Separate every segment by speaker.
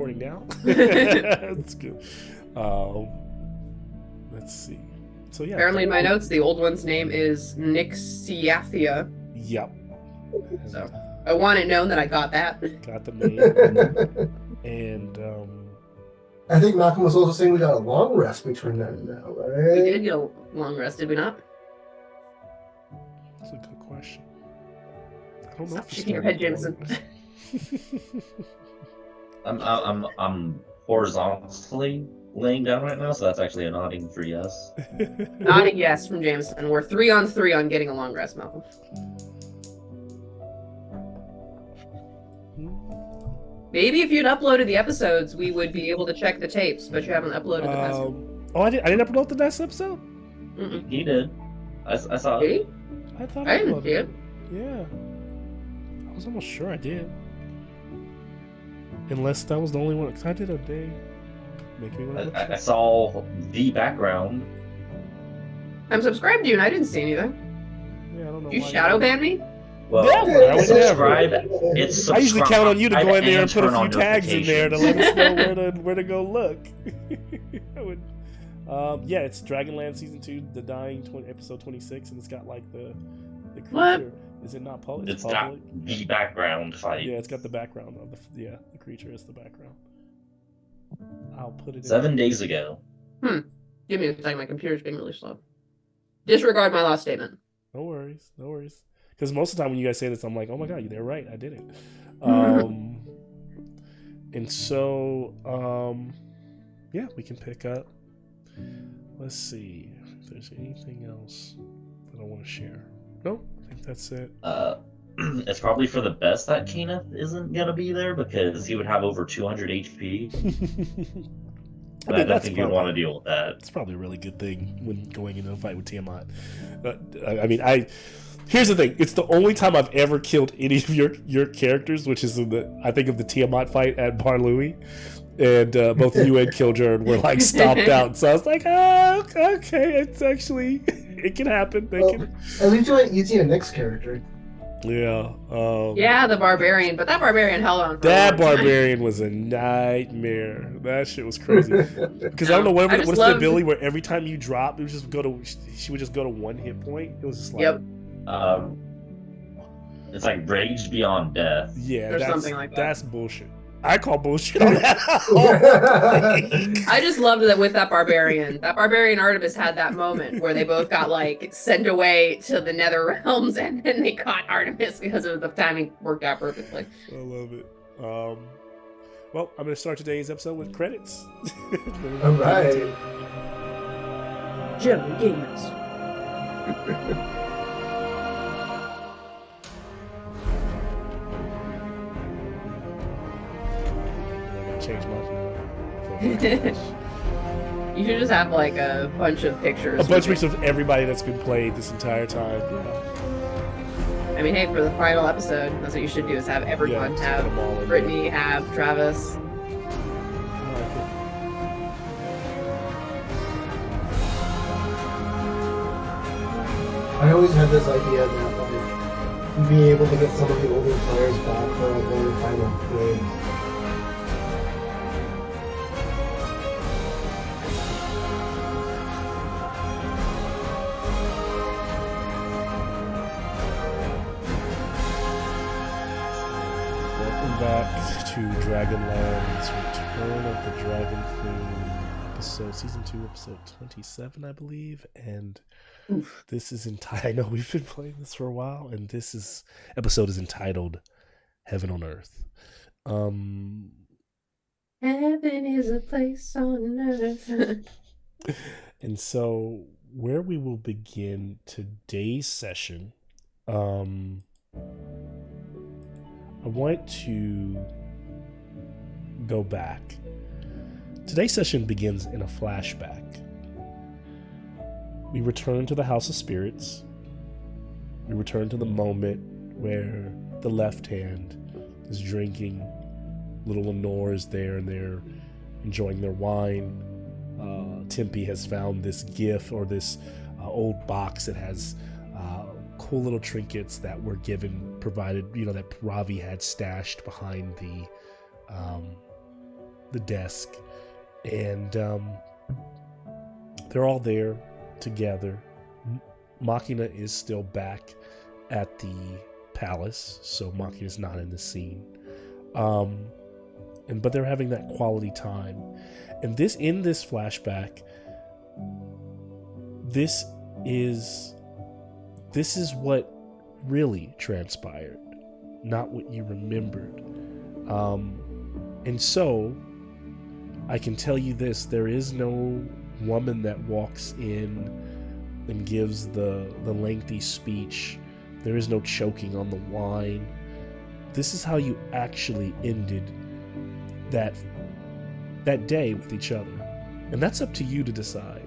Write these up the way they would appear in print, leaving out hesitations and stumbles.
Speaker 1: Recording now. That's good. Let's see. So yeah.
Speaker 2: Apparently, in my notes, the old one's name is Nixiathia.
Speaker 1: Yep.
Speaker 2: So I want it known that I got that.
Speaker 1: Got the name. And
Speaker 3: I think Malcolm was also saying we got a long rest between then and now, right?
Speaker 2: We did get a long rest, did we not?
Speaker 1: that's a good question. I don't know.
Speaker 2: Stop
Speaker 1: if
Speaker 2: shaking your head, Jameson.
Speaker 4: I'm horizontally laying down right now, so that's actually a nodding for yes.
Speaker 2: Nodding yes from Jameson. We're 3-on-3 on getting a long rest, Malcolm. Maybe if you'd uploaded the episodes, we would be able to check the tapes, but you haven't uploaded the past one.
Speaker 1: Oh, I didn't upload the last episode?
Speaker 2: Mm-mm.
Speaker 4: He did. I saw
Speaker 2: Did
Speaker 4: it.
Speaker 2: he?
Speaker 1: I thought
Speaker 2: I didn't
Speaker 1: uploaded
Speaker 2: see it.
Speaker 1: Yeah. I was almost sure I did. Unless that was the only one. Because I did a day. Make me want
Speaker 4: I saw the background.
Speaker 2: I'm subscribed to you and I didn't see anything.
Speaker 1: Yeah, I don't know.
Speaker 2: You
Speaker 1: why
Speaker 2: shadow ban me?
Speaker 4: Well,
Speaker 1: Never, I would
Speaker 4: subscribe.
Speaker 1: never.
Speaker 4: It's
Speaker 1: I usually count on you to go in there and put a
Speaker 4: turn
Speaker 1: few
Speaker 4: on
Speaker 1: tags in there to let us know where to go look. I would, yeah, it's Dragonland Season 2, The Dying, episode 26, and it's got like the creature.
Speaker 2: What?
Speaker 1: Is it not public?
Speaker 4: It's got the background fight.
Speaker 1: Yeah, it's got the background of the creature is the background. I'll put it
Speaker 4: 7 days ago.
Speaker 2: Give me a second, my computer's being really slow. Disregard my last statement.
Speaker 1: No worries, no worries. Because most of the time when you guys say this, I'm like, oh my god, they're right, I did it. And so, yeah, we can pick up. Let's see if there's anything else that I want to share. Nope, I think that's it.
Speaker 4: It's probably for the best that Kenneth isn't gonna be there because he would have over 200 HP. And I don't think you'd want to deal with that.
Speaker 1: It's probably a really good thing when going into a fight with Tiamat. I mean, here's the thing. It's the only time I've ever killed any of your characters, which is I think of the Tiamat fight at Bar Louie. And both you and Killjourn were like stomped out. So I was like, oh, okay, it's actually, it can happen.
Speaker 3: At least you went easy on Nick's character.
Speaker 1: Yeah.
Speaker 2: Yeah, the barbarian, but that barbarian held on.
Speaker 1: That barbarian was a nightmare. That shit was crazy. Because I don't know what is the ability where every time you drop, it would just she would just go to 1 hit point. It was just like,
Speaker 2: yep.
Speaker 4: It's like rage beyond death.
Speaker 1: Yeah,
Speaker 2: or something like that.
Speaker 1: That's bullshit. I call bullshit on that.
Speaker 2: I just loved that with that barbarian Artemis had that moment where they both got like sent away to the nether realms and then they caught Artemis because of the timing worked out perfectly.
Speaker 1: I love it. Well, I'm going to start today's episode with credits.
Speaker 3: All right.
Speaker 2: Gentlemen gamers.
Speaker 1: Change my
Speaker 2: You should just have like a bunch of pictures.
Speaker 1: A bunch of pictures of everybody that's been played this entire time. Yeah.
Speaker 2: I mean, hey, for the final episode, that's what you should do: is have everyone have Brittany, have Travis.
Speaker 3: I always had this idea that like being able to get some of the older players back for their final games.
Speaker 1: Back to Dragonland's Return of the Dragon Queen Season 2, episode 27, I believe. And this is entitled, I know we've been playing this for a while, and episode is entitled Heaven on Earth.
Speaker 2: Heaven is a place on earth.
Speaker 1: And so where we will begin today's session, I want to go back. Today's session begins in a flashback. We return to the House of Spirits. We return to the moment where the left hand is drinking. Little Lenore is there and they're enjoying their wine. Tempe has found this gift or this old box that has cool little trinkets that were provided, that Ravi had stashed behind the desk, and they're all there together. Machina is still back at the palace, so Machina is not in the scene. But they're having that quality time. And in this flashback, this is what really transpired, not what you remembered. And so I can tell you this: there is no woman that walks in and gives the lengthy speech. There is no choking on the wine. This is how you actually ended that day with each other. And that's up to you to decide.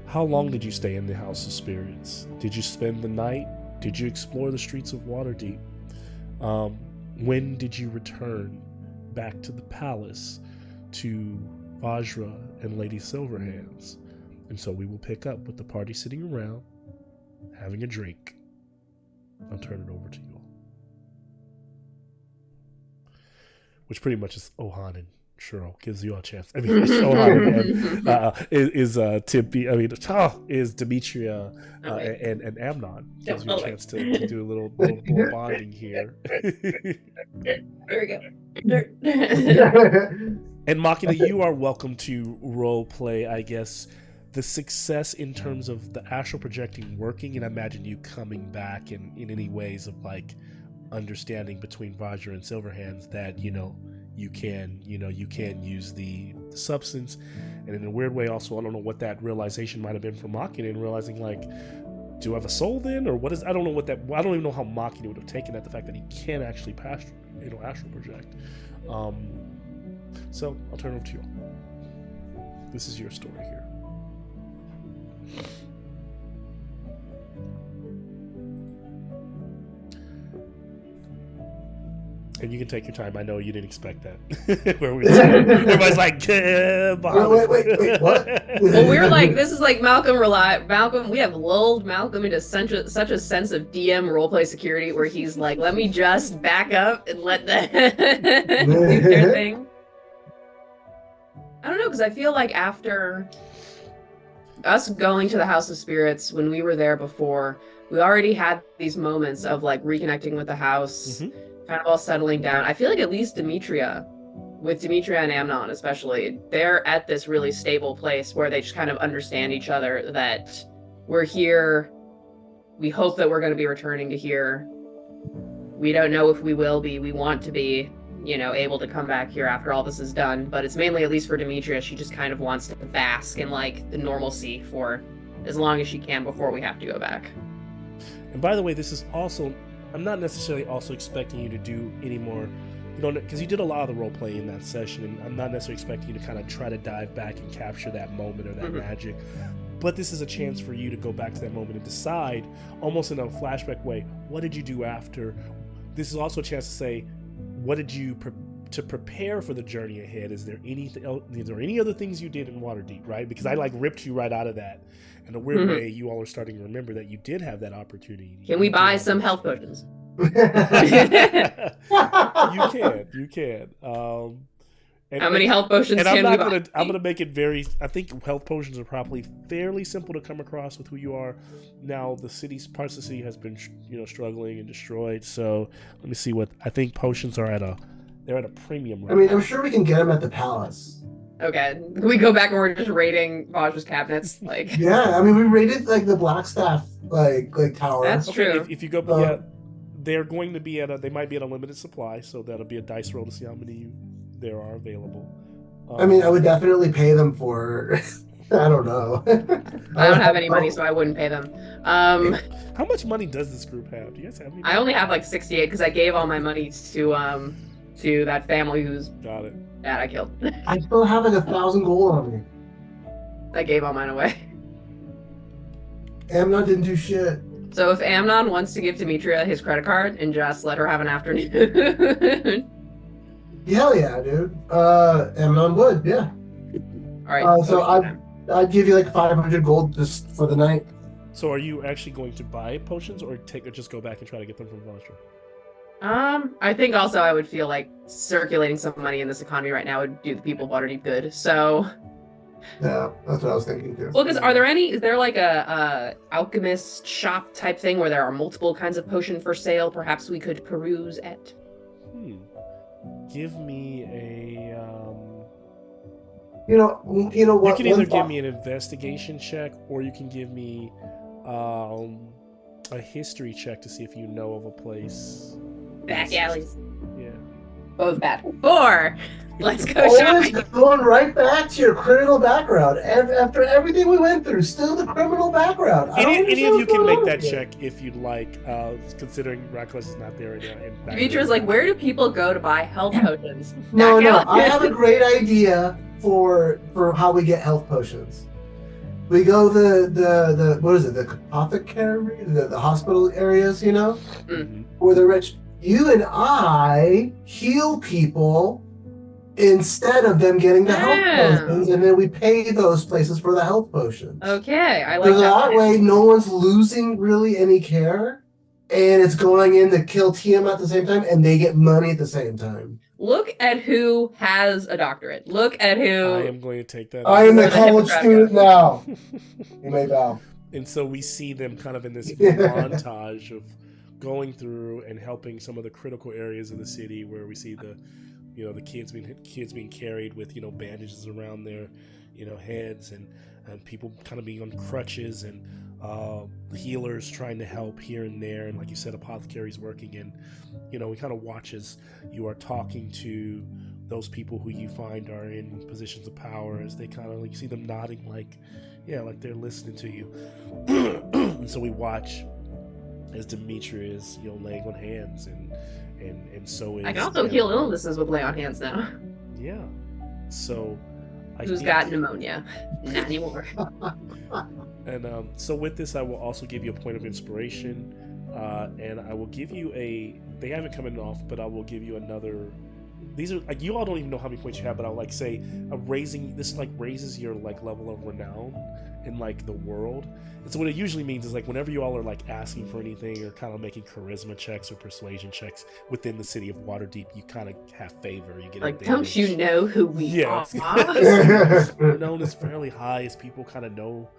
Speaker 1: How long did you stay in the House of Spirits? Did you spend the night? Did you explore the streets of Waterdeep? When did you return back to the palace to Vajra and Lady Silverhands? And so we will pick up with the party sitting around, having a drink. I'll turn it over to you all. Which pretty much is Ohan and Cheryl. Gives you all a chance. I mean, Ohan is Demetria and Amnon. Gives you a chance to do a little bonding here.
Speaker 2: There we go.
Speaker 1: And Machina, you are welcome to role play, I guess, the success in terms of the astral projecting working, and I imagine you coming back in any ways of like understanding between Vajra and Silverhands that you can use the substance, and in a weird way also I don't know what that realization might have been for Machina, and realizing like, do I have a soul then, or what is, I don't even know how Machina would have taken that, the fact that he can actually astral project. So I'll turn it over to you all. This is your story here. And you can take your time. I know you didn't expect that. Everybody's like, wait,
Speaker 3: what?
Speaker 2: Well, we're like, this is like Malcolm. We have lulled Malcolm into such a sense of DM roleplay security where he's like, let me just back up and let them do their thing. I don't know, because I feel like after us going to the House of Spirits, when we were there before, we already had these moments of like reconnecting with the house, kind of all settling down. I feel like at least Demetria and Amnon especially, they're at this really stable place where they just kind of understand each other, that we're here, we hope that we're going to be returning to here, we don't know if we will be, we want to be, able to come back here after all this is done, but it's mainly, at least for Demetria, she just kind of wants to bask in like the normalcy for as long as she can before we have to go back.
Speaker 1: And by the way, this is also, I'm not necessarily also expecting you to do any more, because you did a lot of the role play in that session, and I'm not necessarily expecting you to kind of try to dive back and capture that moment or that magic. But this is a chance for you to go back to that moment and decide, almost in a flashback way, what did you do after? This is also a chance to say, what did you to prepare for the journey ahead? Is there any other things you did in Waterdeep, right? Because I like ripped you right out of that. In a weird way, you all are starting to remember that you did have that opportunity.
Speaker 2: Can we buy some health potions?
Speaker 1: You can.
Speaker 2: How many health potions can we buy?
Speaker 1: I'm gonna make it very. I think health potions are probably fairly simple to come across with who you are. Now parts of the city has been struggling and destroyed. So let me see what I think. Potions are at a premium right.
Speaker 3: I mean, I'm sure we can get them at the palace.
Speaker 2: Okay, we go back and we're just raiding Vajra's cabinets, like.
Speaker 3: Yeah, I mean, we raided like the Blackstaff like tower.
Speaker 2: That's true.
Speaker 1: If you go, they're going to be they might be at a limited supply, so that'll be a dice roll to see how many there are available.
Speaker 3: I mean, I would definitely pay them for. I don't know.
Speaker 2: I don't have any money, so I wouldn't pay them.
Speaker 1: How much money does this group have? Do you guys have any money?
Speaker 2: I only have like 68 because I gave all my money to that family whose
Speaker 1: got it.
Speaker 2: dad I killed.
Speaker 3: I still have like 1,000 gold on me.
Speaker 2: I gave all mine away.
Speaker 3: Amnon didn't do shit.
Speaker 2: So if Amnon wants to give Demetria his credit card and just let her have an afternoon.
Speaker 3: Hell yeah, dude. Amnon would, yeah.
Speaker 2: All right.
Speaker 3: So I'd give you like 500 gold just for the night.
Speaker 1: So are you actually going to buy potions or just go back and try to get them from Vajra?
Speaker 2: I think also I would feel like circulating some money in this economy right now would do the people of Waterdeep good. So,
Speaker 3: Yeah, that's what I was thinking too.
Speaker 2: well, because is there like a alchemist shop type thing where there are multiple kinds of potion for sale? Perhaps we could peruse at.
Speaker 1: Give me a.
Speaker 3: You know
Speaker 1: You
Speaker 3: what?
Speaker 1: can either give me an investigation check, or you can give me a history check to see if you know of a place.
Speaker 2: Back alleys.
Speaker 1: Yeah.
Speaker 2: Both bad. 4. Let's go
Speaker 3: Always
Speaker 2: shopping.
Speaker 3: going right back to your criminal background. After everything we went through, still the criminal background. I don't
Speaker 1: Any of
Speaker 3: understand
Speaker 1: you
Speaker 3: what's
Speaker 1: can
Speaker 3: going
Speaker 1: make
Speaker 3: on
Speaker 1: that
Speaker 3: here.
Speaker 1: check if you'd like, considering Reckless is not there right now.
Speaker 2: Demetra's like, where do people go to buy health potions?
Speaker 3: No,
Speaker 2: Back
Speaker 3: I
Speaker 2: alley.
Speaker 3: have a great idea for how we get health potions. We go the what is it? The apothecary, the hospital areas,
Speaker 1: Mhm.
Speaker 3: where they're rich. You and I heal people instead of them getting the health
Speaker 2: Yeah.
Speaker 3: potions, and then we pay those places for the health potions.
Speaker 2: Okay, I like
Speaker 3: So that
Speaker 2: that.
Speaker 3: way, no one's losing really any care, and it's going in to kill Tiamat at the same time, and they get money at the same time.
Speaker 2: Look at who has a doctorate. Look at who.
Speaker 1: I am going to take that.
Speaker 3: I am
Speaker 2: Where
Speaker 3: a
Speaker 2: the
Speaker 3: college
Speaker 2: Hippocratic
Speaker 3: student now. You may bow.
Speaker 1: And so we see them kind of in this
Speaker 3: Yeah.
Speaker 1: montage of going through and helping some of the critical areas of the city where we see the kids being carried with bandages around their heads, and people kind of being on crutches, and healers trying to help here and there, and like you said, apothecaries working. And we kind of watch as you are talking to those people who you find are in positions of power, as they kind of like, you see them nodding like they're listening to you. And so we watch as Demetra is laying on hands, and so is
Speaker 2: I can also heal illnesses with lay on hands now.
Speaker 1: yeah. So
Speaker 2: Who's got pneumonia? Not anymore.
Speaker 1: And so with this, I will also give you a point of inspiration, and I will give you they haven't come in off, but I will give you another. These are like, you all don't even know how many points you have, but I'll like say raises your like level of renown in like the world. And so what it usually means is like whenever you all are like asking for anything or kind of making charisma checks or persuasion checks within the city of Waterdeep, you kind of have favor. You get
Speaker 2: Like,
Speaker 1: advantage.
Speaker 2: don't you know who we
Speaker 1: Yeah,
Speaker 2: are?
Speaker 1: renown is fairly high as people kind of know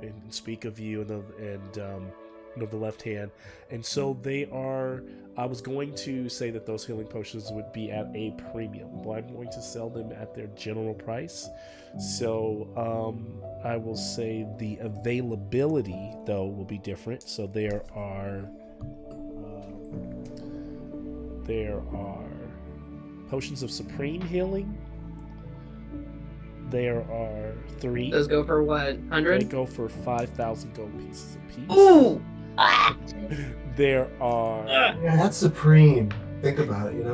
Speaker 1: and speak of you, and the left hand. And so they are. I was going to say that those healing potions would be at a premium, but I'm going to sell them at their general price. So I will say the availability though will be different. So there are potions of supreme healing. There are 3.
Speaker 2: Those go for what?
Speaker 1: They
Speaker 2: 100?
Speaker 1: go for 5,000 gold pieces apiece.
Speaker 2: Ooh! Ah!
Speaker 1: There are
Speaker 3: Yeah, that's supreme. Think about it,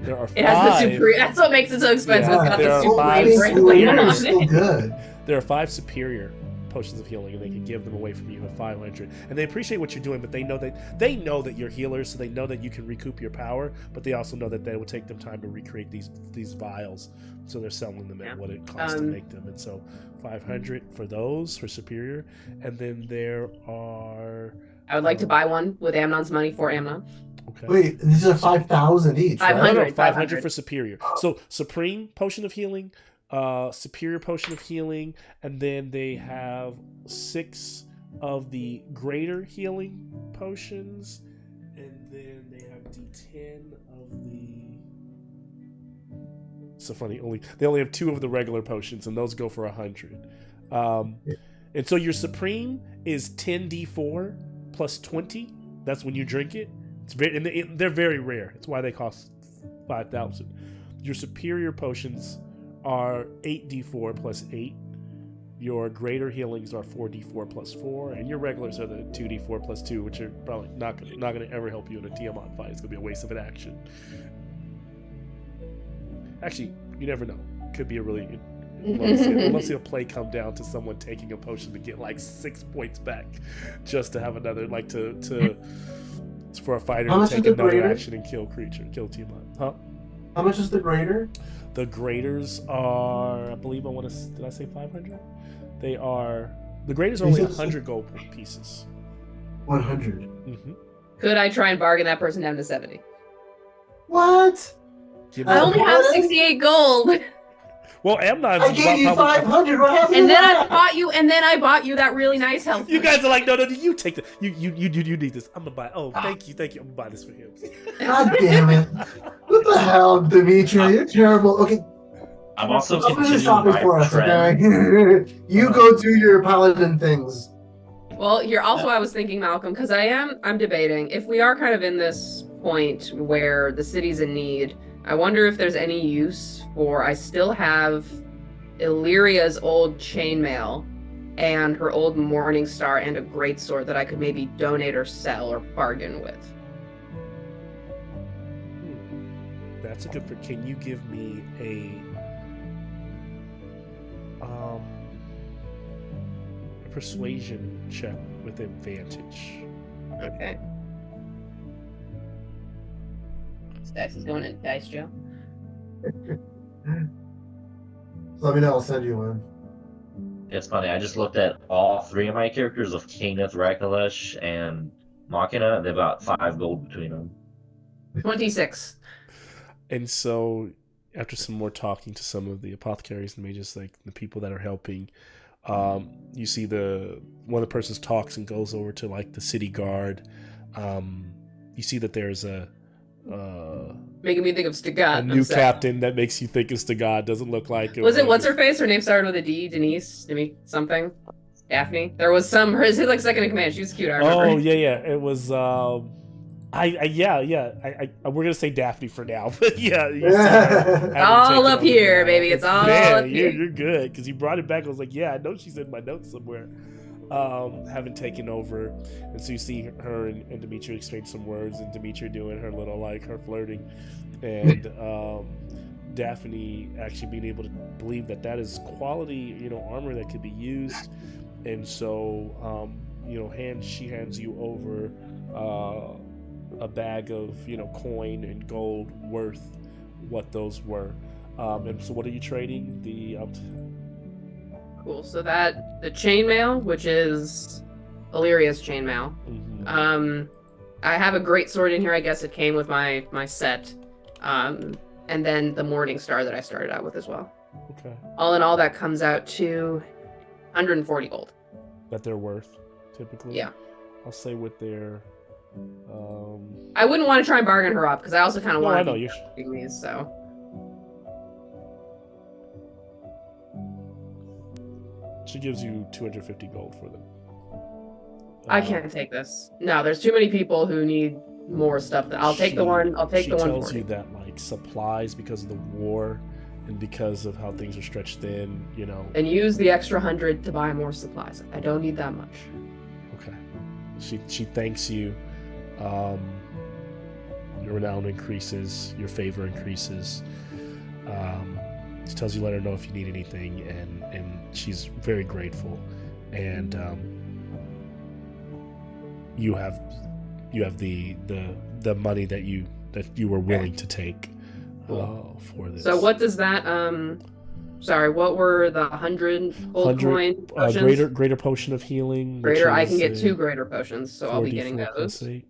Speaker 1: there are 5.
Speaker 2: It has the supreme. That's what makes it so expensive.
Speaker 1: Yeah,
Speaker 2: It's got
Speaker 1: there
Speaker 2: the
Speaker 1: are
Speaker 3: so
Speaker 1: five
Speaker 2: supreme
Speaker 1: supreme
Speaker 2: brand
Speaker 3: are
Speaker 2: on
Speaker 3: still
Speaker 2: it.
Speaker 3: good.
Speaker 1: There are 5 superior potions of healing, and they can give them away from you at 500. And they appreciate what you're doing, but they know that you're healers, so they know that you can recoup your power. But they also know that they will take them time to recreate these vials, so they're selling them at what it costs to make them. And so 500 for those for superior, and then there are.
Speaker 2: I would like to buy one with Amnon's money for Amnon.
Speaker 1: Okay.
Speaker 3: Wait, these are 5,000 each. right?
Speaker 2: 500.
Speaker 1: 500 for superior. So supreme potion of healing, superior potion of healing, and then they have 6 of the greater healing potions, and then they have D10 of the. So funny. They only have 2 of the regular potions, and those go for 100. And so your supreme is 10d4 plus 20. That's when you drink it. It's they're very rare. That's why they cost 5,000. Your superior potions are 8d4 plus 8. Your greater healings are 4d4 plus 4, and your regulars are the 2d4 plus 2, which are probably not going to ever help you in a Tiamat fight. It's going to be a waste of an action. Actually, you never know. Could be a really. I'd love to see a play come down to someone taking a potion to get like 6 points back, just to have another for a fighter
Speaker 3: How
Speaker 1: to
Speaker 3: much
Speaker 1: take
Speaker 3: is the
Speaker 1: another
Speaker 3: greater?
Speaker 1: action and kill Tiamat. Huh?
Speaker 3: How much is the greater?
Speaker 1: The graders are, I believe, did I say 500? The graders are only 100 gold pieces.
Speaker 3: 100.
Speaker 1: Mm-hmm.
Speaker 2: Could I try and bargain that person down to 70?
Speaker 3: What?
Speaker 1: Give
Speaker 2: I
Speaker 1: me-
Speaker 2: only have 68 gold.
Speaker 1: well, Amnon.
Speaker 3: I gave you 500. What happened
Speaker 2: And
Speaker 3: to
Speaker 2: then I
Speaker 3: that?
Speaker 2: bought you that really nice health.
Speaker 1: You guys are like, no, you take the, you need this. I'm gonna buy. Oh, thank you. I'm gonna buy this for him.
Speaker 3: God damn it! What the hell, Demetria? You're terrible. Okay,
Speaker 4: I'm also
Speaker 3: I'm gonna
Speaker 4: continuing
Speaker 3: stop it
Speaker 4: my
Speaker 3: for us.
Speaker 4: trend.
Speaker 3: Okay, you go do your paladin things.
Speaker 2: Well, here also I was thinking, Malcolm, because I'm debating if we are kind of in this point where the city's in need. I wonder if there's any use for. I still have Illyria's old chainmail and her old Morning Star and a greatsword that I could maybe donate or sell or bargain with.
Speaker 1: That's a good. Can you give me a persuasion check with advantage?
Speaker 2: Okay. This dice is going in dice jail.
Speaker 3: Let me know. I'll send you one.
Speaker 4: It's funny. I just looked at all three of my characters of Kenneth, Rakalesh, and Machina. They're about 5 gold between them.
Speaker 2: 26.
Speaker 1: And so, after some more talking to some of the apothecaries and mages, like the people that are helping, you see one of the persons talks and goes over to like the city guard. You see that there's a
Speaker 2: Making me think of Stigad.
Speaker 1: new captain that makes you think it's the god. Doesn't look like it.
Speaker 2: Was it what's her face? Her name started with a D. Denise, something. Daphne. There was some. Hers like second in command. She was cute. I remember.
Speaker 1: Oh yeah. It was. We're gonna say Daphne for now, but yeah.
Speaker 2: It's all up here, baby. It's all up here.
Speaker 1: You're good because you brought it back. I was like, yeah, I know she's in my notes somewhere. Having taken over, and so you see her and Demetria exchange some words, and Demetria doing her little her flirting, and Daphne actually being able to believe that is quality, armor that could be used, and so she hands you over a bag of coin and gold worth what those were, and so what are you trading?
Speaker 2: Cool. So the chainmail, which is Illyria's chainmail.
Speaker 1: Mm-hmm.
Speaker 2: I have a great sword in here. I guess it came with my set. And then the Morning Star that I started out with as well.
Speaker 1: Okay.
Speaker 2: All in all, that comes out to 140 gold.
Speaker 1: That they're worth, typically.
Speaker 2: Yeah.
Speaker 1: I'll say with their.
Speaker 2: I wouldn't want to try and bargain her up because I also kind of want
Speaker 1: I
Speaker 2: to
Speaker 1: know
Speaker 2: be
Speaker 1: you're.
Speaker 2: doing these. So.
Speaker 1: She gives you 250 gold for them.
Speaker 2: I can't take this. No, there's too many people who need more stuff. I'll take the one. I'll take the one.
Speaker 1: She tells you that supplies, because of the war and because of how things are stretched thin,
Speaker 2: And use the extra 100 to buy more supplies. I don't need that much.
Speaker 1: Okay. She thanks you. Your renown increases. Your favor increases. She tells you let her know if you need anything, and she's very grateful. And you have the money that you were willing to take for this.
Speaker 2: So what does that sorry, what were the 100 gold coin potions?
Speaker 1: Greater potion of healing.
Speaker 2: Greater, I can get 2 greater potions, so I'll be getting
Speaker 1: 4d4
Speaker 2: those.
Speaker 1: + 8.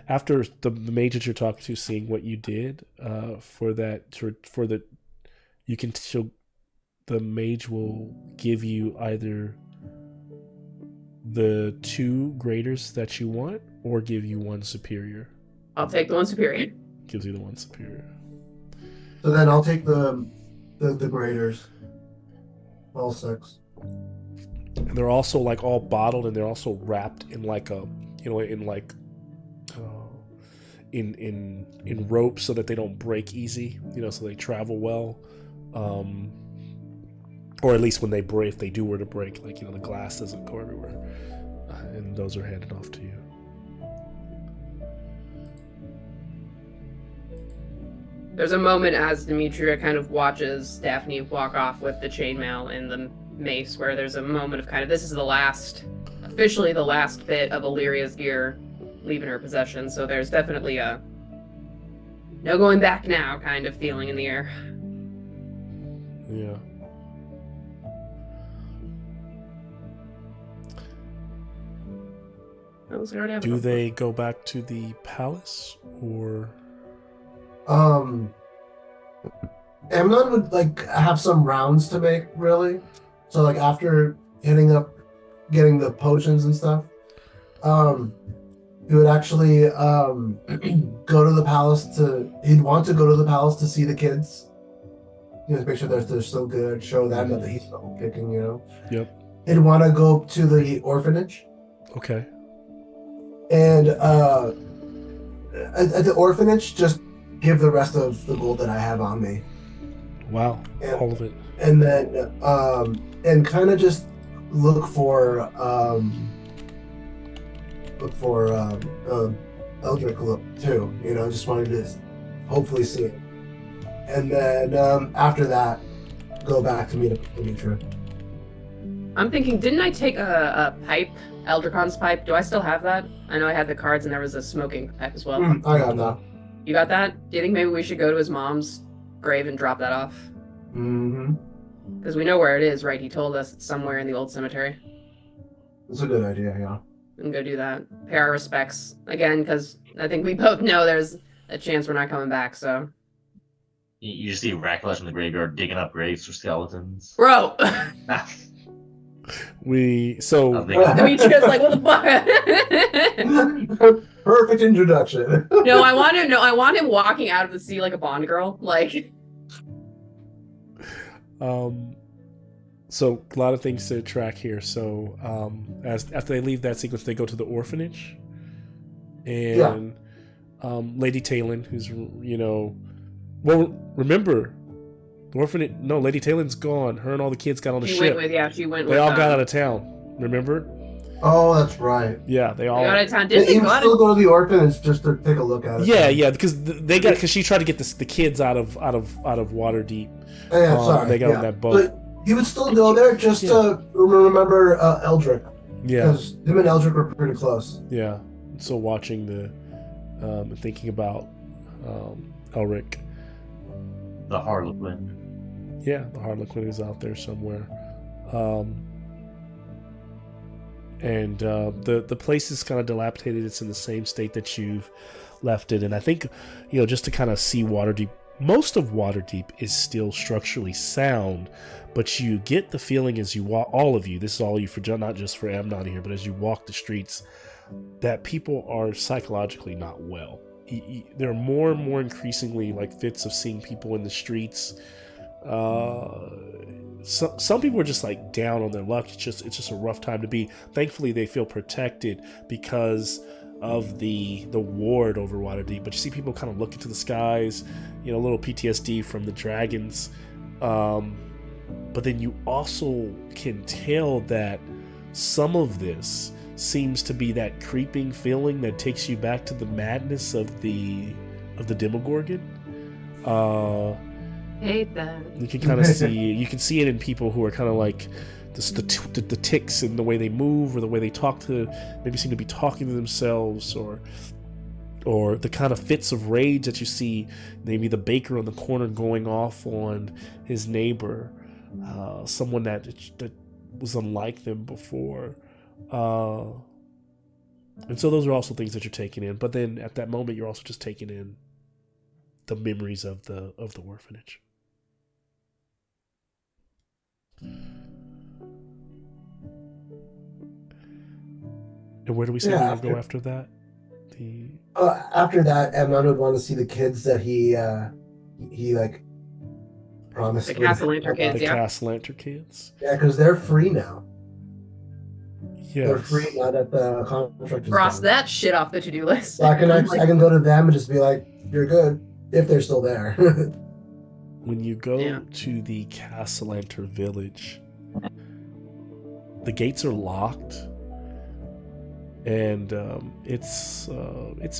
Speaker 1: After the mage that you're talking to seeing what you did, the mage will give you either the 2 graders that you want or give you 1 superior.
Speaker 2: I'll take the 1 superior.
Speaker 1: Gives you the 1 superior.
Speaker 3: So then I'll take the graders. All 6.
Speaker 1: And they're also all bottled, and they're also wrapped in in ropes so that they don't break easy, so they travel well, or at least when they break, if they do were to break, the glass doesn't go everywhere, and those are handed off to you.
Speaker 2: There's a moment as Demetria kind of watches Daphne walk off with the chainmail and the mace, where there's a moment of kind of, this is officially the last bit of Illyria's gear leaving her possession, so there's definitely a no going back now kind of feeling in the air.
Speaker 1: Yeah.
Speaker 2: Those already have a
Speaker 1: Do
Speaker 2: couple.
Speaker 1: they go back to the palace or?
Speaker 3: Amnon would like have some rounds to make, really. So like after hitting up, getting the potions and stuff, he would actually go to the palace to. He'd want to go to the palace to see the kids. Make sure they're still good. Show them that he's still kicking.
Speaker 1: Yep.
Speaker 3: He'd want to go to the orphanage.
Speaker 1: Okay.
Speaker 3: And at the orphanage, just give the rest of the gold that I have on me.
Speaker 1: Wow.
Speaker 3: Yeah.
Speaker 1: All of it.
Speaker 3: And then and kind of just look for Eldrick look too. Just wanted to hopefully see it. And then after that, go back to meet up with Demetra.
Speaker 2: I'm thinking, didn't I take a pipe, Eldricon's pipe? Do I still have that? I know I had the cards and there was a smoking pipe as well.
Speaker 3: I got that.
Speaker 2: You got that? Do you think maybe we should go to his mom's grave and drop that off?
Speaker 3: Mm-hmm.
Speaker 2: Because we know where it is, right? He told us it's somewhere in the old cemetery.
Speaker 3: It's a good idea, yeah.
Speaker 2: We can go do that. Pay our respects. Again, because I think we both know there's a chance we're not coming back, so.
Speaker 4: You see Raklesh in the graveyard digging up graves for skeletons.
Speaker 2: Bro! Demetrius like, what the fuck?
Speaker 3: Perfect introduction.
Speaker 2: No, I want him walking out of the sea like a Bond girl. Like.
Speaker 1: So a lot of things to track here. So after they leave that sequence, they go to the orphanage, and Lady Talon, who's remember the orphanage. No, Lady Talon's gone. Her and all the kids got on the ship.
Speaker 2: She went with.
Speaker 1: They all got out of town. Remember?
Speaker 3: Oh, that's right.
Speaker 1: Yeah, they all
Speaker 2: got out of town.
Speaker 3: Didn't they still go to the orphanage just to take a look at it?
Speaker 1: Yeah, because she tried to get the kids out of Waterdeep.
Speaker 3: Yeah, sorry.
Speaker 1: They got on that boat.
Speaker 3: But he would still go there just to remember Eldrick.
Speaker 1: Yeah,
Speaker 3: because him and Eldrick were pretty close.
Speaker 1: Yeah, so watching thinking about Elric.
Speaker 4: The Harlequin.
Speaker 1: Yeah, the Harlequin is out there somewhere. And the place is kind of dilapidated. It's in the same state that you've left it. And I think, just to kind of see Waterdeep, most of Waterdeep is still structurally sound, but you get the feeling as you walk, all of you, this is all you for not just for Amnon here, but as you walk the streets, that people are psychologically not well. There are more and more increasingly like fits of seeing people in the streets. Some people are just like down on their luck. It's just a rough time to be. Thankfully, they feel protected because of the ward over Waterdeep. But you see people kind of look into the skies, a little PTSD from the dragons. But then you also can tell that some of this seems to be that creeping feeling that takes you back to the madness of the Demogorgon.
Speaker 2: Hate that.
Speaker 1: You can kind of see it in people who are kind of like the tics in the way they move or the way they talk maybe seem to be talking to themselves, or the kind of fits of rage that you see, maybe the baker on the corner going off on his neighbor, someone that was unlike them before. And so those are also things that you're taking in. But then at that moment, you're also just taking in the memories of the orphanage. And where do we say we're going to go after that?
Speaker 3: After that, Amnon would want to see the kids that he like promised.
Speaker 2: The Castle Lantern kids,
Speaker 1: The Castle Lantern kids.
Speaker 3: Yeah, because they're free now.
Speaker 1: Yes.
Speaker 3: They're free now that the contract is
Speaker 2: Cross
Speaker 3: done.
Speaker 2: that shit off the to-do list.
Speaker 3: So I can go to them and just be like, "You're good," if they're still there.
Speaker 1: When you go to the Castellanter village, the gates are locked, and it's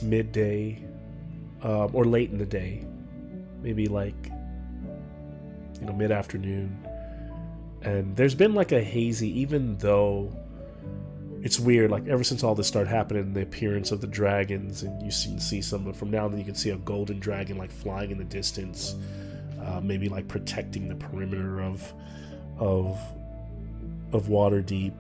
Speaker 1: midday or late in the day, maybe like mid-afternoon, and there's been like a hazy, even though it's weird, like ever since all this started happening, the appearance of the dragons, and you can see some from now and then you can see a golden dragon like flying in the distance, maybe like protecting the perimeter of Waterdeep.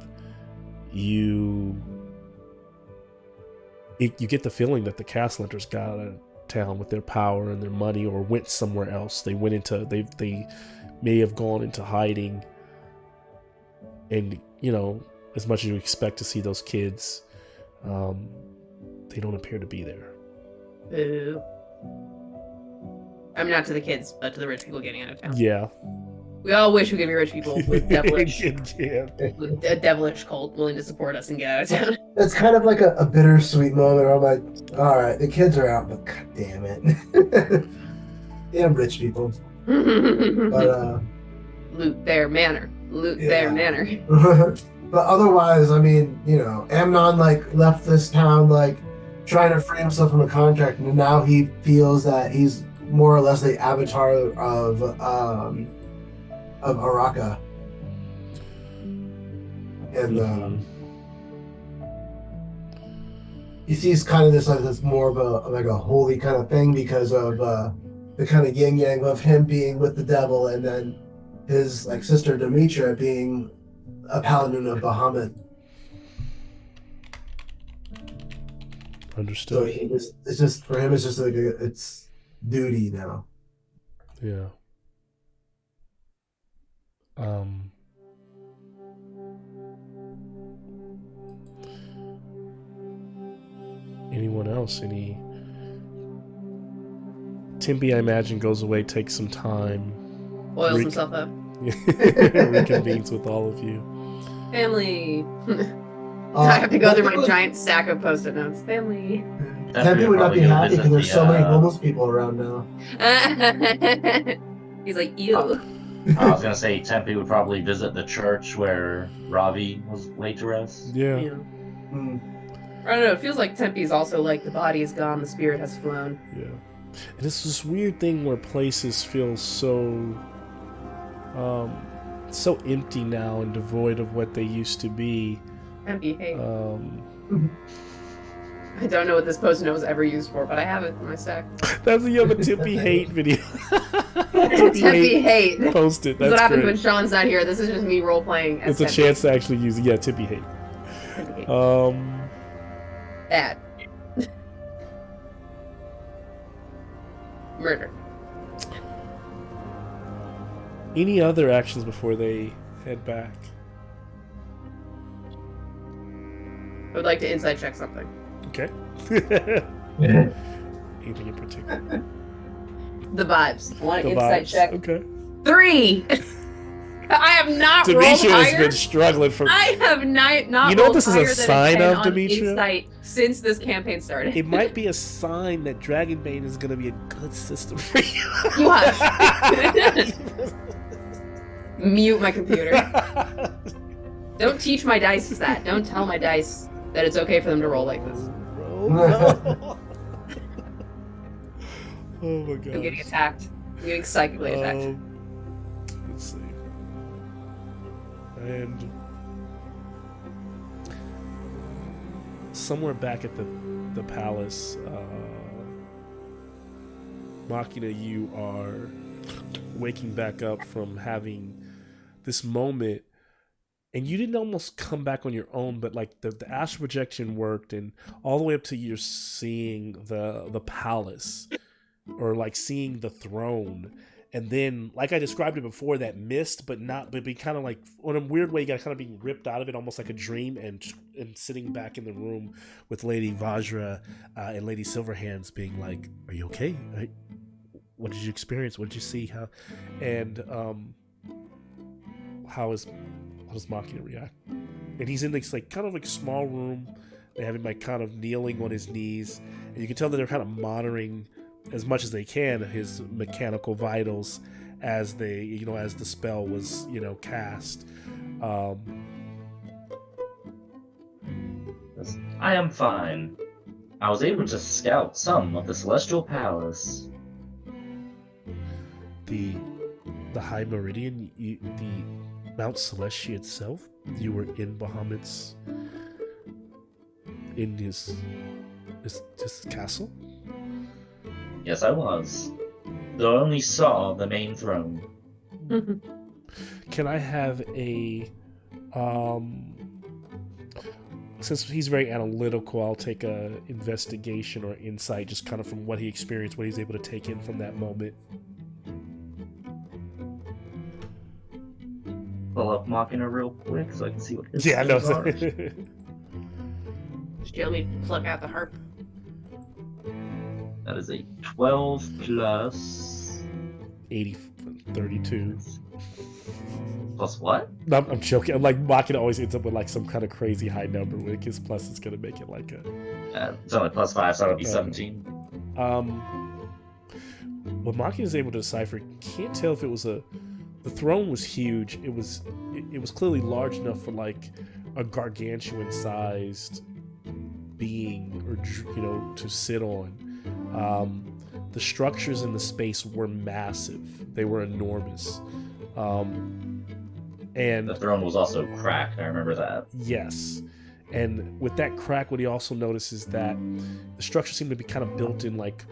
Speaker 1: you get the feeling that the Castle Hunters got out of town with their power and their money, or went somewhere else. They went into they may have gone into hiding, and as much as you expect to see those kids, they don't appear to be there.
Speaker 2: Boo. I mean, not to the kids, but to the rich people getting out of town.
Speaker 1: Yeah.
Speaker 2: We all wish we could be rich people with devilish,
Speaker 1: Yeah.
Speaker 2: with a devilish cult willing to support us and get out of town.
Speaker 3: It's kind of like a bittersweet moment where I'm like, all right, the kids are out, but god damn it. Damn rich people. But,
Speaker 2: Loot their manor. Loot
Speaker 3: Yeah.
Speaker 2: their manor.
Speaker 3: but otherwise, I mean, Amnon, like, left this town, like, trying to free himself from a contract, and now he feels that he's more or less the avatar of Araka. And he sees kind of this like this more of a holy kind of thing because of the kind of yin yang of him being with the devil, and then his like sister Demetra being a paladin of Bahamut. So
Speaker 1: Understood.
Speaker 3: it's just for him. It's just like it's duty now.
Speaker 1: Yeah. Anyone else? Timpy, I imagine, goes away, takes some time,
Speaker 2: Oils himself up.
Speaker 1: reconvenes with all of you.
Speaker 2: Family. I have to go through my giant stack of post-it notes. Family.
Speaker 3: Tempe would not be happy because there's so many homeless people around now.
Speaker 2: He's like, ew.
Speaker 4: I was gonna say Tempe would probably visit the church where Ravi was laid to rest.
Speaker 1: Yeah.
Speaker 2: Yeah.
Speaker 3: Mm.
Speaker 2: I don't know. It feels like Tempe's also like the body is gone, the spirit has flown.
Speaker 1: Yeah. And it's this weird thing where places feel so empty now and devoid of what they used to be.
Speaker 2: Tempe, hey. I don't know what this post-it note was ever used for, but I have it in my stack.
Speaker 1: That's a Timpy hate video.
Speaker 2: Tempe hate.
Speaker 1: Post it.
Speaker 2: That's
Speaker 1: That's
Speaker 2: what happens
Speaker 1: great.
Speaker 2: when Sean's not here. This is just me role-playing as
Speaker 1: It's a
Speaker 2: Tempe.
Speaker 1: chance to actually use it. Yeah, Timpy hate.
Speaker 2: Tempe hate. Bad. Murder.
Speaker 1: Any other actions before they head back?
Speaker 2: I would like to inside check something.
Speaker 1: Okay. Anything in particular?
Speaker 2: The vibes. I want
Speaker 1: The
Speaker 2: to inside
Speaker 1: vibes.
Speaker 2: check.
Speaker 1: Okay.
Speaker 2: 3! I have not rolled
Speaker 1: Demetria has
Speaker 2: higher.
Speaker 1: been struggling for.
Speaker 2: I have not
Speaker 1: You know what
Speaker 2: rolled
Speaker 1: this is a
Speaker 2: higher than
Speaker 1: sign
Speaker 2: 10
Speaker 1: of,
Speaker 2: on
Speaker 1: Demetria?
Speaker 2: Insight since this campaign started.
Speaker 1: It might be a sign that Dragonbane is going to be a good system for you.
Speaker 2: You hush. Mute my computer. Don't teach my dice that. Don't tell my dice that it's okay for them to roll like this.
Speaker 1: No. Oh my god.
Speaker 2: I'm getting attacked. I'm getting psychically attacked.
Speaker 1: Let's see. And somewhere back at the palace, Machina, you are waking back up from having this moment, and you didn't almost come back on your own, but like the astral projection worked, and all the way up to you're seeing the palace, or like seeing the throne. And then, like I described it before, that mist, but be kind of like, in a weird way, you got kind of being ripped out of it, almost like a dream, and sitting back in the room with Lady Vajra and Lady Silverhands being like, "Are you okay? What did you experience? What did you see? How does Machina react?" And he's in this like kind of like small room. They have him like kind of kneeling on his knees, and you can tell that they're kind of monitoring as much as they can his mechanical vitals as they, as the spell was, cast.
Speaker 4: I am fine. I was able to scout some of the Celestial Palace.
Speaker 1: The High Meridian, the Mount Celestia itself, you were in Bahamut's, in his castle?
Speaker 4: Yes, I was. Though I only saw the main throne.
Speaker 1: Can I have a since he's very analytical, I'll take a investigation or insight, just kind of from what he experienced, what he's able to take in from that moment.
Speaker 4: Pull up Machina real quick so I can see what his
Speaker 1: Yeah, I know.
Speaker 4: skills are.
Speaker 2: Just let me plug out the harp.
Speaker 4: That is a 12 plus
Speaker 1: 80, 32.
Speaker 4: plus what?
Speaker 1: No, I'm joking. I'm like, Machina always ends up with like some kind of crazy high number. When it gets plus, it's gonna make it like a.
Speaker 4: It's only plus 5, so that'll be 17.
Speaker 1: What Machina is able to decipher, can't tell if it was a. The throne was huge. It was clearly large enough for like a gargantuan-sized being, or to sit on. The structures in the space were massive. They were enormous. And
Speaker 4: The throne was also cracked, I remember that.
Speaker 1: yes. And with that crack, what he also notices that the structure seemed to be kind of built in like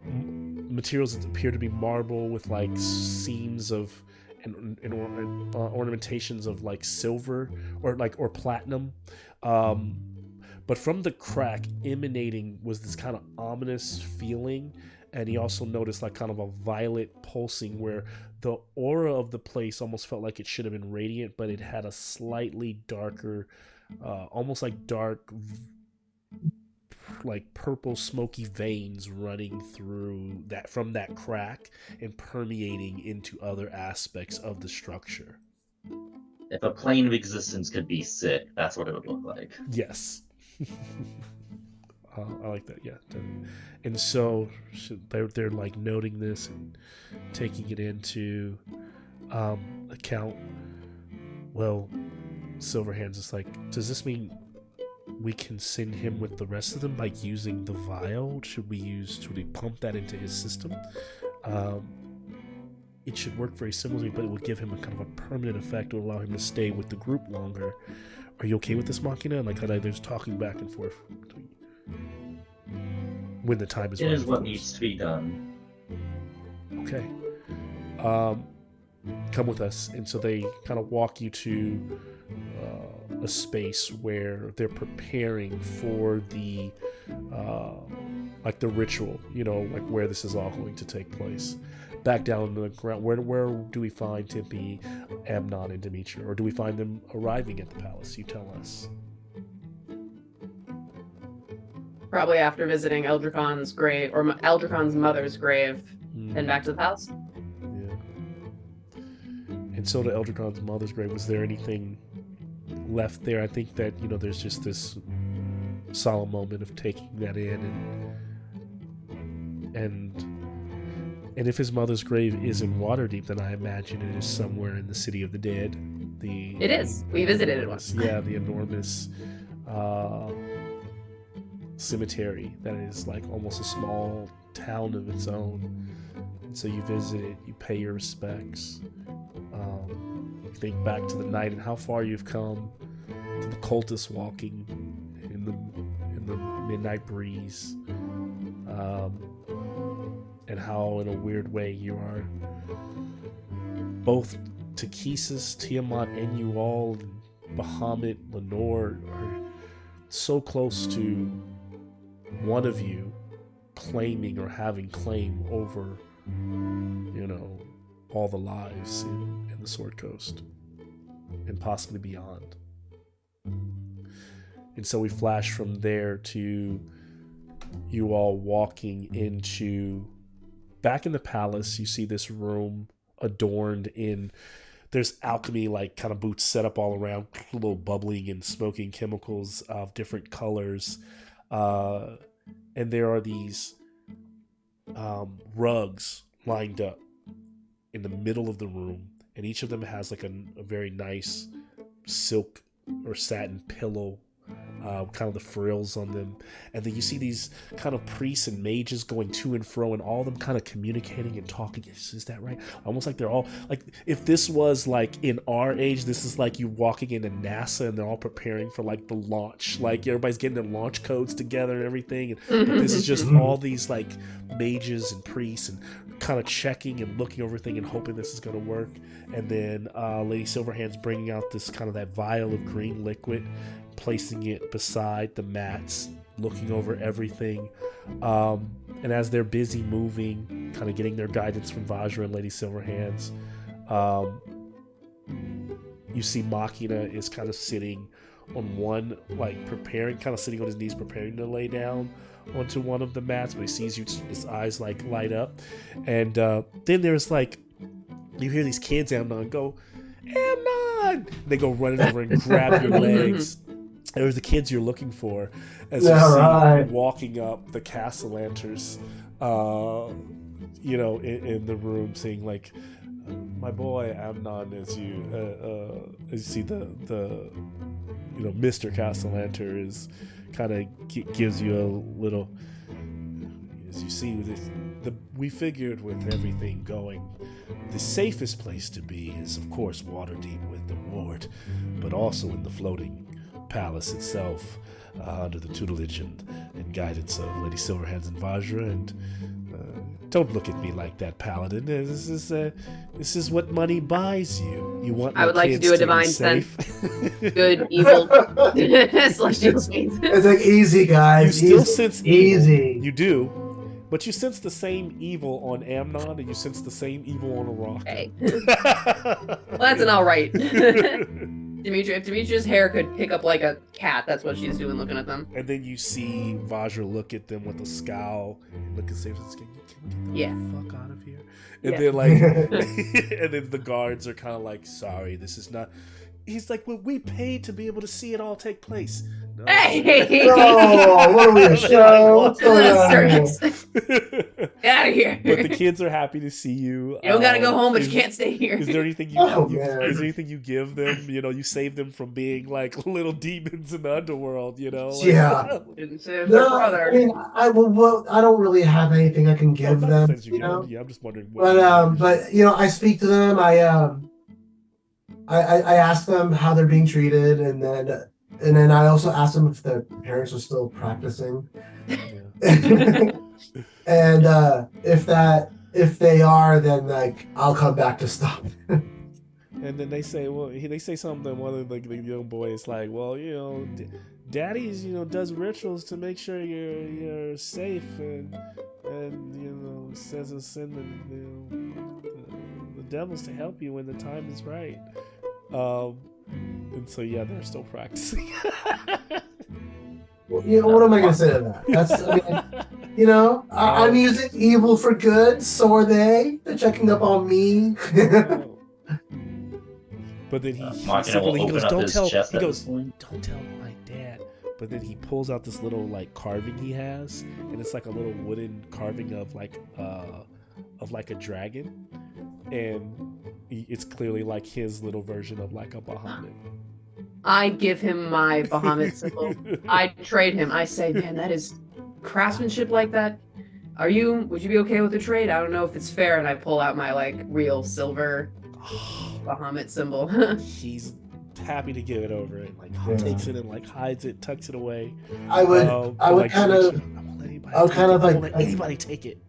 Speaker 1: materials that appear to be marble with like seams of and ornamentations of like silver or platinum. But from the crack emanating was this kind of ominous feeling, and he also noticed like kind of a violet pulsing where the aura of the place almost felt like it should have been radiant, but it had a slightly darker, almost like dark, like purple smoky veins running through that from that crack and permeating into other aspects of the structure.
Speaker 4: If a plane of existence could be sick, that's what it would look like.
Speaker 1: Yes. I like that, yeah. And so they're like noting this and taking it into account. Well, Silverhands is like, does this mean we can send him with the rest of them by using the vial? Should we pump that into his system? It should work very similarly, but it will give him a kind of a permanent effect to allow him to stay with the group longer. Are you okay with this, Machina? And like there's talking back and forth between when the time is
Speaker 4: It
Speaker 1: right.
Speaker 4: is
Speaker 1: of
Speaker 4: what
Speaker 1: course.
Speaker 4: needs to be done.
Speaker 1: Okay. Come with us. And so they kind of walk you to a space where they're preparing for the like the ritual, like where this is all going to take place. Back down on the ground, where do we find Tempe, Amnon, and Demetra? Or do we find them arriving at the palace? You tell us.
Speaker 2: Probably after visiting Eldricon's grave, or Eldricon's mother's grave, and back to the palace.
Speaker 1: Yeah. And so to Eldricon's mother's grave, was there anything left there? I think that, there's just this solemn moment of taking that in and if his mother's grave is in Waterdeep, then I imagine it is somewhere in the City of the Dead.
Speaker 2: It is. We visited it once.
Speaker 1: Yeah, the enormous cemetery that is like almost a small town of its own. And so you visit it, you pay your respects. You think back to the night and how far you've come, to the cultists walking in the midnight breeze, and how in a weird way you are both Takesis, Tiamat, and you all, Bahamut, Lenore, are so close to one of you claiming or having claim over, all the lives in the Sword Coast and possibly beyond. And so we flash from there to you all walking into back in the palace. You see this room adorned in, there's alchemy like kind of booths set up all around, a little bubbling and smoking chemicals of different colors, and there are these rugs lined up in the middle of the room, and each of them has like a very nice silk or satin pillow, kind of the frills on them. And then you see these kind of priests and mages going to and fro, and all of them kind of communicating and talking. Is that right? Almost like they're all like, if this was like in our age, this is like you walking into NASA and they're all preparing for like the launch, like everybody's getting their launch codes together and everything. And but this is just all these like mages and priests and kind of checking and looking over everything and hoping this is going to work. And then Lady Silverhand's bringing out this kind of that vial of green liquid, placing it beside the mats, looking over everything. And as they're busy moving, kind of getting their guidance from Vajra and Lady Silverhands, you see Machina is kind of sitting on one, like preparing, kind of sitting on his knees, preparing to lay down onto one of the mats. But he sees you, his eyes like light up, and then there's like, you hear these kids, Amnon, go, Amnon! They go running over and grab your legs. There's the kids you're looking for, as you see walking up the Castellanters, in the room, saying like, my boy Amnon, as you see the Mr. Castellanter is kind of gives you a little, as you see we figured with everything going, the safest place to be is of course Waterdeep with the ward, but also in the floating palace itself, under the tutelage and guidance of Lady Silverhands and Vajra. And don't look at me like that, Paladin. This is what money buys you. You want?
Speaker 2: I would like to do a divine sense. Good, evil, celestial speed.
Speaker 3: It's like easy, guys.
Speaker 1: You still sense evil.
Speaker 3: Easy.
Speaker 1: You do, but you sense the same evil on Amnon, and you sense the same evil on Arak.
Speaker 2: Hey. Well, that's an all right. Demetra, if Demetra's hair could pick up like a cat, that's what she's doing, looking at them.
Speaker 1: And then you see Vajra look at them with a scowl, look at Safe and get the fuck out of here. And then like, and then the guards are kind of like, sorry, this is not. He's like, well, we paid to be able to see it all take place. No.
Speaker 2: Hey!
Speaker 3: Oh, what are we, a show? What's going on here?
Speaker 2: Get out of here.
Speaker 1: But the kids are happy to see you.
Speaker 2: You don't gotta go home, but you can't stay here.
Speaker 1: Is there anything is there anything you give them? You save them from being like little demons in the underworld. Like,
Speaker 3: yeah.
Speaker 2: No,
Speaker 3: I mean, I don't really have anything I can give them.
Speaker 1: I'm just wondering.
Speaker 3: But I speak to them. I ask them how they're being treated, and then I also ask them if their parents are still practicing. Yeah. And if they are, then like I'll come back to stop.
Speaker 1: And then they say something. One of the young boys like, well, Daddy's does rituals to make sure you're safe, and says he'll send the devils to help you when the time is right. And so they're still practicing.
Speaker 3: Well, what am I gonna say to that? I'm using evil for good. So are they? They're checking up on me.
Speaker 1: But then he goes, "Don't tell." He goes, "Don't tell my dad." But then he pulls out this little like carving he has, and it's like a little wooden carving of like a dragon, and it's clearly like his little version of like a Bahamut.
Speaker 2: I give him my Bahamut symbol. I trade him. I say, man, that is craftsmanship like that. Would you be okay with the trade? I don't know if it's fair. And I pull out my like real silver Bahamut symbol.
Speaker 3: He's
Speaker 1: happy to give it over and like takes it and like hides it, tucks it away.
Speaker 3: I would kind of
Speaker 1: let anybody take it.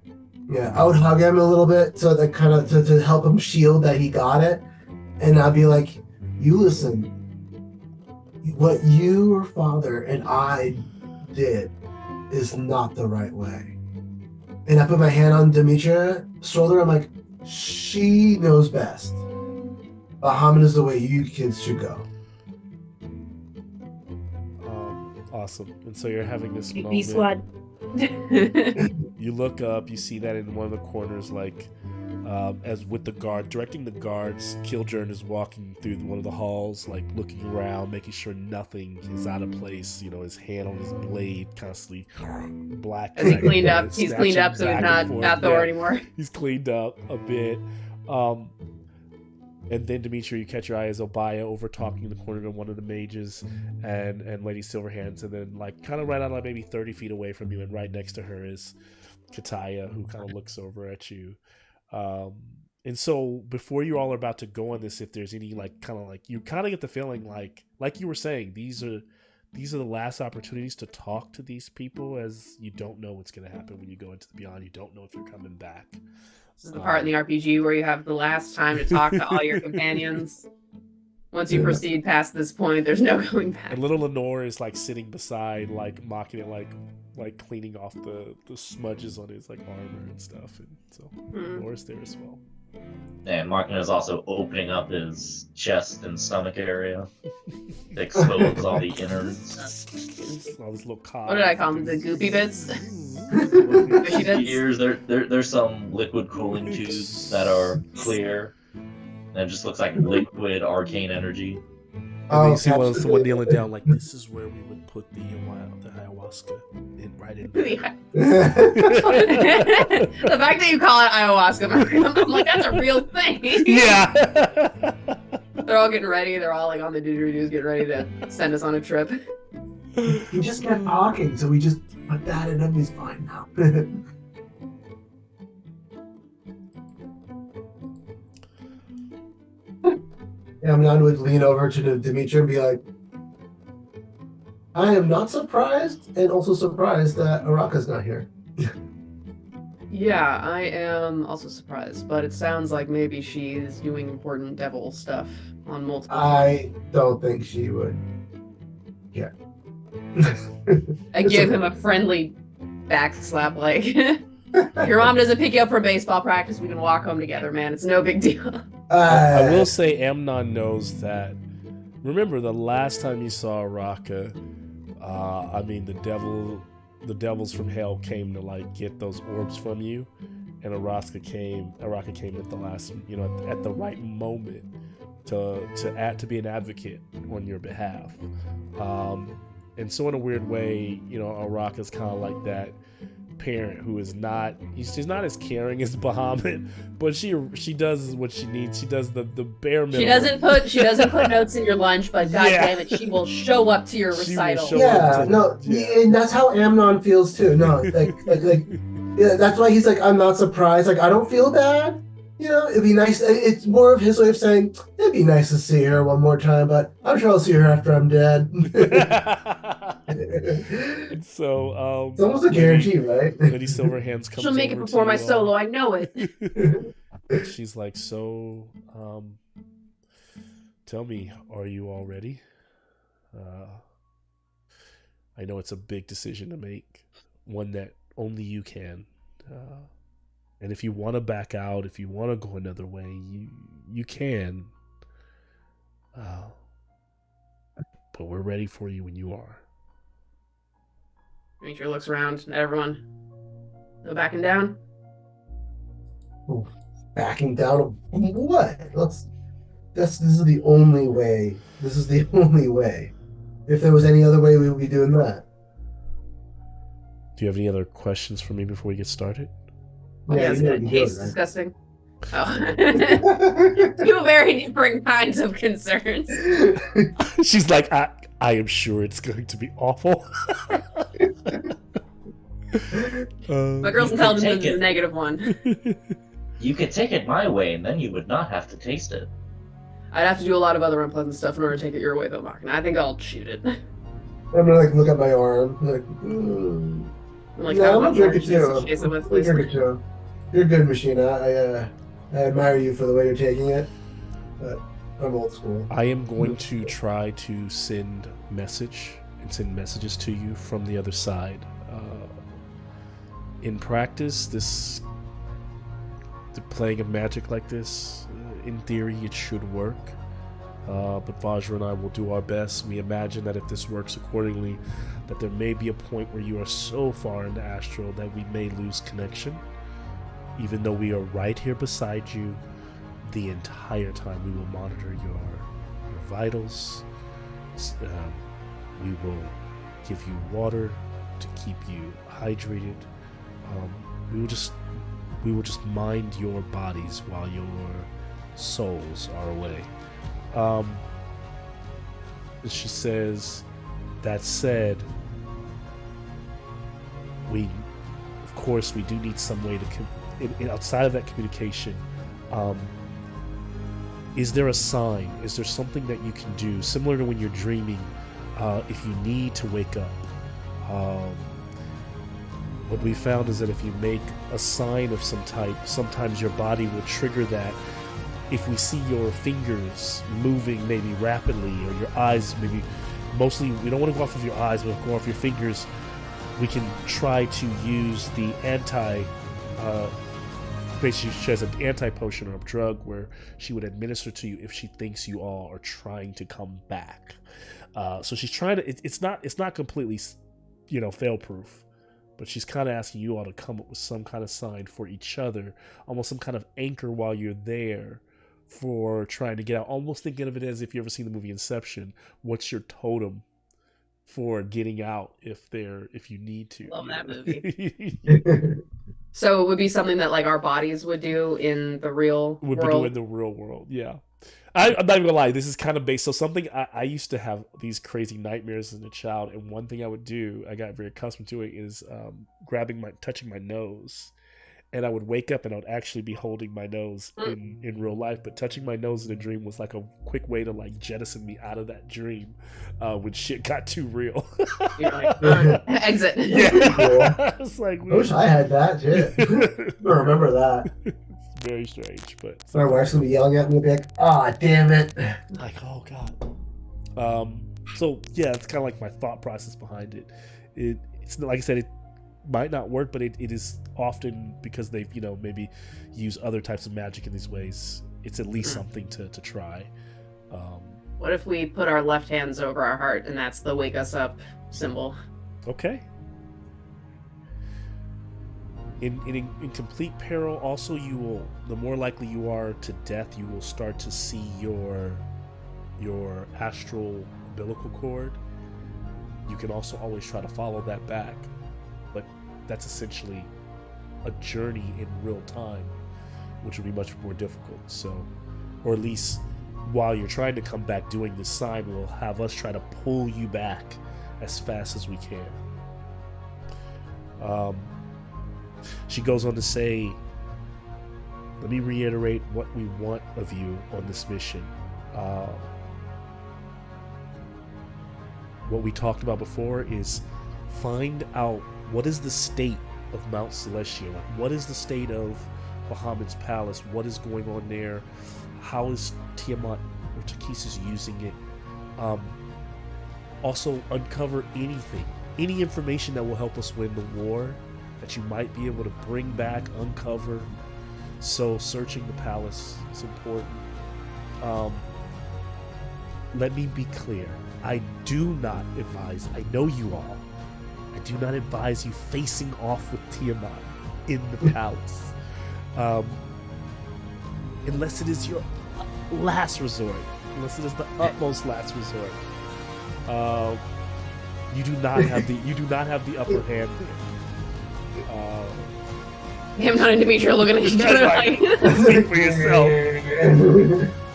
Speaker 3: Yeah, I would hug him a little bit so that kind of to help him shield that he got it, and I'd be like, "You listen, what your father and I did is not the right way." And I put my hand on Demetra's shoulder. I'm like, "She knows best. Bahamut is the way you kids should go."
Speaker 1: Awesome. And so you're having this moment.
Speaker 2: B-Squad.
Speaker 1: You look up, you see that in one of the corners, like as with the guard directing the guards, Kildren is walking through one of the halls, like looking around, making sure nothing is out of place. His hand on his blade constantly black.
Speaker 2: He's cleaned up. He's cleaned up, so he's not Thor anymore.
Speaker 1: He's cleaned up a bit. And then, Demetra, you catch your eye as Obaya over talking in the corner to one of the mages and Lady Silverhands. And then, like, kind of right out, like, maybe 30 feet away from you and right next to her is Kataya, who kind of looks over at you. And so, before you all are about to go on this, if there's any, like, kind of, like, you kind of get the feeling, like you were saying, these are the last opportunities to talk to these people, as you don't know what's going to happen when you go into the Beyond. You don't know if you're coming back.
Speaker 2: This is the part in the RPG where you have the last time to talk to all your companions. Once you proceed past this point, there's no going back.
Speaker 1: And little Lenore is like sitting beside, like mocking it, like cleaning off the smudges on his like armor and stuff. And so Lenore's there as well.
Speaker 4: And Markin is also opening up his chest and stomach area to expose all the innards.
Speaker 1: All these little
Speaker 2: What did I call them? The goopy bits? Fishy bits?
Speaker 4: Here's there's some liquid cooling tubes that are clear. And it just looks like liquid arcane energy.
Speaker 1: And you see someone kneeling down like, this is where we would put the ayahuasca right in there.
Speaker 2: The fact that you call it ayahuasca, I'm like, that's a real thing.
Speaker 1: Yeah.
Speaker 2: They're all getting ready. They're all like on the didgeridoos getting ready to send us on a trip.
Speaker 3: He just kept talking, so we just put that in him. He's fine now. Amnon would lean over to Dimitri and be like, I am not surprised, and also surprised that Araka's not here.
Speaker 2: Yeah, I am also surprised, but it sounds like maybe she's doing important devil stuff on multiple.
Speaker 3: I don't think she would. Yeah.
Speaker 2: I give him a friendly back slap, like, your mom doesn't pick you up for baseball practice, we can walk home together, man. It's no big deal.
Speaker 1: I will say Amnon knows that. Remember the last time you saw Araka, I mean the devils from hell came to like get those orbs from you, and Araka came at the last, at the right moment to be an advocate on your behalf. And so in a weird way, Araka's kind of like that parent who is not, she's not as caring as Bahamut, but she does what she needs. She does the bare minimum.
Speaker 2: She doesn't put notes in your lunch, but god damn it, she will show up to your recital.
Speaker 3: And that's how Amnon feels too. No, like yeah, that's why he's like, I'm not surprised. Like, I don't feel bad. It'd be nice. It's more of his way of saying, it'd be nice to see her one more time, but I'm sure I'll see her after I'm dead.
Speaker 1: So,
Speaker 3: it's almost a guarantee, right?
Speaker 1: Lady Silverhands comes.
Speaker 2: She'll make it before my solo. I know it.
Speaker 1: She's like, so, tell me, are you all ready? I know it's a big decision to make, one that only you can. And if you want to back out, if you want to go another way, you can. But we're ready for you when you are.
Speaker 2: Demetra looks around at everyone. No backing down?
Speaker 3: Ooh, backing down of what? This is the only way. This is the only way. If there was any other way, we would be doing that.
Speaker 1: Do you have any other questions for me before we get started?
Speaker 2: Yeah, it tastes disgusting. Oh. Two very different kinds of concerns.
Speaker 1: She's like, I am sure it's going to be awful.
Speaker 2: My girl's intelligence is a negative one.
Speaker 4: You could take it my way, and then you would not have to taste it.
Speaker 2: I'd have to do a lot of other unpleasant stuff in order to take it your way, though, Mark. And I think I'll shoot it.
Speaker 3: I'm gonna look at my arm. I'm gonna drink it too. You're good, Machina. I admire you for the way you're taking it, but I'm old school.
Speaker 1: I am going to try to send messages to you from the other side. In practice, the playing of magic like this, in theory, it should work. But Vajra and I will do our best. We imagine that if this works accordingly, that there may be a point where you are so far into astral that we may lose connection. Even though we are right here beside you the entire time, we will monitor your vitals. We will give you water to keep you hydrated. We will just mind your bodies while your souls are away. She says, that said, of course, we do need some way to outside of that communication. Is there a sign? Is there something that you can do, similar to when you're dreaming, if you need to wake up? What we found is that if you make a sign of some type, sometimes your body will trigger that if we see your fingers moving maybe rapidly, or your eyes maybe, mostly we don't want to go off of your eyes, but go off your fingers, we can try to use the basically she has an anti-potion or a drug where she would administer to you if she thinks you all are trying to come back. So she's trying to, it's not completely, fail-proof, but she's kind of asking you all to come up with some kind of sign for each other, almost some kind of anchor while you're there for trying to get out. Almost thinking of it as if you ever seen the movie Inception. What's your totem for getting out if you need to?
Speaker 2: Love that movie. So it would be something that like our bodies would do in the real world.
Speaker 1: Do in the real world, yeah. I'm not even gonna lie, this is kind of based on something I used to have these crazy nightmares as a child, and one thing I would do, I got very accustomed to it, is touching my nose. And I would wake up and I would actually be holding my nose in real life, but touching my nose in a dream was like a quick way to like jettison me out of that dream when shit got too real.
Speaker 2: You're like, exit.
Speaker 1: Yeah. It's like,
Speaker 3: I wish I had that. Shit. I remember that.
Speaker 1: It's very strange, but
Speaker 3: my wife's gonna be yelling at me, be like, "Ah, damn it!"
Speaker 1: Like, oh god. So yeah, it's kind of like my thought process behind it. It's like I said, it might not work, but it is often, because they've maybe use other types of magic in these ways, it's at least something to try.
Speaker 2: What if we put our left hands over our heart and that's the wake us up symbol?
Speaker 1: Okay. In complete peril, also, you will, the more likely you are to death, you will start to see your astral umbilical cord. You can also always try to follow that back, but that's essentially a journey in real time, which would be much more difficult. So, or at least while you're trying to come back, doing this sign will have us try to pull you back as fast as we can. She goes on to say, let me reiterate what we want of you on this mission. What we talked about before is find out what is the state of Mount Celestia. Like, what is the state of Bahamut's palace? What is going on there? How is Tiamat or Takhisis using it? Also, uncover anything, any information that will help us win the war that you might be able to bring back, uncover. So searching the palace is important. Let me be clear. I do not advise, I know you all, I do not advise you facing off with Tiamat in the palace. Unless it is your last resort. Unless it is the utmost last resort. You do not have the upper hand there.
Speaker 2: Hamnon and Dimitri are looking at each other like,
Speaker 1: Speak for yourself.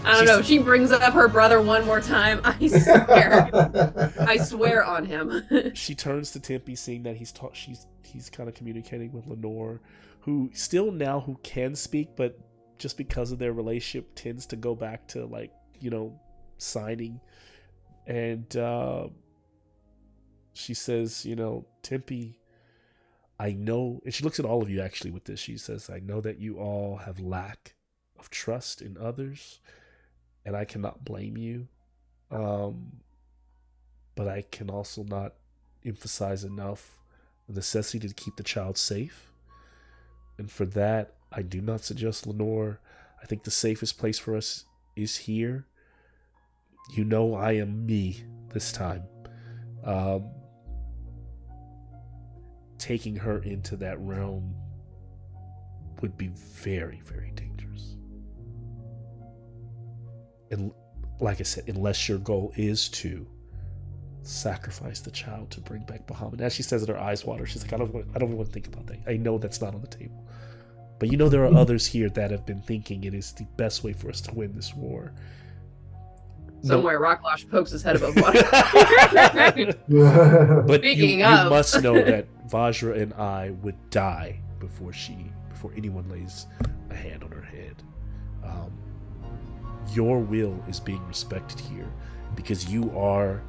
Speaker 2: I don't know. She brings up her brother one more time. I swear on him.
Speaker 1: She turns to Tempe, seeing that he's kind of communicating with Lenore, who can speak, but just because of their relationship tends to go back to signing. And she says, Tempe, I know, and she looks at all of you actually with this. She says, I know that you all have lack of trust in others, and I cannot blame you. But I can also not emphasize enough the necessity to keep the child safe. And for that, I do not suggest Lenore. I think the safest place for us is here. I am me this time. Taking her into that realm would be very, very dangerous. And like I said, unless your goal is to sacrifice the child to bring back Bahamut. As she says it, her eyes water. She's like, I don't even want to think about that. I know that's not on the table. But there are others here that have been thinking it is the best way for us to win this war.
Speaker 2: Somewhere, Rocklosh pokes his head above water.
Speaker 1: But you must know that Vajra and I would die before anyone lays a hand on her head. Your will is being respected here because you are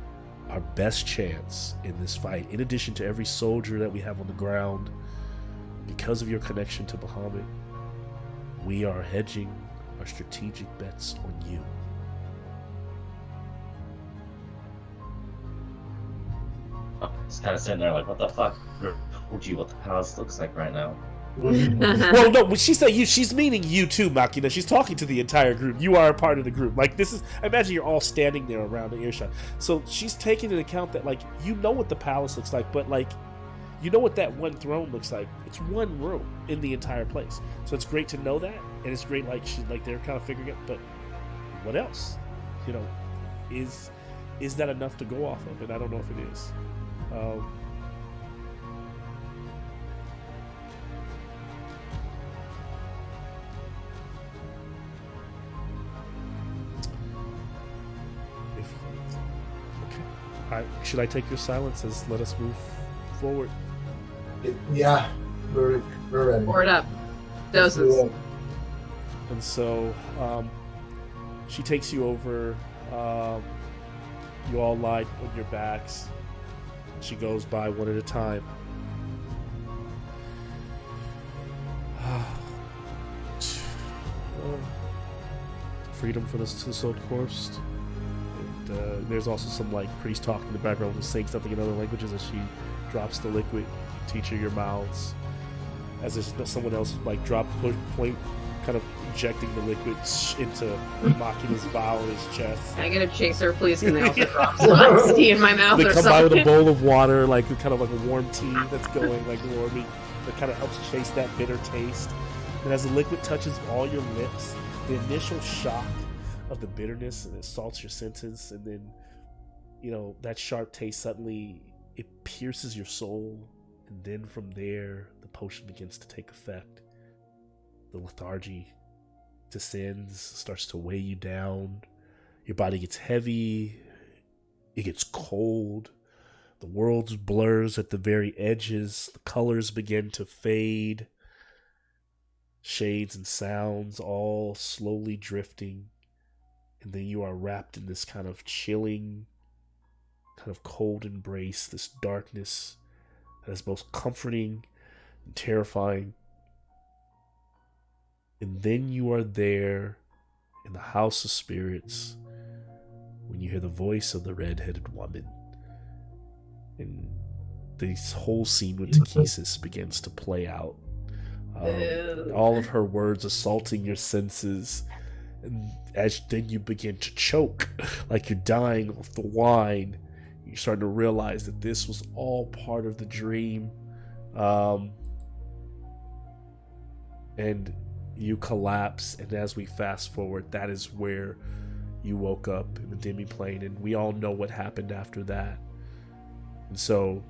Speaker 1: our best chance in this fight. In addition to every soldier that we have on the ground, because of your connection to Bahamut, we are hedging our strategic bets on you.
Speaker 4: Just kind of sitting there like, what the fuck? I told you what the palace looks like right now.
Speaker 1: Well, no, when she said you, she's meaning you too, Makina. She's talking to the entire group. You are a part of the group. Like, this is, I imagine you're all standing there around the earshot. So she's taking into account that, like, you know what the palace looks like, but, like, you know what that one throne looks like. It's one room in the entire place. So it's great to know that, and it's great, like, she's, like, they're kind of figuring it, but what else? You know, is that enough to go off of? And I don't know if it is. Should I take your silence as let us move forward?
Speaker 3: Yeah, we're ready.
Speaker 2: Pour it up. Doses.
Speaker 1: And so she takes you over. You all lie on your backs. She goes by one at a time. Freedom for the Silk Forest. There's also some like priest talking in the background who's saying something in other languages as she drops the liquid. Teach her your mouths. As there's someone else like point, kind of injecting the liquid into Makina's vial in his chest.
Speaker 2: Can I get a chaser, please? Can they also drop some tea in my mouth
Speaker 1: They
Speaker 2: or
Speaker 1: come
Speaker 2: something?
Speaker 1: by with a bowl of water, like kind of like a warm tea that's going, like warming, that kind of helps chase that bitter taste. And as the liquid touches all your lips, the initial shock of the bitterness and it salts your senses, and then that sharp taste suddenly it pierces your soul, and then from there the potion begins to take effect. The lethargy descends, starts to weigh you down. Your body gets heavy, it gets cold, the world blurs at the very edges, the colors begin to fade, shades and sounds all slowly drifting. And then you are wrapped in this kind of chilling, kind of cold embrace, this darkness that is both comforting and terrifying. And then you are there in the House of Spirits when you hear the voice of the red-headed woman. And this whole scene with Takesis begins to play out. All of her words assaulting your senses. And as then you begin to choke like you're dying off the wine, you're starting to realize that this was all part of the dream. And you collapse, and as we fast forward, that is where you woke up in the demi-plane, and we all know what happened after that. And so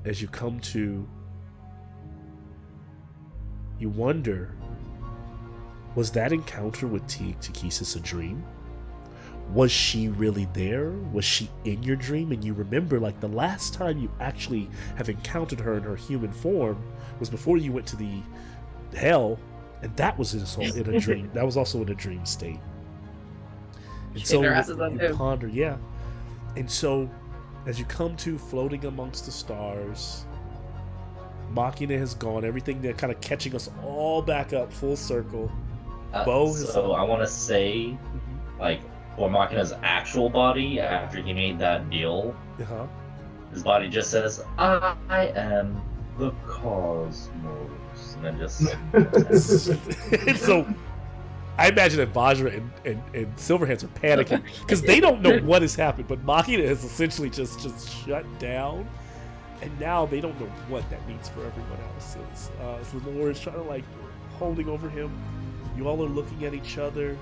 Speaker 1: as you come to, you wonder, was that encounter with Takesis a dream? Was she really there? Was she in your dream? And you remember, like, the last time you actually have encountered her in her human form was before you went to the hell, and that was in a dream. That was also in a dream state. And so you ponder, yeah. And so as you come to floating amongst the stars, Makina has gone, everything they're kind of catching us all back up full circle.
Speaker 4: So I want to say, like, for Makina's actual body, after he made that deal, his body just says, I am the cosmos. And then just...
Speaker 1: So, I imagine that Vajra and Silverhands are panicking, because they don't know what has happened, but Makina has essentially just shut down, and now they don't know what that means for everyone else. So Lenore is trying to, like, holding over him. You all are looking at each other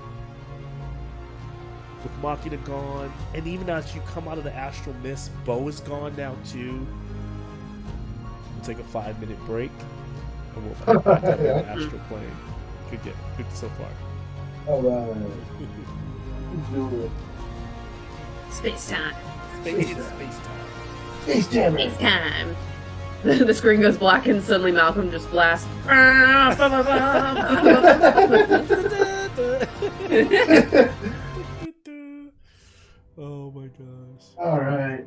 Speaker 1: with Makina gone, and even as you come out of the astral mist, Bo is gone now too. We'll take a 5-minute break, and we'll put back up in the astral plane. Good so far.
Speaker 3: All right. Do it.
Speaker 2: Space time.
Speaker 1: Space time.
Speaker 3: Space jam.
Speaker 2: Space time. The screen goes black and suddenly Malcolm just blasts.
Speaker 1: Oh my gosh.
Speaker 3: All right.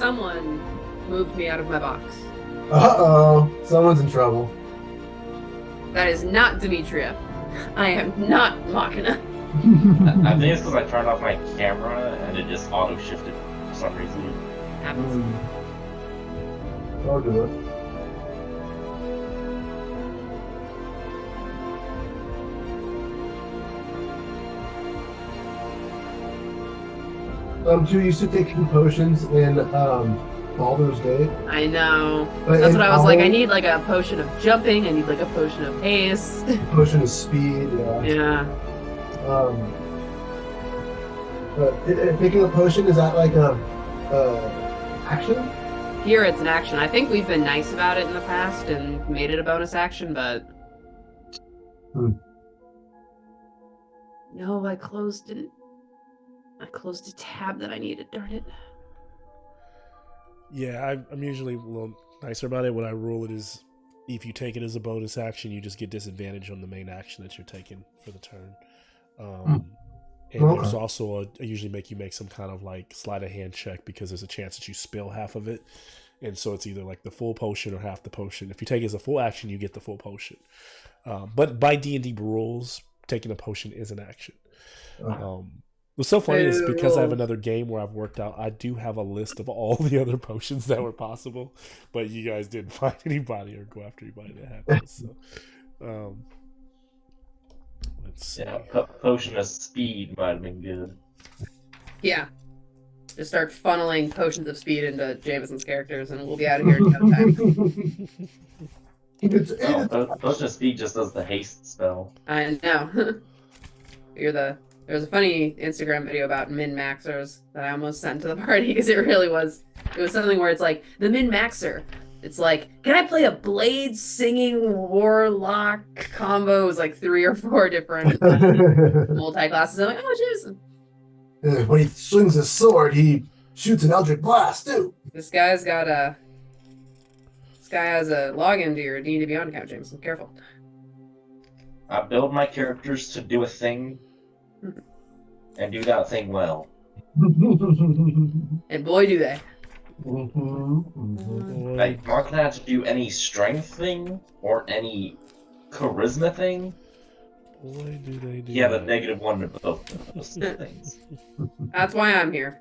Speaker 2: Someone moved me out of my box.
Speaker 3: Uh-oh. Someone's in trouble.
Speaker 2: That is not Demetria. I am not Machina.
Speaker 4: I think it's because I turned off my camera and it just auto shifted for some reason.
Speaker 2: Happens.
Speaker 3: I'll do it. I'm too used to taking potions in Baldur's Gate.
Speaker 2: I know.
Speaker 3: But
Speaker 2: That's
Speaker 3: in
Speaker 2: what I was like. I
Speaker 3: Owl,
Speaker 2: need like a potion of jumping. I need like a potion of haste.
Speaker 3: potion of speed. Yeah.
Speaker 2: Yeah.
Speaker 3: But picking a potion, is that like a action?
Speaker 2: Here it's an action. I think we've been nice about it in the past and made it a bonus action, but no, I closed it. I closed a tab that I needed. Darn it.
Speaker 1: Yeah, I'm usually a little nicer about it. When I rule it is, if you take it as a bonus action, you just get disadvantage on the main action that you're taking for the turn. And there's also I usually make you make some kind of like sleight of hand check because there's a chance that you spill half of it. And so it's either like the full potion or half the potion. If you take it as a full action, you get the full potion. But by D&D rules, taking a potion is an action. What's so funny is because I have another game where I've worked out, I do have a list of all the other potions that were possible, but you guys didn't find anybody or go after anybody that happened. So, let's see.
Speaker 4: Yeah, potion of speed might have been good.
Speaker 2: Yeah. Just start funneling potions of speed into Jameson's characters and we'll be out of here in no time.
Speaker 4: Potion of speed just does the haste spell.
Speaker 2: I know. There's a funny Instagram video about min-maxers that I almost sent to the party because it was something where it's like, the min-maxer. It's like, can I play a blade singing warlock combo? It was like 3 or 4 different multi-classes. I'm like, oh, Jameson.
Speaker 3: When he swings his sword, he shoots an Eldritch Blast, too.
Speaker 2: This guy has a login to your D&D Beyond account, Jameson. Careful.
Speaker 4: I build my characters to do a thing and do that thing well.
Speaker 2: And boy, do they.
Speaker 4: Like, Mark not have to do any strength thing or any charisma thing.
Speaker 1: Boy, do they do.
Speaker 4: Yeah, the -1 to both of those things.
Speaker 2: That's why I'm here.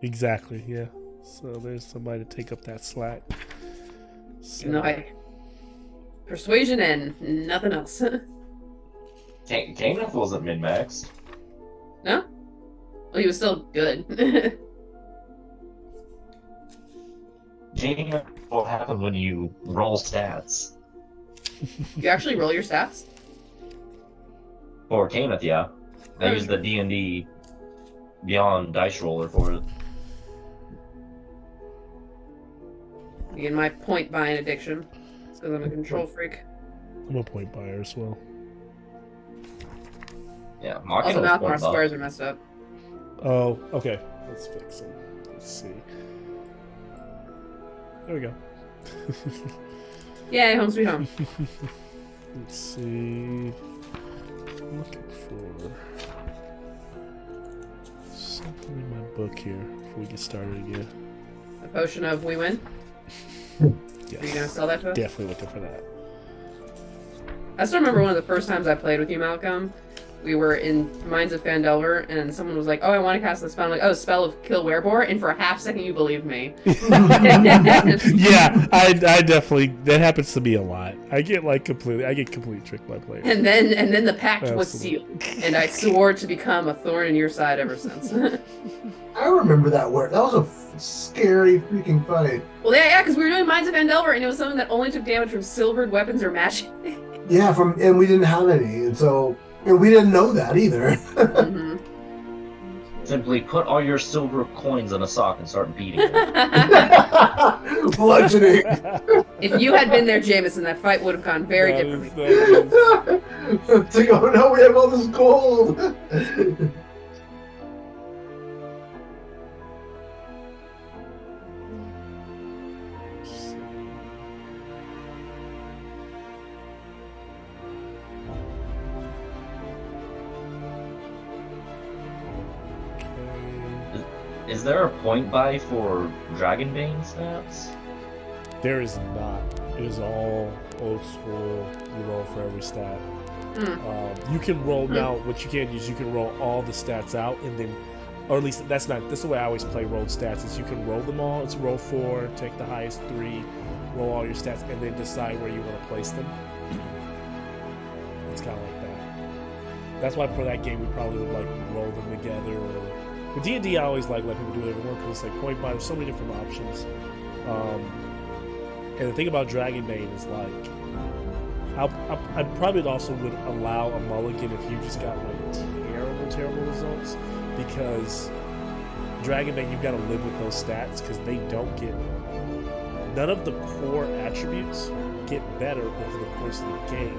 Speaker 1: Exactly, yeah. So there's somebody to take up that slack. So,
Speaker 2: No, persuasion and nothing else.
Speaker 4: Kenneth wasn't min-maxed.
Speaker 2: No? Well, he was still good.
Speaker 4: Changing what happens when you roll stats.
Speaker 2: You actually roll your stats?
Speaker 4: For Kenneth, yeah. I use the D&D Beyond dice roller for it.
Speaker 2: You get my point buying addiction. It's because I'm a control freak.
Speaker 1: I'm a point buyer as well.
Speaker 4: Yeah,
Speaker 2: Also, Malcolm squares are messed up.
Speaker 1: Oh, okay. Let's fix them. Let's see. There we go.
Speaker 2: Yay, home sweet home.
Speaker 1: Let's see. I'm looking for something in my book here before we get started again.
Speaker 2: A potion of we win.
Speaker 1: Yes.
Speaker 2: Are you gonna sell that to us?
Speaker 1: Definitely looking for that.
Speaker 2: I still remember one of the first times I played with you, Malcolm. We were in Mines of Phandelver, and someone was like, "Oh, I want to cast this spell." I'm like, "Oh, spell of Kill Werebore," and for a half second, you believed me.
Speaker 1: Yeah, I definitely, that happens to me a lot. I get completely tricked by players.
Speaker 2: And then the pact was
Speaker 1: Absolutely.
Speaker 2: sealed, and I swore to become a thorn in your side ever since.
Speaker 3: I remember that word. That was a scary freaking fight.
Speaker 2: Well, yeah, because we were doing Mines of Phandelver, and it was something that only took damage from silvered weapons or magic.
Speaker 3: Yeah, and we didn't have any, and we didn't know that either.
Speaker 2: Mhm.
Speaker 4: Simply put all your silver coins in a sock and start beating it.
Speaker 3: Bludgeoning.
Speaker 2: If you had been there, Jameson, that fight would have gone very differently.
Speaker 3: It's like, oh no, we have all this gold.
Speaker 4: Is there a point buy for Dragonbane stats?
Speaker 1: There is not. It is all old school. You roll for every stat. You can roll now. What you can use, you can roll all the stats out, and then, or at least that's the way I always play rolled stats. Is you can roll them all. It's roll 4, take the highest 3, roll all your stats, and then decide where you want to place them. It's kind of like that. That's why for that game we probably would like roll them together. Or with D&D, I always like let people do whatever they want because it's like point buy. There's so many different options. And the thing about Dragonbane is like, I probably also would allow a mulligan if you just got like terrible results, because Dragonbane, you've got to live with those stats because they don't get, none of the core attributes get better over the course of the game.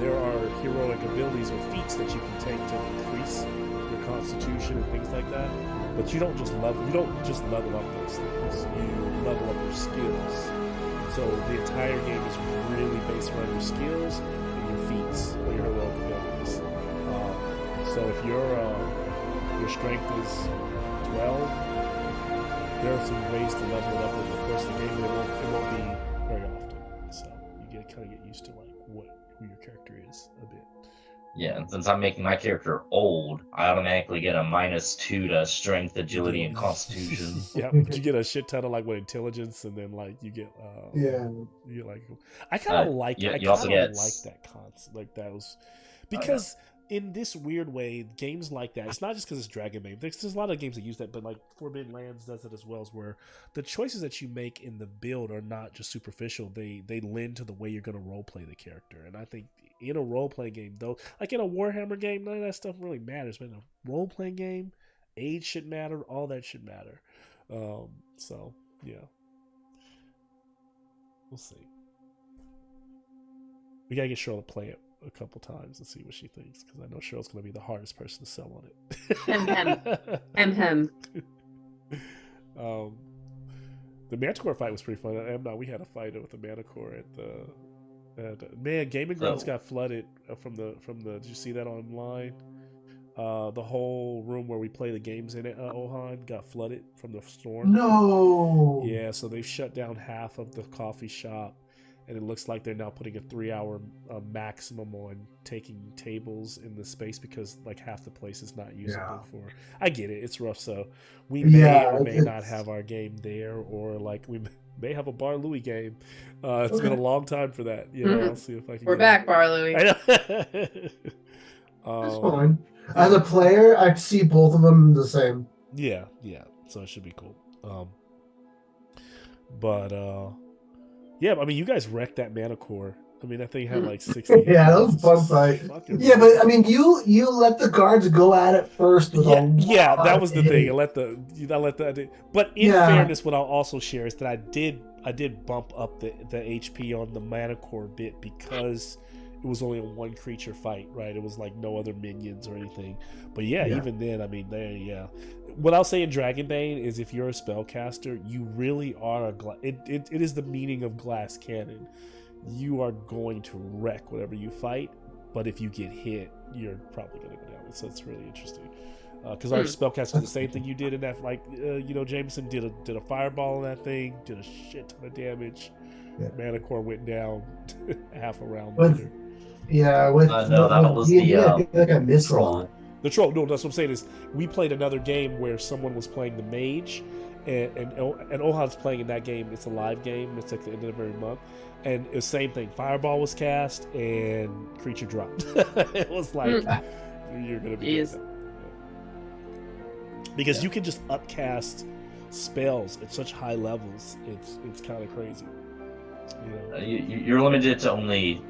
Speaker 1: There are heroic abilities or feats that you can take to increase your constitution and things like that, but you don't just level up those things. You level up your skills. So the entire game is really based around your skills and your feats or your heroic abilities. So if your strength is 12, there are some ways to level it up over the course of the game, and it won't be very often. So you kind of get used to like who your character is a bit.
Speaker 4: Yeah, and since I'm making my character old, I automatically get a -2 to strength, agility, and constitution.
Speaker 1: Yeah, but you get a shit ton of like intelligence, and then like you get you like, I kind of like
Speaker 4: you
Speaker 1: I kind
Speaker 4: also
Speaker 1: of
Speaker 4: get
Speaker 1: like that concept, like that was because in this weird way, games like that, it's not just because it's Dragonbane. There's a lot of games that use that, but like Forbidden Lands does it as well, as where the choices that you make in the build are not just superficial. They lend to the way you're going to roleplay the character, and I think in a role-playing game, though, like in a Warhammer game, none of that stuff really matters. But in a role-playing game, age should matter. All that should matter. So, yeah. We'll see. We gotta get Cheryl to play it a couple times and see what she thinks, because I know Cheryl's gonna be the hardest person to sell on it.
Speaker 2: Hem.
Speaker 1: The Manticore fight was pretty fun. We had a fight with the Manticore at the... man, Gaming Grounds got flooded from the. Did you see that online? The whole room where we play the games in it, Ohan, got flooded from the storm.
Speaker 3: No.
Speaker 1: Yeah, so they've shut down half of the coffee shop, and it looks like they're now putting a 3-hour maximum on taking tables in the space because like half the place is not usable for. I get it, it's rough. So we may or may not have our game there, or like we may have a Bar Louie game. It's been a long time for that. I'll see if I can.
Speaker 2: We're back, Bar Louie.
Speaker 1: I know.
Speaker 3: That's fine. As a player, I see both of them the same.
Speaker 1: Yeah. So it should be cool. Yeah. I mean, you guys wrecked that Manticore. I mean, that thing had like 60.
Speaker 3: Yeah, that was a fun fight. Yeah, but I mean, you let the guards go at it first. With
Speaker 1: that was the thing. But in fairness, what I'll also share is that I did bump up the HP on the Manticore bit because it was only a one creature fight, right? It was like no other minions or anything. But even then, I mean, what I'll say in Dragonbane is if you're a spellcaster, you really are it is the meaning of glass cannon. You are going to wreck whatever you fight, but if you get hit, you're probably going to go down. So it's really interesting. Because our spellcaster did the same thing you did in that, Jameson did a fireball on that thing, did a shit ton of damage. Yeah. Manticore went down half a round later.
Speaker 3: Yeah,
Speaker 4: that was
Speaker 3: like a missile.
Speaker 1: The troll. No, that's what I'm saying is we played another game where someone was playing the mage, and Ohan's playing in that game. It's a live game. It's like the end of every month, and it's the same thing. Fireball was cast and creature dropped. It was like you're gonna be because you can just upcast spells at such high levels. It's kind of crazy.
Speaker 4: You're limited to only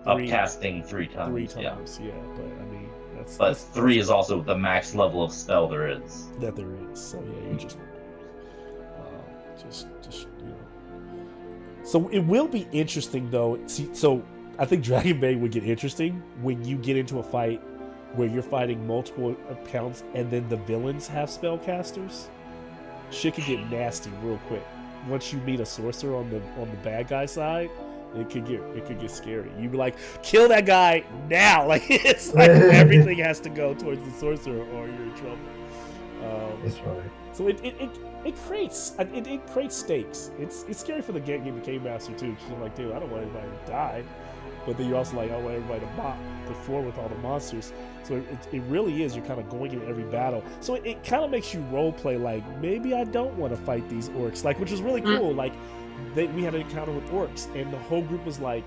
Speaker 4: upcasting 3 times.
Speaker 1: 3 times, yeah. But I mean,
Speaker 4: that's 3 is also the max level of spell there is.
Speaker 1: That there is. So yeah, you're just So it will be interesting though. So I think Dragonbane would get interesting when you get into a fight where you're fighting multiple accounts and then the villains have spellcasters. Shit could get nasty real quick. Once you meet a sorcerer on the bad guy side, it could get scary. You'd be like, kill that guy now! Like it's like everything has to go towards the sorcerer or you're in trouble.
Speaker 3: That's right.
Speaker 1: So it creates stakes. It's scary for the game master too. Because you're like, dude, I don't want anybody to die, but then you're also like, I want everybody to mop the floor with all the monsters. So it really is. You're kind of going into every battle. So it kind of makes you role play like maybe I don't want to fight these orcs, like, which is really cool. Like we had an encounter with orcs, and the whole group was like,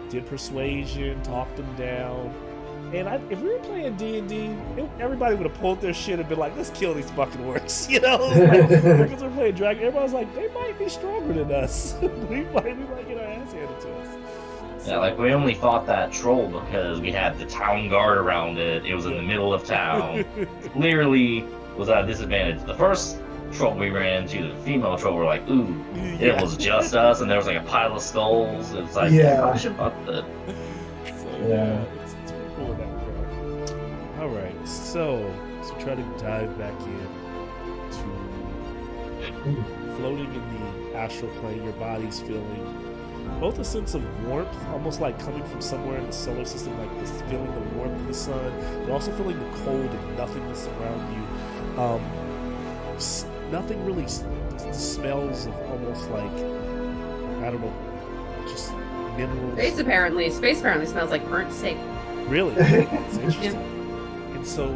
Speaker 1: did persuasion, talked them down. And if we were playing D&D, everybody would have pulled their shit and been like, let's kill these fucking orcs, you know? Like, because we're playing Dragon, everybody's like, they might be stronger than us. we might get our ass handed to us. So,
Speaker 4: yeah, like we only fought that troll because we had the town guard around it. It was in the middle of town. Clearly was at a disadvantage. The first troll we ran into, the female troll, were like, ooh, it was just us, and there was like a pile of skulls. It was like, I should fuck that.
Speaker 1: So, yeah. It's pretty cool in that regard. All right, so try to dive back in to floating in the astral plane. Your body's feeling both a sense of warmth, almost like coming from somewhere in the solar system, like this, feeling the warmth of the sun, but also feeling the cold and nothingness around you. Nothing really. The smells of almost like, I don't know, just minerals.
Speaker 2: Space apparently smells like burnt steak.
Speaker 1: Really? It's interesting. And so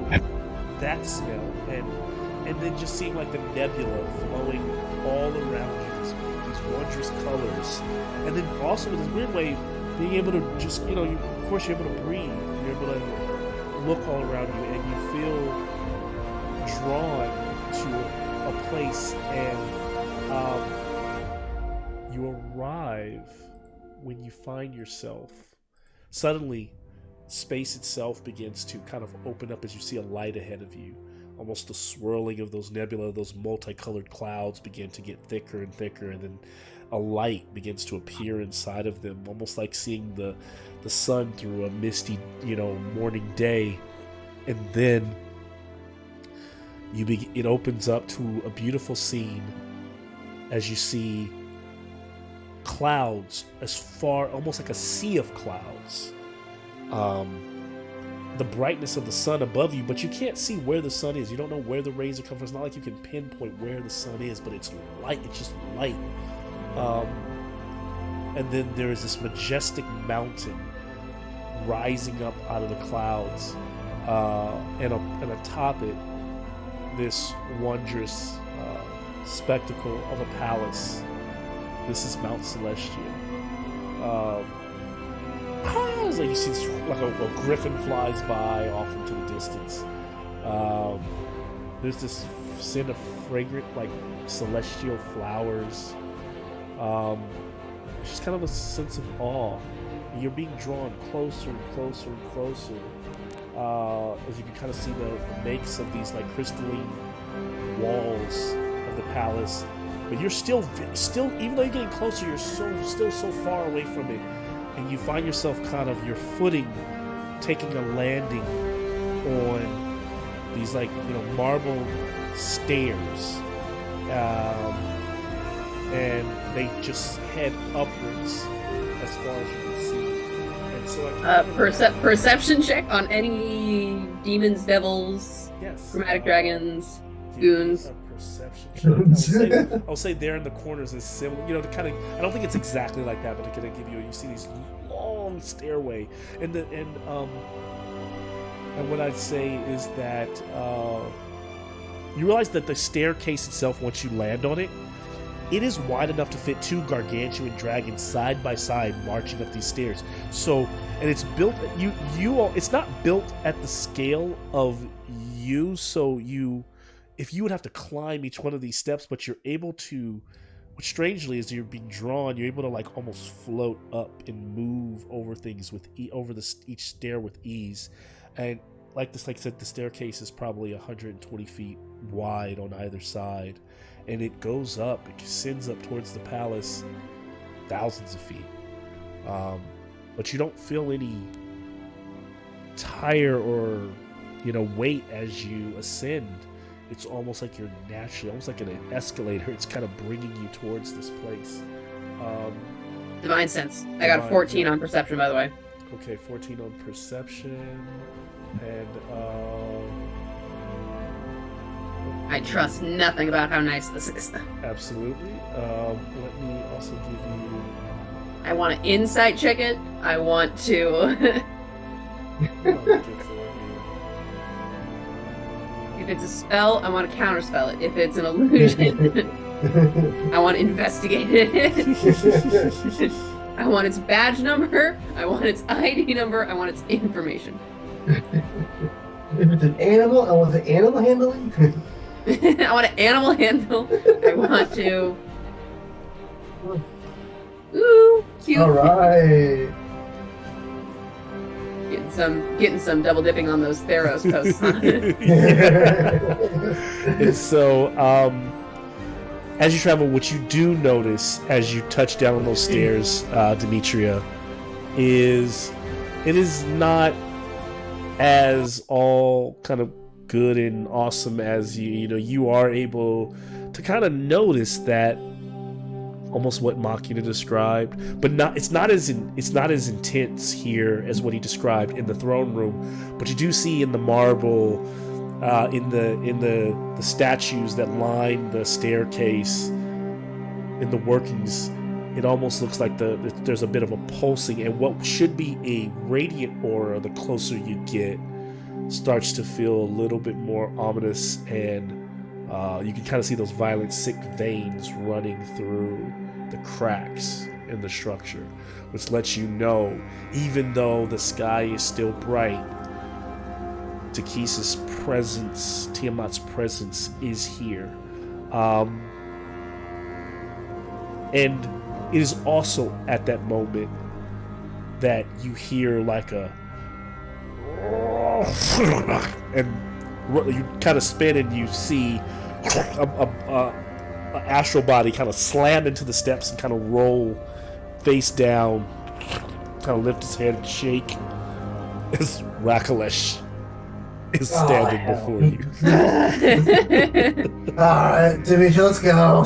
Speaker 1: that smell, and then just seeing like the nebula flowing all around you, these wondrous colors, and then also in this weird way, being able to just, of course you're able to breathe, you're able to look all around you, and you feel drawn to a place, and you arrive when you find yourself. Suddenly, space itself begins to kind of open up as you see a light ahead of you. Almost the swirling of those nebula, those multicolored clouds begin to get thicker and thicker, and then a light begins to appear inside of them, almost like seeing the sun through a misty, morning day. And then it opens up to a beautiful scene as you see clouds as far, almost like a sea of clouds. The brightness of the sun above you, but you can't see where the sun is. You don't know where the rays are coming from. It's not like you can pinpoint where the sun is, but it's light. It's just light. And then there is this majestic mountain rising up out of the clouds, and atop it, this wondrous spectacle of a palace. This is Mount Celestia. Like you see, like a griffin flies by off into the distance. There's this scent of fragrant, like celestial flowers. It's just kind of a sense of awe. You're being drawn closer and closer and closer, as you can kind of see the makes of these like crystalline walls of the palace. But you're still, even though you're getting closer, you're still so far away from it. And you find yourself kind of your footing taking a landing on these like marble stairs, and they just head upwards as far as you can see. And so
Speaker 2: perception check on any demons, devils, chromatic dragons, goons.
Speaker 1: Perception. I'll say there in the corners is similar. To kind of, I don't think it's exactly like that, but to kind of give you see these long stairway, and what I'd say is that you realize that the staircase itself, once you land on it, it is wide enough to fit two gargantuan dragons side by side marching up these stairs. So, and it's built. It's not built at the scale of you. So if you would have to climb each one of these steps, but you're able to, which strangely is you're being drawn, you're able to like almost float up and move over things over each stair with ease. And like I said, the staircase is probably 120 feet wide on either side, and it goes up, it ascends up towards the palace thousands of feet. But you don't feel any tire or weight as you ascend. It's almost like you're naturally, almost like an escalator. It's kind of bringing you towards this place.
Speaker 2: Divine sense. I got 14 on perception, by the way.
Speaker 1: Okay, 14 on perception. And
Speaker 2: I trust nothing about how nice this is.
Speaker 1: Absolutely. Let me also give you.
Speaker 2: I want to insight check it. I want to. If it's a spell, I want to counterspell it. If it's an illusion, I want to investigate it. I want its badge number. I want its ID number. I want its information.
Speaker 3: If it's an animal, I want the animal handling.
Speaker 2: I want an animal handle. I want to. Ooh, cute.
Speaker 3: All right.
Speaker 2: Getting some double dipping on those Theros posts.
Speaker 1: And so, as you travel, what you do notice as you touch down on those stairs, Demetria, is it is not as all kind of good and awesome as you are able to kind of notice that almost what Machina described, but it's not as intense here as what he described in the throne room. But you do see in the marble, in the statues that line the staircase, in the workings, it almost looks like there's a bit of a pulsing, and what should be a radiant aura, the closer you get, starts to feel a little bit more ominous, and you can kind of see those violent, sick veins running through the cracks in the structure, which lets you know, even though the sky is still bright, Takis's presence, Tiamat's presence, is here. And it is also at that moment that you hear like a and you kind of spin and you see a astral body kind of slam into the steps and kind of roll face down, kind of lift his head and shake as Rakalesh is standing before you.
Speaker 3: Alright, Demetria, let's go.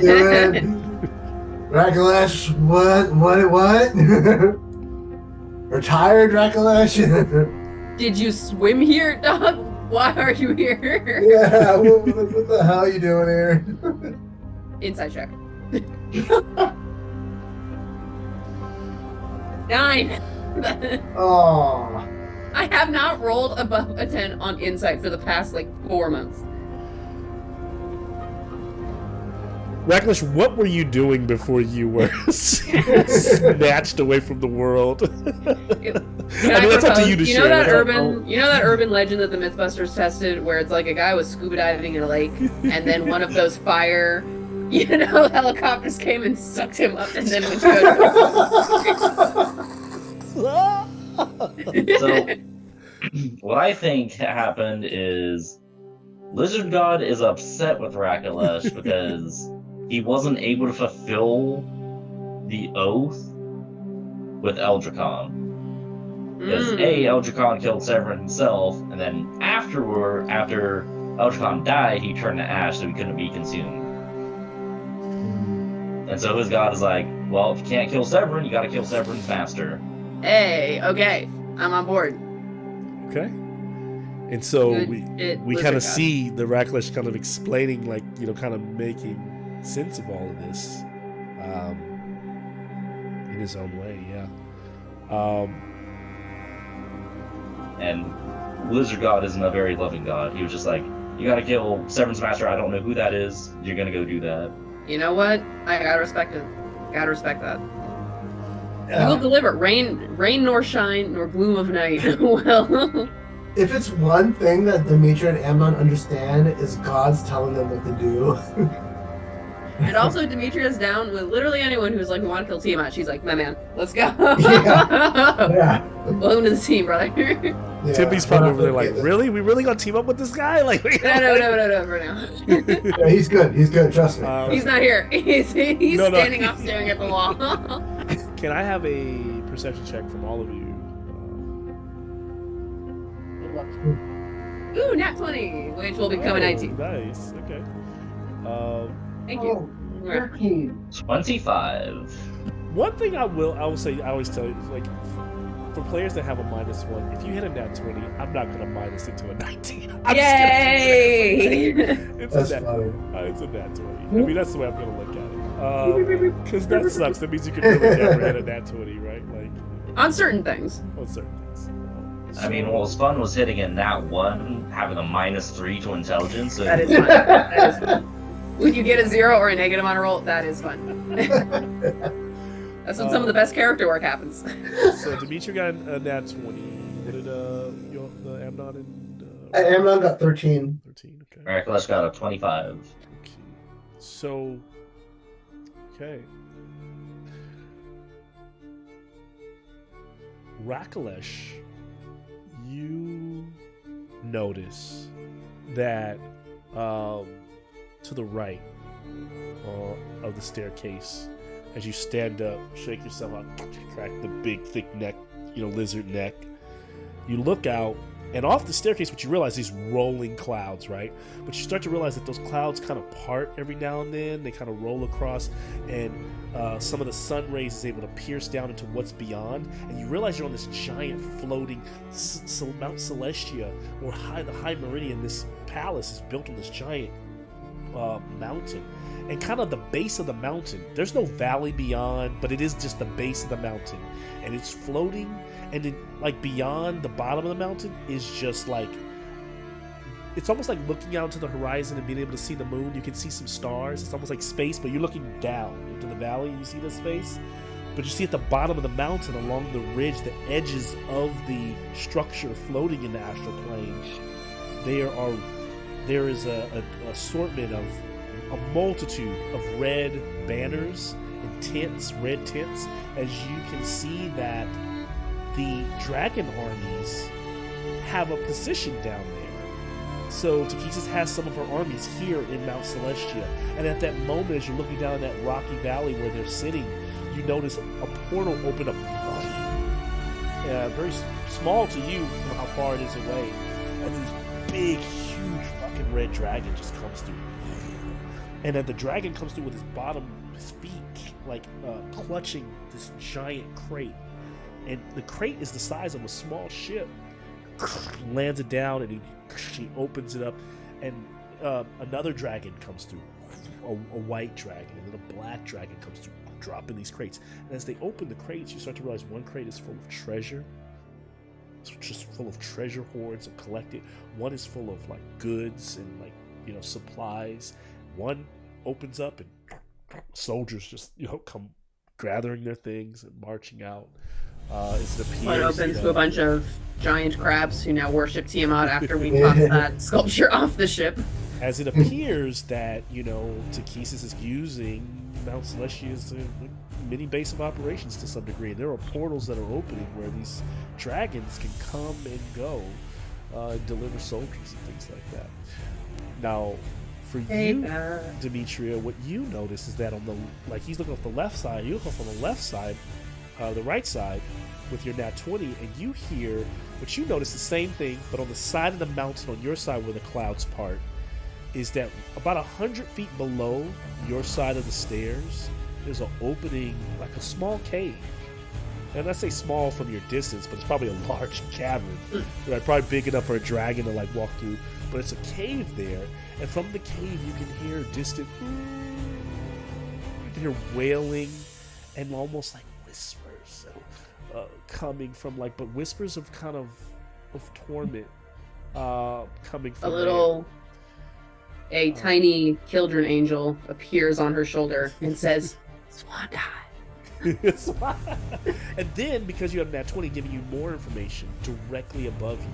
Speaker 3: Do it. Rakalesh, what? Retired Rakalesh?
Speaker 2: Did you swim here, dog? Why are you here?
Speaker 3: Yeah, what the hell are you doing here?
Speaker 2: Inside check. 9.
Speaker 3: Oh.
Speaker 2: I have not rolled above a 10 on insight for the past 4 months.
Speaker 1: Rakalesh, what were you doing before you were snatched away from the world? That's up to you to share.
Speaker 2: That urban legend that the Mythbusters tested, where it's like a guy was scuba diving in a lake, and then one of those fire, helicopters came and sucked him up, and then went to go.
Speaker 4: So, what I think happened is Lizard God is upset with Rakalesh because he wasn't able to fulfill the oath with Eldrakon. Because Eldrakon killed Severin himself, and then after Eldrakon died, he turned to ash so he couldn't be consumed. And so his god is like, well, if you can't kill Severin, you gotta kill Severin faster.
Speaker 2: Hey, okay, I'm on board.
Speaker 1: Okay. And so we kind of
Speaker 2: God.
Speaker 1: see the Rakalesh kind of explaining, kind of making sense of all of this in his own way, yeah.
Speaker 4: And Lizard God isn't a very loving god. He was just like, you gotta kill Severin's master, I don't know who that is, you're gonna go do that.
Speaker 2: You know what? I gotta respect it. Gotta respect that.
Speaker 3: Yeah.
Speaker 2: You will deliver. Rain nor shine, nor gloom of night. Well...
Speaker 3: If it's one thing that Demetria and Amnon understand, is God's telling them what to do.
Speaker 2: And also, Demetria's down with literally anyone who's like, we want to kill Tiamat. She's like, my man, let's go.
Speaker 3: Yeah.
Speaker 2: Welcome to the team, brother.
Speaker 3: Yeah,
Speaker 1: Timmy's probably over there like, really? We really gonna team up with this guy?
Speaker 2: No, for now.
Speaker 3: Yeah, he's good, trust me.
Speaker 2: He's not here. He's standing up staring at the wall.
Speaker 1: Can I have a perception check from all of you?
Speaker 2: Ooh, nat 20, which will become a 19.
Speaker 1: Nice, okay.
Speaker 2: Thank you.
Speaker 3: 13.
Speaker 4: 25.
Speaker 1: One thing I will say, I always tell you, for players that have a -1, if you hit a nat 20, I'm not gonna minus it to a 19. I'm
Speaker 2: Yay!
Speaker 1: It's
Speaker 3: That's
Speaker 1: a nat,
Speaker 3: funny.
Speaker 1: it's a nat 20. I mean, that's the way I'm gonna look at it. Because that sucks. That means you could really never hit a nat 20, right? Like
Speaker 2: On certain things.
Speaker 1: on certain things.
Speaker 4: I mean, what was fun was hitting a nat 1, having a -3 to intelligence.
Speaker 2: That is fun. That is fun. When you get a 0 or a negative on a roll, that is fun. That's when some of the best character work happens.
Speaker 1: So Dimitri got a nat 20. What did the Amnon and
Speaker 3: Amnon got 13.
Speaker 1: 13? Okay.
Speaker 4: Miraculous got a 25.
Speaker 1: Okay. So, okay. Rakalesh, you notice that to the right of the staircase, as you stand up, shake yourself out, crack the big, thick neck, lizard neck, you look out, and off the staircase, what you realize, these rolling clouds, right? But you start to realize that those clouds kind of part every now and then. They kind of roll across, and some of the sun rays is able to pierce down into what's beyond. And you realize you're on this giant floating Mount Celestia, or the High Meridian. This palace is built on this giant mountain. And kind of the base of the mountain, there's no valley beyond, but it is just the base of the mountain. And it's floating, and then like beyond the bottom of the mountain is just like, it's almost like looking out to the horizon and being able to see the moon. You can see some stars. It's almost like space, but you're looking down into the valley and you see the space. But you see at the bottom of the mountain, along the ridge, the edges of the structure floating in the astral plane, there is a assortment of a multitude of red banners and tents, red tents, as you can see that the dragon armies have a position down there. So Takhisis has some of her armies here in Mount Celestia, and at that moment, as you're looking down in that rocky valley where they're sitting, you notice a portal open up, very small to you from how far it is away, and this big, huge fucking red dragon just comes through. And then the dragon comes through with his feet, like clutching this giant crate. And the crate is the size of a small ship. Lands it down, and she opens it up, and another dragon comes through, a white dragon, and then a black dragon comes through, dropping these crates. And as they open the crates, you start to realize one crate is full of treasure. It's just full of treasure hoards and collected. One is full of like goods and supplies. One opens up and soldiers just come gathering their things and marching out. As it appears,
Speaker 2: One opens to a bunch of giant crabs who now worship Tiamat after we tossed that sculpture off the ship.
Speaker 1: As it appears that Takhisis is using Mount Celestia as a mini base of operations to some degree. There are portals that are opening where these dragons can come and go, and deliver soldiers and things like that. Now, for you, Demetria, what you notice is that he's looking off the left side, you look off on the left side, the right side, with your nat 20, and you hear what you notice the same thing, but on the side of the mountain on your side where the clouds part, is that about 100 feet below your side of the stairs, there's an opening, like a small cave. And I say small from your distance, but it's probably a large cavern, right? Probably big enough for a dragon to walk through. But it's a cave there, and from the cave you can hear distant, you can hear wailing, and almost like whispers coming from but whispers of kind of torment coming from
Speaker 2: a tiny Kildren angel appears on her shoulder and says, "Swan die."
Speaker 1: And then, because you have nat 20 giving you more information directly above you,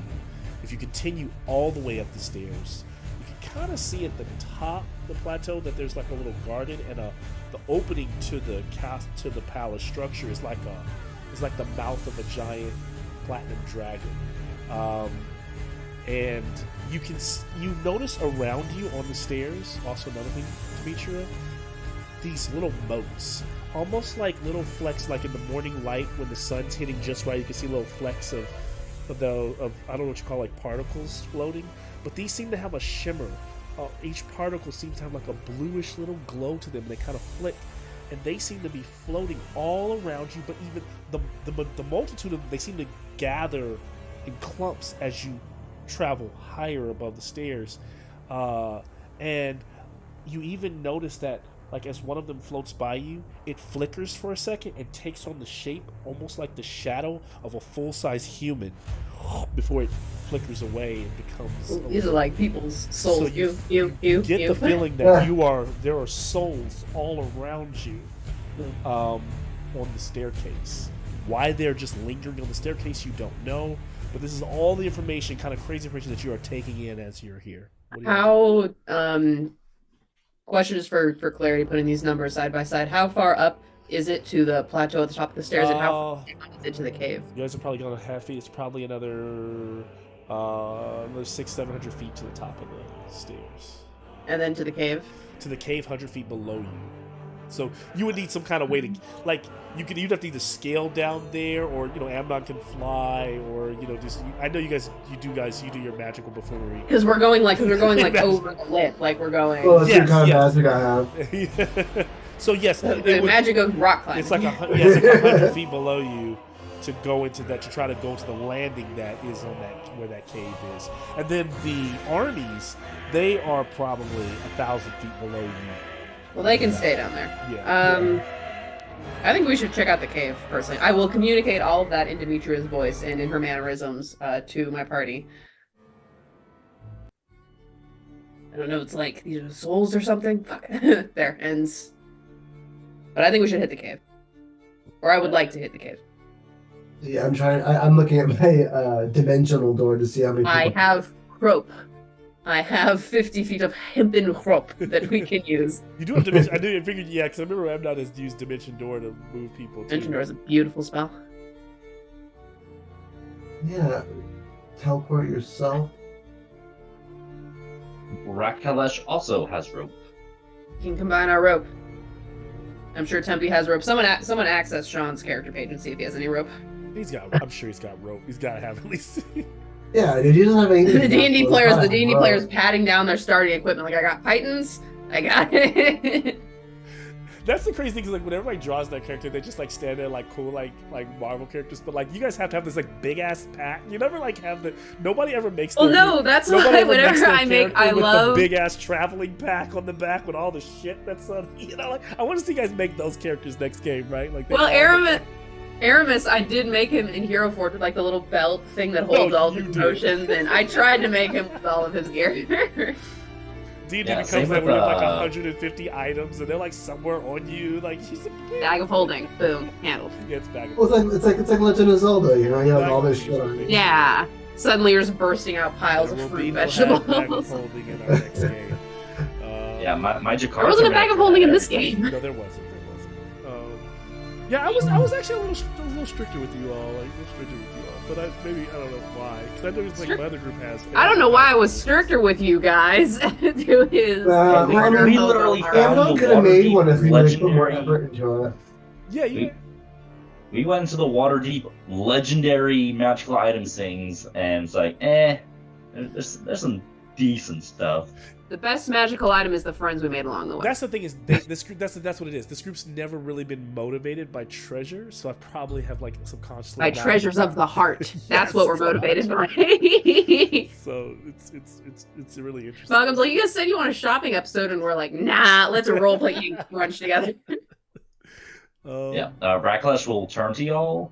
Speaker 1: if you continue all the way up the stairs, you can kind of see at the top of the plateau that there's like a little garden, and the opening to the palace structure is like the mouth of a giant platinum dragon. And you notice around you on the stairs, also another thing, Demetria, these little motes, almost like little flecks, like in the morning light when the sun's hitting just right. You can see little flecks of I don't know what you call particles floating, but these seem to have a shimmer. Each particle seems to have like a bluish little glow to them. They kind of flick, and they seem to be floating all around you. But even the multitude of them, they seem to gather in clumps as you travel higher above the stairs, and you even notice that, like, as one of them floats by you, it flickers for a second and takes on the shape almost like the shadow of a full-size human before it flickers away and becomes.
Speaker 2: These are like people's souls.
Speaker 1: So you get the feeling that there are souls all around you on the staircase. Why they're just lingering on the staircase, you don't know. But this is all the information, kind of crazy information that you are taking in as you're here.
Speaker 2: How questions for clarity, putting these numbers side by side. How far up is it to the plateau at the top of the stairs, and how far is it to the cave?
Speaker 1: You guys are probably going to half feet. It's probably another 600-700 feet to the top of the stairs.
Speaker 2: And then to the cave?
Speaker 1: To the cave, 100 feet below you. So you would need some kind of way to, like, you'd have to either scale down there, or Amnon can fly, or just. I know you do your magical buffoonery.
Speaker 2: Because we're going like over the lip, like we're going.
Speaker 3: Well, that's the kind of magic I have.
Speaker 1: So yes,
Speaker 2: the magic of rock climbing.
Speaker 1: It's like 100 feet below you to go into that, to try to go to the landing that is on where that cave is, and then the armies, they are probably 1,000 feet below you.
Speaker 2: Well, they can stay down there.
Speaker 1: Yeah.
Speaker 2: I think we should check out the cave, personally. I will communicate all of that in Demetria's voice and in her mannerisms to my party. I don't know, it's like these are souls or something. Fuck. There ends. But I think we should hit the cave. Or I would like to hit the cave.
Speaker 3: Yeah, I'm looking at my dimensional door to see how many people...
Speaker 2: I have rope. I have 50 feet of hempen rope that we can use.
Speaker 1: You do have dimension. I figured, yeah, because I remember Amnon has used Dimension Door to move people.
Speaker 2: Dimension Door is a beautiful spell.
Speaker 3: Yeah. Teleport yourself.
Speaker 4: Rakalesh also has rope.
Speaker 2: We can combine our rope. I'm sure Tempe has rope. Someone access Sean's character page and see if he has any rope.
Speaker 1: I'm sure he's got rope. He's got to have at least.
Speaker 3: Yeah, dude, he doesn't have anything.
Speaker 2: The D&D players patting down their starting equipment. Like, I got Pythons. I got it.
Speaker 1: That's the crazy thing, because like when everybody draws that character, they just like stand there like cool like Marvel characters. But like you guys have to have this like big ass pack. You never like have the. Nobody ever makes.
Speaker 2: Well, no, that's why whenever I make, I love
Speaker 1: the big ass traveling pack on the back with all the shit that's on. Like I want to see you guys make those characters next game, right? Like.
Speaker 2: Well, Aramis, I did make him in Hero Forge with like the little belt thing that holds all the potions, and I tried to make him with all of his gear.
Speaker 1: D&D becomes like when you have like 150 items, and they're like somewhere on you. Like she's a
Speaker 2: bag of holding. Boom, handled.
Speaker 1: Yeah, it's bag of
Speaker 3: holding. Well, it's like Legend of Zelda. You have all this shit on you.
Speaker 2: Yeah. Suddenly you're just bursting out piles of fruit and vegetables.
Speaker 1: Bag of holding in our next game.
Speaker 4: Yeah, my Jakar.
Speaker 2: There wasn't a bag of holding in this game.
Speaker 1: No, there wasn't. Yeah, I was actually a little stricter with you all, but I don't know why, because I know it's like my other group has.
Speaker 2: I don't know why I was stricter with you guys. To his.
Speaker 4: We literally found
Speaker 3: could have made one if we put more effort into it.
Speaker 1: Yeah,
Speaker 4: we went into the Waterdeep legendary magical items things, and it's like, there's some decent stuff.
Speaker 2: The best magical item is the friends we made along the way.
Speaker 1: That's the thing is, that's what it is. This group's never really been motivated by treasure, so I probably have like subconsciously
Speaker 2: by treasures of the heart.
Speaker 1: Yes,
Speaker 2: that's what we're motivated by.
Speaker 1: So it's really interesting.
Speaker 2: Malcolm's like, you guys said you want a shopping episode, and we're like, nah, let's roleplay you brunch together.
Speaker 4: Rakalesh will turn to y'all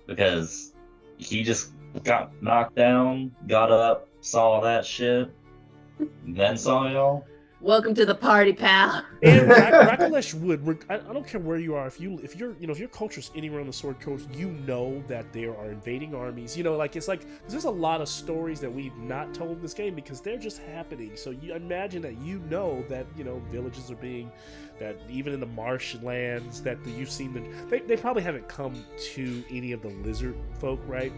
Speaker 4: because he just got knocked down, got up, saw that shit. Then saw y'all.
Speaker 2: Welcome to the party, pal.
Speaker 1: And Rakalesh would. I don't care where you are. If your culture's anywhere on the Sword Coast, you know that there are invading armies. It's like there's a lot of stories that we've not told in this game because they're just happening. So you imagine that that villages are being, that even in the marshlands that you've seen they probably haven't come to any of the lizard folk, right?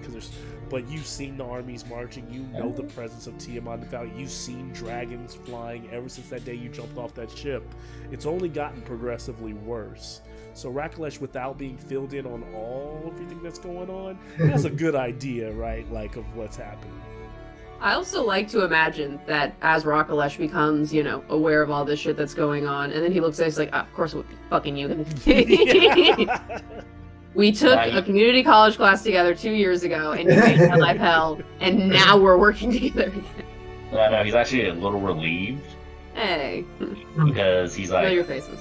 Speaker 1: But you've seen the armies marching. You know the presence of Tiamat in the valley. You've seen dragons flying ever since that day you jumped off that ship. It's only gotten progressively worse. So Rakalesh, without being filled in on everything that's going on, has a good idea, right? Like of what's happening.
Speaker 2: I also like to imagine that as Rakalesh becomes, aware of all this shit that's going on, and then he looks at us like, of course we'll be fucking you. We took a community college class together 2 years ago, and you made my life hell, and now we're working together again.
Speaker 4: No, he's actually a little relieved.
Speaker 2: Hey.
Speaker 4: Because he's like...
Speaker 2: Know your faces.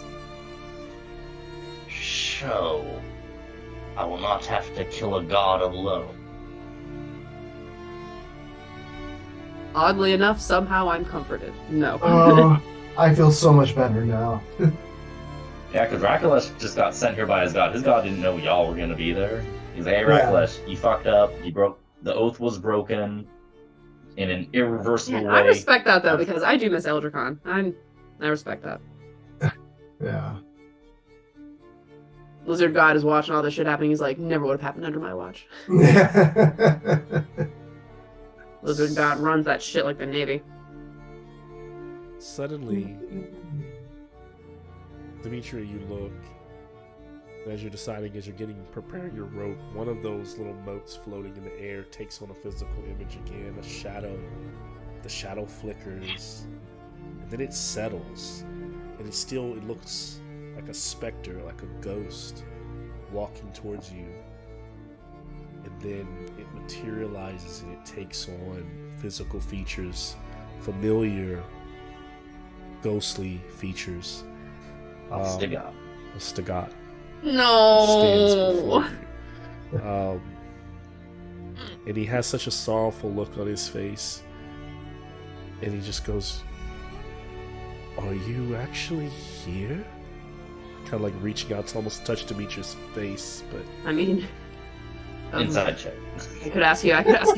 Speaker 4: So, I will not have to kill a god alone.
Speaker 2: Oddly enough, somehow I'm comforted. No.
Speaker 3: Oh, I feel so much better now.
Speaker 4: Yeah, because Rakalesh just got sent here by his god. His god didn't know y'all were gonna be there. He's like, hey, Rakalesh, you fucked up. You broke... The oath was broken in an irreversible way.
Speaker 2: I respect that, though, because I do miss Eldricon. I respect that.
Speaker 3: Yeah.
Speaker 2: Lizard God is watching all this shit happening. He's like, never would have happened under my watch. Lizard God runs that shit like the Navy.
Speaker 1: Suddenly, Demetria, you look, as you're deciding, as you're preparing your rope, one of those little motes floating in the air takes on a physical image again, a shadow. The shadow flickers, and then it settles, and it looks like a specter, like a ghost, walking towards you. And then it materializes and it takes on physical features, familiar, ghostly features.
Speaker 4: Stegat.
Speaker 1: Stegat
Speaker 2: No.
Speaker 1: stands before you. And he has such a sorrowful look on his face. And he just goes, "Are you actually here?" Kind of like reaching out to almost touch Demetrius' face, but
Speaker 2: I mean,
Speaker 4: inside check.
Speaker 2: I could ask you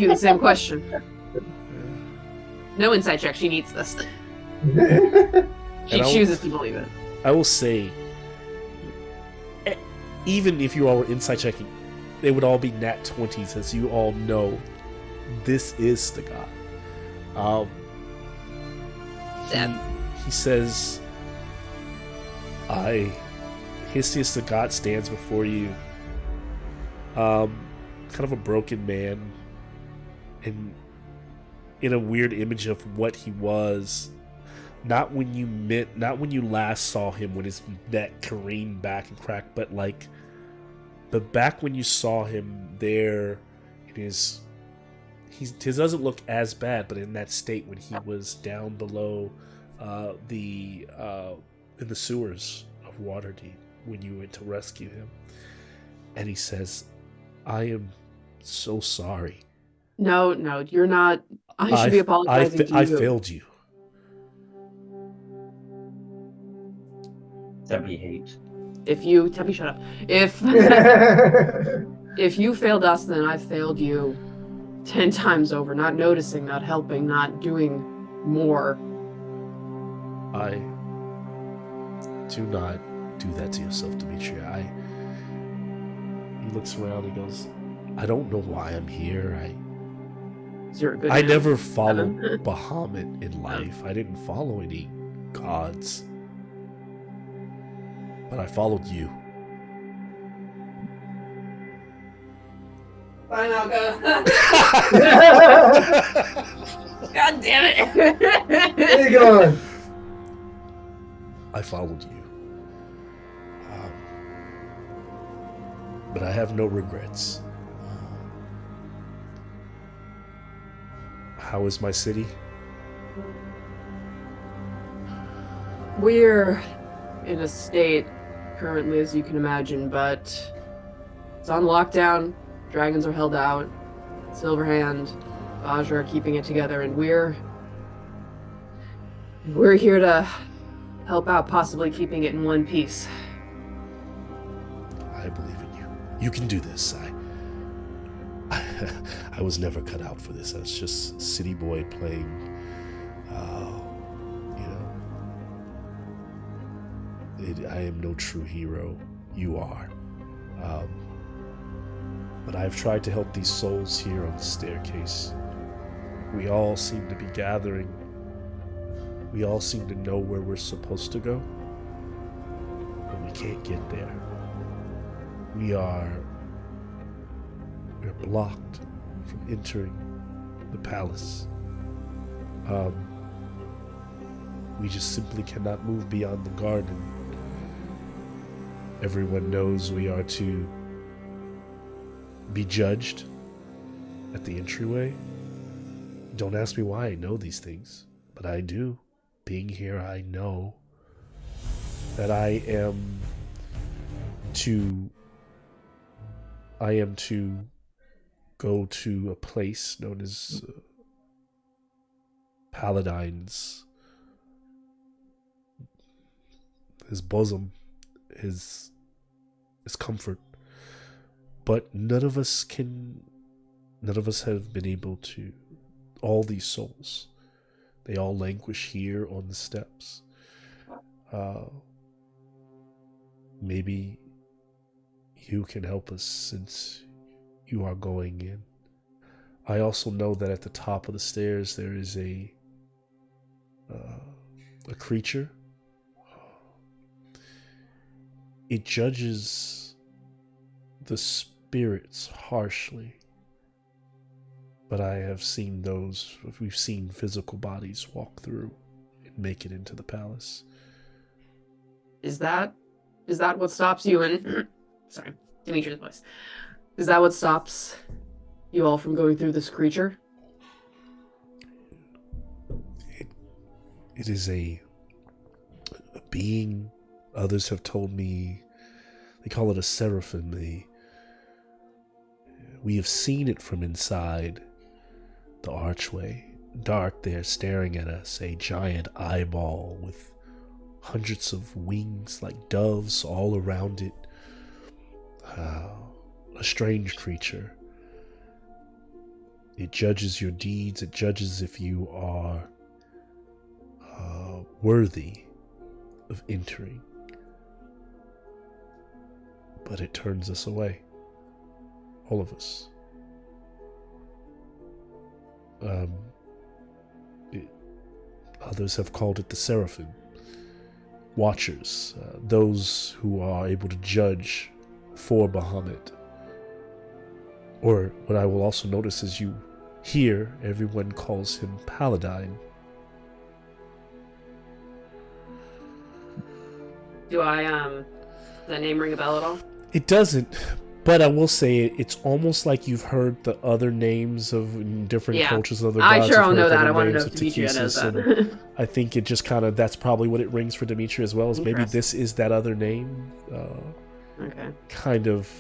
Speaker 2: the same question. No inside check. She needs this. She chooses to believe it.
Speaker 1: I will say, even if you all were inside checking, they would all be nat 20s, as you all know. This is the god. He says, Histius the god stands before you, kind of a broken man, and in a weird image of what he was, not when you last saw him when his neck careened back and cracked, but back when you saw him there, he doesn't look as bad, but in that state when he was down below in the sewers of Waterdeep when you went to rescue him. And he says, "I am so sorry."
Speaker 2: No, you're not. I should be apologizing to you.
Speaker 1: I failed you.
Speaker 4: Tempe hate.
Speaker 2: Tempe, shut up. If you failed us, then I failed you 10 times over. Not noticing, not helping, not doing more.
Speaker 1: I do not do that to yourself, Demetria. He looks around and goes, "I don't know why I'm here. I never followed Bahamut in life. I didn't follow any gods. But I followed you."
Speaker 2: Fine, I'll go. God damn it.
Speaker 3: Where you going?
Speaker 1: I followed you. But I have no regrets. How is my city?
Speaker 2: We're in a state currently, as you can imagine, but it's on lockdown. Dragons are held out. Silverhand, Vajra are keeping it together, and we're here to help out, possibly keeping it in one piece.
Speaker 1: I believe in you. You can do this. I was never cut out for this. I was just city boy playing, I am no true hero. You are. But I've tried to help these souls here on the staircase. We all seem to be gathering. We all seem to know where we're supposed to go, but we can't get there. We're blocked from entering the palace. We just simply cannot move beyond the garden. Everyone knows we are to be judged at the entryway. Don't ask me why I know these things, but I do. Being here, I know that I am to go to a place known as Paladine's, his bosom, his comfort. But none of us have been able to. All these souls, they all languish here on the steps. Maybe you can help us since you are going in. I also know that at the top of the stairs there is a creature. It judges the spirits harshly. But I have seen those, we've seen physical bodies walk through and make it into the palace.
Speaker 2: Is that what stops you and sorry, Demetrius' voice. Is that what stops you all from going through this creature?
Speaker 1: It is a being. Others have told me they call it a seraphim. We have seen it from inside the archway, dark there, staring at us, a giant eyeball with hundreds of wings like doves all around it. A strange creature. It judges your deeds. It judges if you are worthy of entering. But it turns us away. All of us. Others have called it the Seraphim. Watchers. Those who are able to judge for Bahamut. Or what I will also notice is you hear everyone calls him Paladine.
Speaker 2: Does that name ring a bell at all?
Speaker 1: It doesn't, but I will say it's almost like you've heard the other names of different cultures of other gods.
Speaker 2: I sure don't know that. I want to know if Demetria knows that.
Speaker 1: I think it just kind of, that's probably what it rings for Demetria as well, is maybe this is that other name.
Speaker 2: Okay.
Speaker 1: Kind of,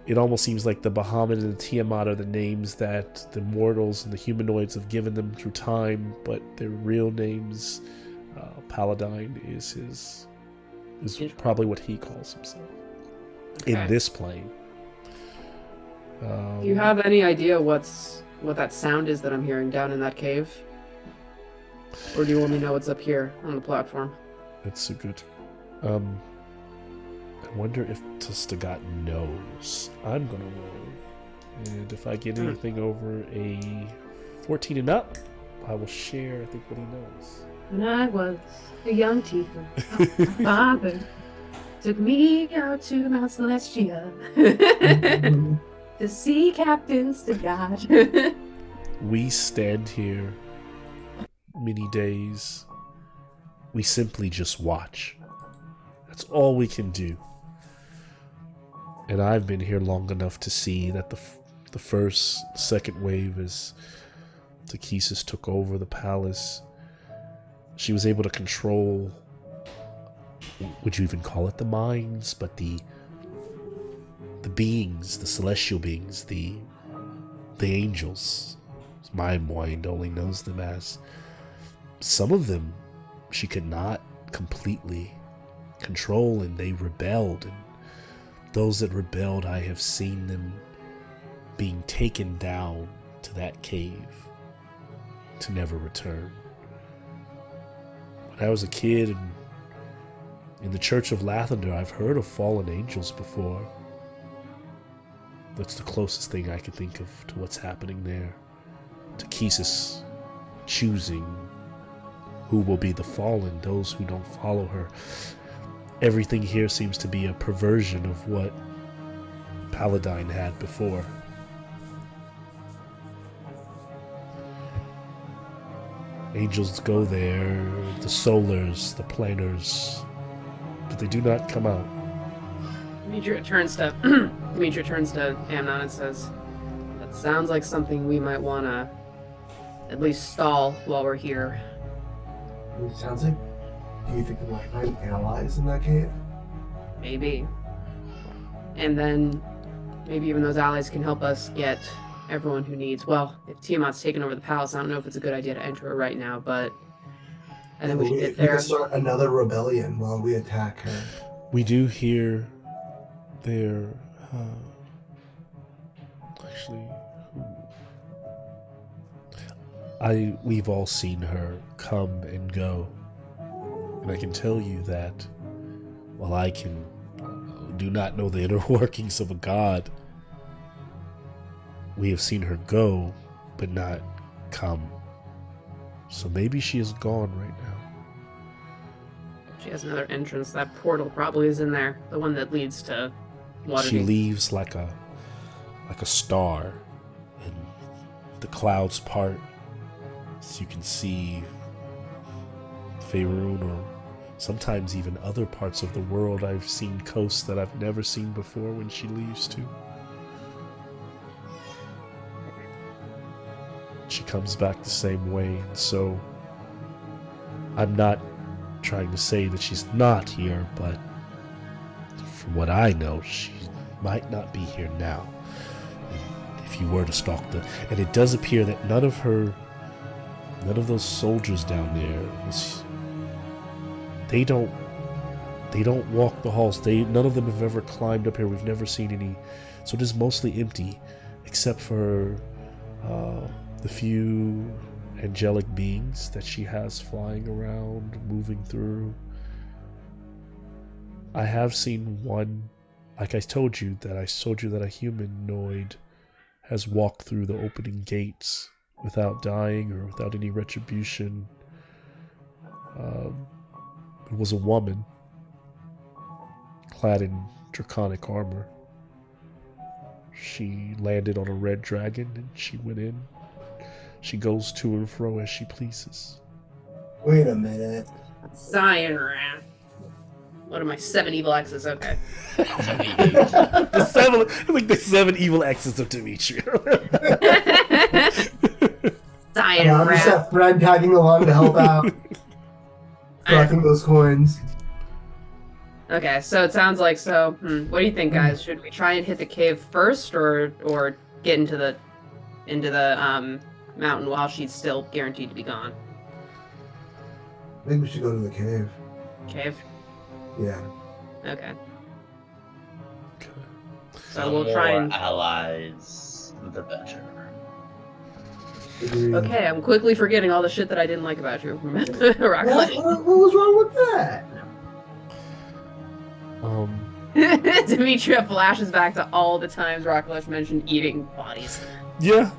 Speaker 1: it almost seems like the Bahamut and the Tiamat are the names that the mortals and the humanoids have given them through time, but their real names, Paladine is probably what he calls himself in this plane.
Speaker 2: Do you have any idea what that sound is that I'm hearing down in that cave? Or do you only know what's up here on the platform?
Speaker 1: That's a good... I wonder if Tustagat knows. I'm gonna roll. And if I get anything over a 14 and up, I will share, I think, what he knows.
Speaker 2: When I was a young tiefling, my father took me out to Mount Celestia to see Captain Stugat.
Speaker 1: We stand here many days. We simply just watch. That's all we can do. And I've been here long enough to see that the second wave as Takesis took over the palace, she was able to control, would you even call it the minds, but the beings, the celestial beings, the angels. My mind only knows them as. Some of them she could not completely control, and they rebelled. And those that rebelled, I have seen them being taken down to that cave to never return. When I was a kid and in the Church of Lathander, I've heard of fallen angels before. That's the closest thing I can think of to what's happening there. Takesis choosing who will be the fallen, those who don't follow her. Everything here seems to be a perversion of what Paladine had before. Angels go there, the solars, the planars, but they do not come out.
Speaker 2: Demetria turns to Amnon and says, "That sounds like something we might want to at least stall while we're here."
Speaker 3: It sounds like. Do you think we might find allies in that cave?
Speaker 2: Maybe. And then maybe even those allies can help us get everyone who needs. Well, if Tiamat's taken over the palace, I don't know if it's a good idea to enter it right now, but I think we should get
Speaker 3: We
Speaker 2: there.
Speaker 3: could start another rebellion while we attack her.
Speaker 1: We do hear there. Actually, we've all seen her come and go, and I can tell you that while I do not know the inner workings of a god, we have seen her go, but not come. So maybe she is gone right now.
Speaker 2: She has another entrance. That portal probably is in there. The one that leads to Waterdeep.
Speaker 1: She leaves like a star, and the clouds part, so you can see Faerun, or sometimes even other parts of the world. I've seen coasts that I've never seen before when she leaves too. She comes back the same way, and so I'm not trying to say that she's not here, but from what I know, she might not be here now. If you were to stalk and it does appear that none of those soldiers down there they don't walk the halls. None of them have ever climbed up here. We've never seen any, so it is mostly empty, except for the few angelic beings that she has flying around, moving through. I have seen one, like I told you that a humanoid has walked through the opening gates without dying or without any retribution. It was a woman clad in draconic armor. She landed on a red dragon and she went in. She goes to and fro as she pleases.
Speaker 3: Wait a minute.
Speaker 2: Zion Wrath. What are my 7 evil exes? Okay.
Speaker 1: the seven evil exes of Demetria.
Speaker 2: Zion
Speaker 3: I'm just
Speaker 2: Wrath.
Speaker 3: that friend tagging along to help out. Collecting those coins.
Speaker 2: Okay, so it sounds like what do you think, guys? Should we try and hit the cave first, or get into the mountain while she's still guaranteed to be gone?
Speaker 3: I think we should go to the cave.
Speaker 2: Cave.
Speaker 3: Yeah.
Speaker 2: Okay.
Speaker 1: Okay.
Speaker 2: So
Speaker 4: The
Speaker 2: we'll try
Speaker 4: more
Speaker 2: and.
Speaker 4: allies, the better.
Speaker 3: Agreed.
Speaker 2: Okay, I'm quickly forgetting all the shit that I didn't like about you,
Speaker 3: What,
Speaker 2: Rocklight.
Speaker 3: what was wrong with that?
Speaker 2: Demetria flashes back to all the times Rocklight mentioned eating bodies.
Speaker 1: Yeah.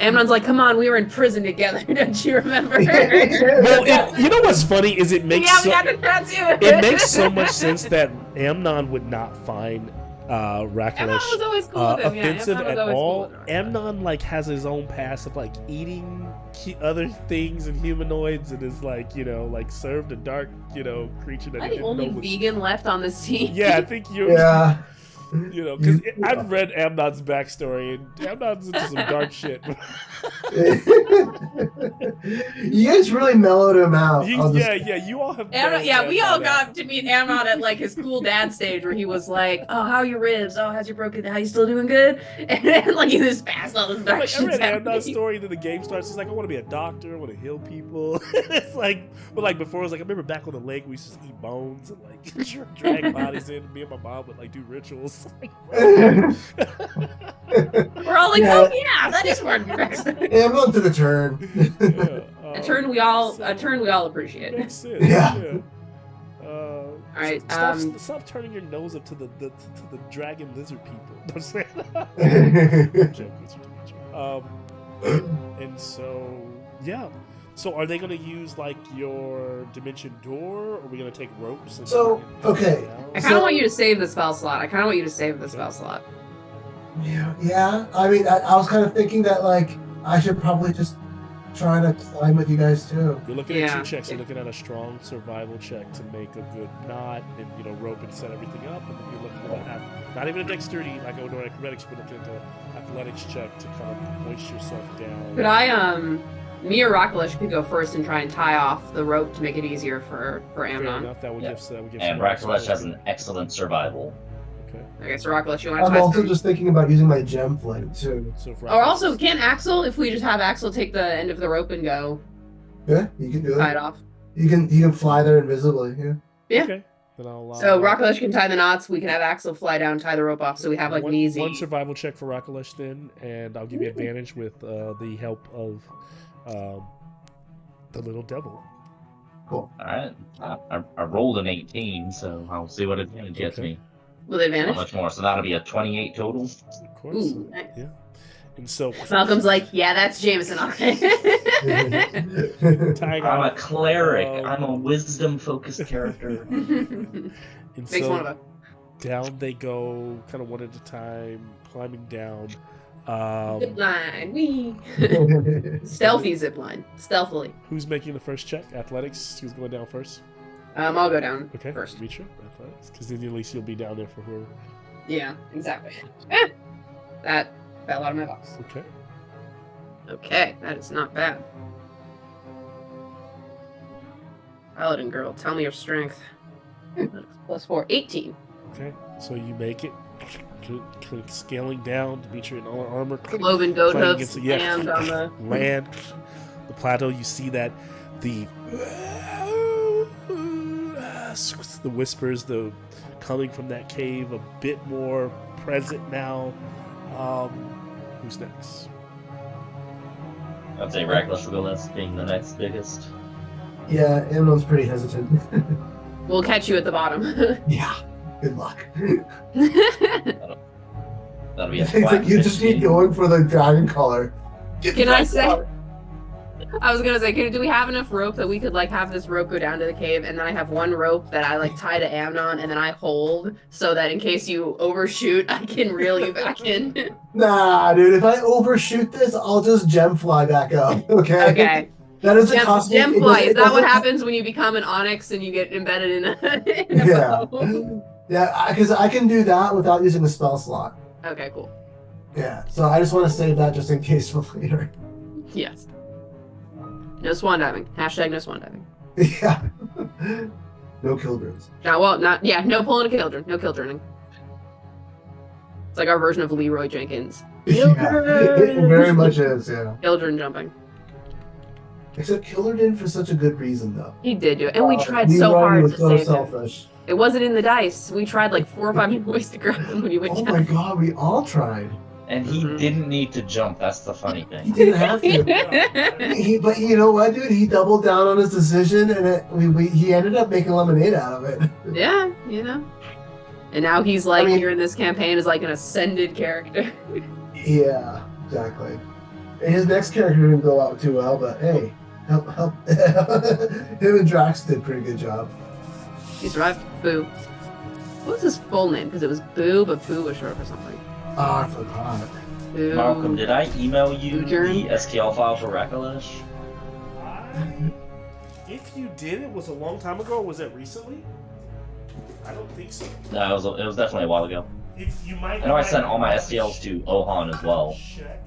Speaker 2: Amnon's like, "Come on, we were in prison together. Don't you remember?"
Speaker 1: Well, you know what's funny is it makes
Speaker 2: we got the tattoo.
Speaker 1: it makes so much sense that Amnon would not find
Speaker 2: Amnon
Speaker 1: Rakilesh
Speaker 2: was always cool with him.
Speaker 1: offensive
Speaker 2: Amnon was
Speaker 1: at
Speaker 2: always
Speaker 1: all.
Speaker 2: cool with him.
Speaker 1: Amnon like has his own past of like eating other things and humanoids, and is like like served a dark creature that
Speaker 2: Am I
Speaker 1: he
Speaker 2: the
Speaker 1: didn't
Speaker 2: only
Speaker 1: know was.
Speaker 2: vegan left on this team?
Speaker 1: Yeah, I think you're.
Speaker 3: Yeah.
Speaker 1: Because I've read Amnon's backstory, and Amnon's into some dark shit.
Speaker 3: You guys really mellowed him out.
Speaker 1: You all have.
Speaker 2: Amnon, we all got to meet Amnon at like his cool dad stage where he was like, "Oh, how are your ribs? Oh, how's your broken? How you still doing good?" And then like he just passed all this dark
Speaker 1: Like, I
Speaker 2: shit.
Speaker 1: read Amnon's story, then the game starts. He's like, I want to be a doctor. I want to heal people. It's like, but like before, it was like, I remember back on the lake, we used to eat bones and like drag bodies in. Me and my mom would like do rituals.
Speaker 2: We're all like,
Speaker 3: Yeah.
Speaker 2: "Oh yeah, that is working."
Speaker 3: Yeah, I'm going to the turn.
Speaker 2: A turn we all appreciate.
Speaker 1: Makes sense.
Speaker 3: Yeah.
Speaker 2: All right.
Speaker 1: Stop turning your nose up to the dragon lizard people. I'm saying. Joke. And so yeah. So are they going to use like your dimension door, or are we going to take ropes? And
Speaker 3: Okay.
Speaker 2: I kind of want you to save the spell slot. Yeah.
Speaker 3: Yeah. I mean, I was kind of thinking that like I should probably just try to climb with you guys too.
Speaker 1: You're looking at
Speaker 2: Yeah.
Speaker 1: two checks. You're looking at a strong survival check to make a good knot and, rope and set everything up. And then you're looking at not even a dexterity like a normal acrobatics, but looking at an athletics check to kind of hoist yourself down.
Speaker 2: Could I, me or Rockalish could go first and try and tie off the rope to make it easier for
Speaker 1: Fair
Speaker 2: Amnon.
Speaker 1: enough. That would
Speaker 4: Yeah.
Speaker 1: give. That would give.
Speaker 4: And
Speaker 1: some
Speaker 4: Rakalesh has an excellent survival.
Speaker 1: Okay.
Speaker 2: Okay, so Rockalish, you want to
Speaker 3: I'm
Speaker 2: tie
Speaker 3: also
Speaker 2: some?
Speaker 3: just thinking about using my gem flame too.
Speaker 1: So if
Speaker 2: Or
Speaker 1: Rakalesh-
Speaker 2: also, can't Axel, if we just have Axel take the end of the rope and go
Speaker 3: Yeah, you can do
Speaker 2: tie it
Speaker 3: it.
Speaker 2: off?
Speaker 3: You can fly there invisibly. Yeah.
Speaker 2: Yeah.
Speaker 1: Okay. Then I'll allow
Speaker 2: So Rockalish can tie the knots. We can have Axel fly down, tie the rope off, so we have like
Speaker 1: one,
Speaker 2: an easy.
Speaker 1: one survival check for Rakalesh then, and I'll give you advantage with the help of the little devil.
Speaker 3: Cool.
Speaker 4: Alright. I rolled an 18, so I'll see what advantage gets
Speaker 1: Okay.
Speaker 4: me.
Speaker 2: With
Speaker 4: How
Speaker 2: advantage.
Speaker 4: much more? So that'll be a 28 total.
Speaker 1: Of course.
Speaker 2: Ooh, nice.
Speaker 1: Yeah. And so
Speaker 2: Malcolm's like, yeah, that's Jameson on it.
Speaker 1: tying
Speaker 4: I'm a
Speaker 1: off,
Speaker 4: cleric. I'm a wisdom-focused character.
Speaker 1: and
Speaker 2: Makes
Speaker 1: so
Speaker 2: one of us.
Speaker 1: down they go, kind of one at a time, climbing down.
Speaker 2: Zip line, wee. Stealthy zip line, stealthily.
Speaker 1: Who's making the first check? Athletics. Who's going down first?
Speaker 2: I'll go down
Speaker 1: Okay.
Speaker 2: first.
Speaker 1: Mitra, athletics, because then at least you'll be down there for whoever.
Speaker 2: Yeah, exactly. That fell out of my box.
Speaker 1: Okay.
Speaker 2: Okay, that is not bad. Paladin girl, tell me your strength. Plus 4, 18.
Speaker 1: Okay. So you make it, scaling down to meet your armor.
Speaker 2: Cloven goat
Speaker 1: Playing
Speaker 2: hooves
Speaker 1: against- yeah.
Speaker 2: and on the
Speaker 1: Land the plateau. You see that the whispers, the coming from that cave, a bit more present now. Who's next?
Speaker 4: I'd say Rakalesh will go last, being the next biggest.
Speaker 3: Yeah, Amnon's pretty hesitant.
Speaker 2: We'll catch you at the bottom.
Speaker 3: Yeah. Good luck.
Speaker 4: That'll be a
Speaker 3: It's like
Speaker 4: flat
Speaker 3: you just
Speaker 4: 15.
Speaker 3: need going for the dragon collar. Get
Speaker 2: Can
Speaker 3: the
Speaker 2: I
Speaker 3: dragon
Speaker 2: say-
Speaker 3: collar.
Speaker 2: I was gonna say, do we have enough rope that we could like have this rope go down to the cave, and then I have one rope that I like tie to Amnon, and then I hold so that in case you overshoot, I can reel you back in.
Speaker 3: Nah, dude. If I overshoot this, I'll just gem fly back up. Okay.
Speaker 2: Okay.
Speaker 3: That doesn't cost me.
Speaker 2: Gem
Speaker 3: it
Speaker 2: fly.
Speaker 3: doesn't-
Speaker 2: Is
Speaker 3: it
Speaker 2: that what
Speaker 3: doesn't-
Speaker 2: happens when you become an onyx and you get embedded in a, in a
Speaker 3: Yeah.
Speaker 2: bow?
Speaker 3: Yeah, because I can do that without using a spell slot.
Speaker 2: Okay, cool.
Speaker 3: Yeah. So I just want to save that just in case for later.
Speaker 2: Yes. No swan diving. Hashtag no swan diving.
Speaker 3: Yeah. No killers.
Speaker 2: No pulling a kildren. No kildrening. It's like our version of Leroy Jenkins.
Speaker 3: Yeah, it very much is. Yeah.
Speaker 2: Kildren jumping.
Speaker 3: Except Killer did for such a good reason, though.
Speaker 2: He did do it. And we tried
Speaker 3: Leroy
Speaker 2: so hard
Speaker 3: was
Speaker 2: to
Speaker 3: so
Speaker 2: save him.
Speaker 3: selfish.
Speaker 2: It wasn't in the dice. We tried like 4 or 5 different ways to grab him when he went
Speaker 3: Oh
Speaker 2: down.
Speaker 3: my god, we all tried.
Speaker 4: And he
Speaker 2: Mhm.
Speaker 4: didn't need to jump. That's the funny
Speaker 3: He
Speaker 4: thing.
Speaker 3: didn't have to. But you know what, dude? He doubled down on his decision, and he ended up making lemonade out of it.
Speaker 2: Yeah, And now he's like
Speaker 3: I mean-
Speaker 2: here in this campaign is like an ascended character.
Speaker 3: Yeah, exactly. And his next character didn't go out too well, but hey, help. Him and Drax did a pretty good job.
Speaker 2: He survived. Boo. What was his full name? Because it was Boo, but Boo was short for something.
Speaker 3: Ah, I forgot.
Speaker 2: Boo.
Speaker 4: Malcolm, did I email you
Speaker 2: Sojourn?
Speaker 4: the STL file for Rakalesh?
Speaker 1: If you did, it was a long time ago. Or was it recently? I don't think so.
Speaker 4: No, it was definitely a while ago.
Speaker 1: If you might.
Speaker 4: I know I sent all my STLs to Ohan as well.
Speaker 1: Check.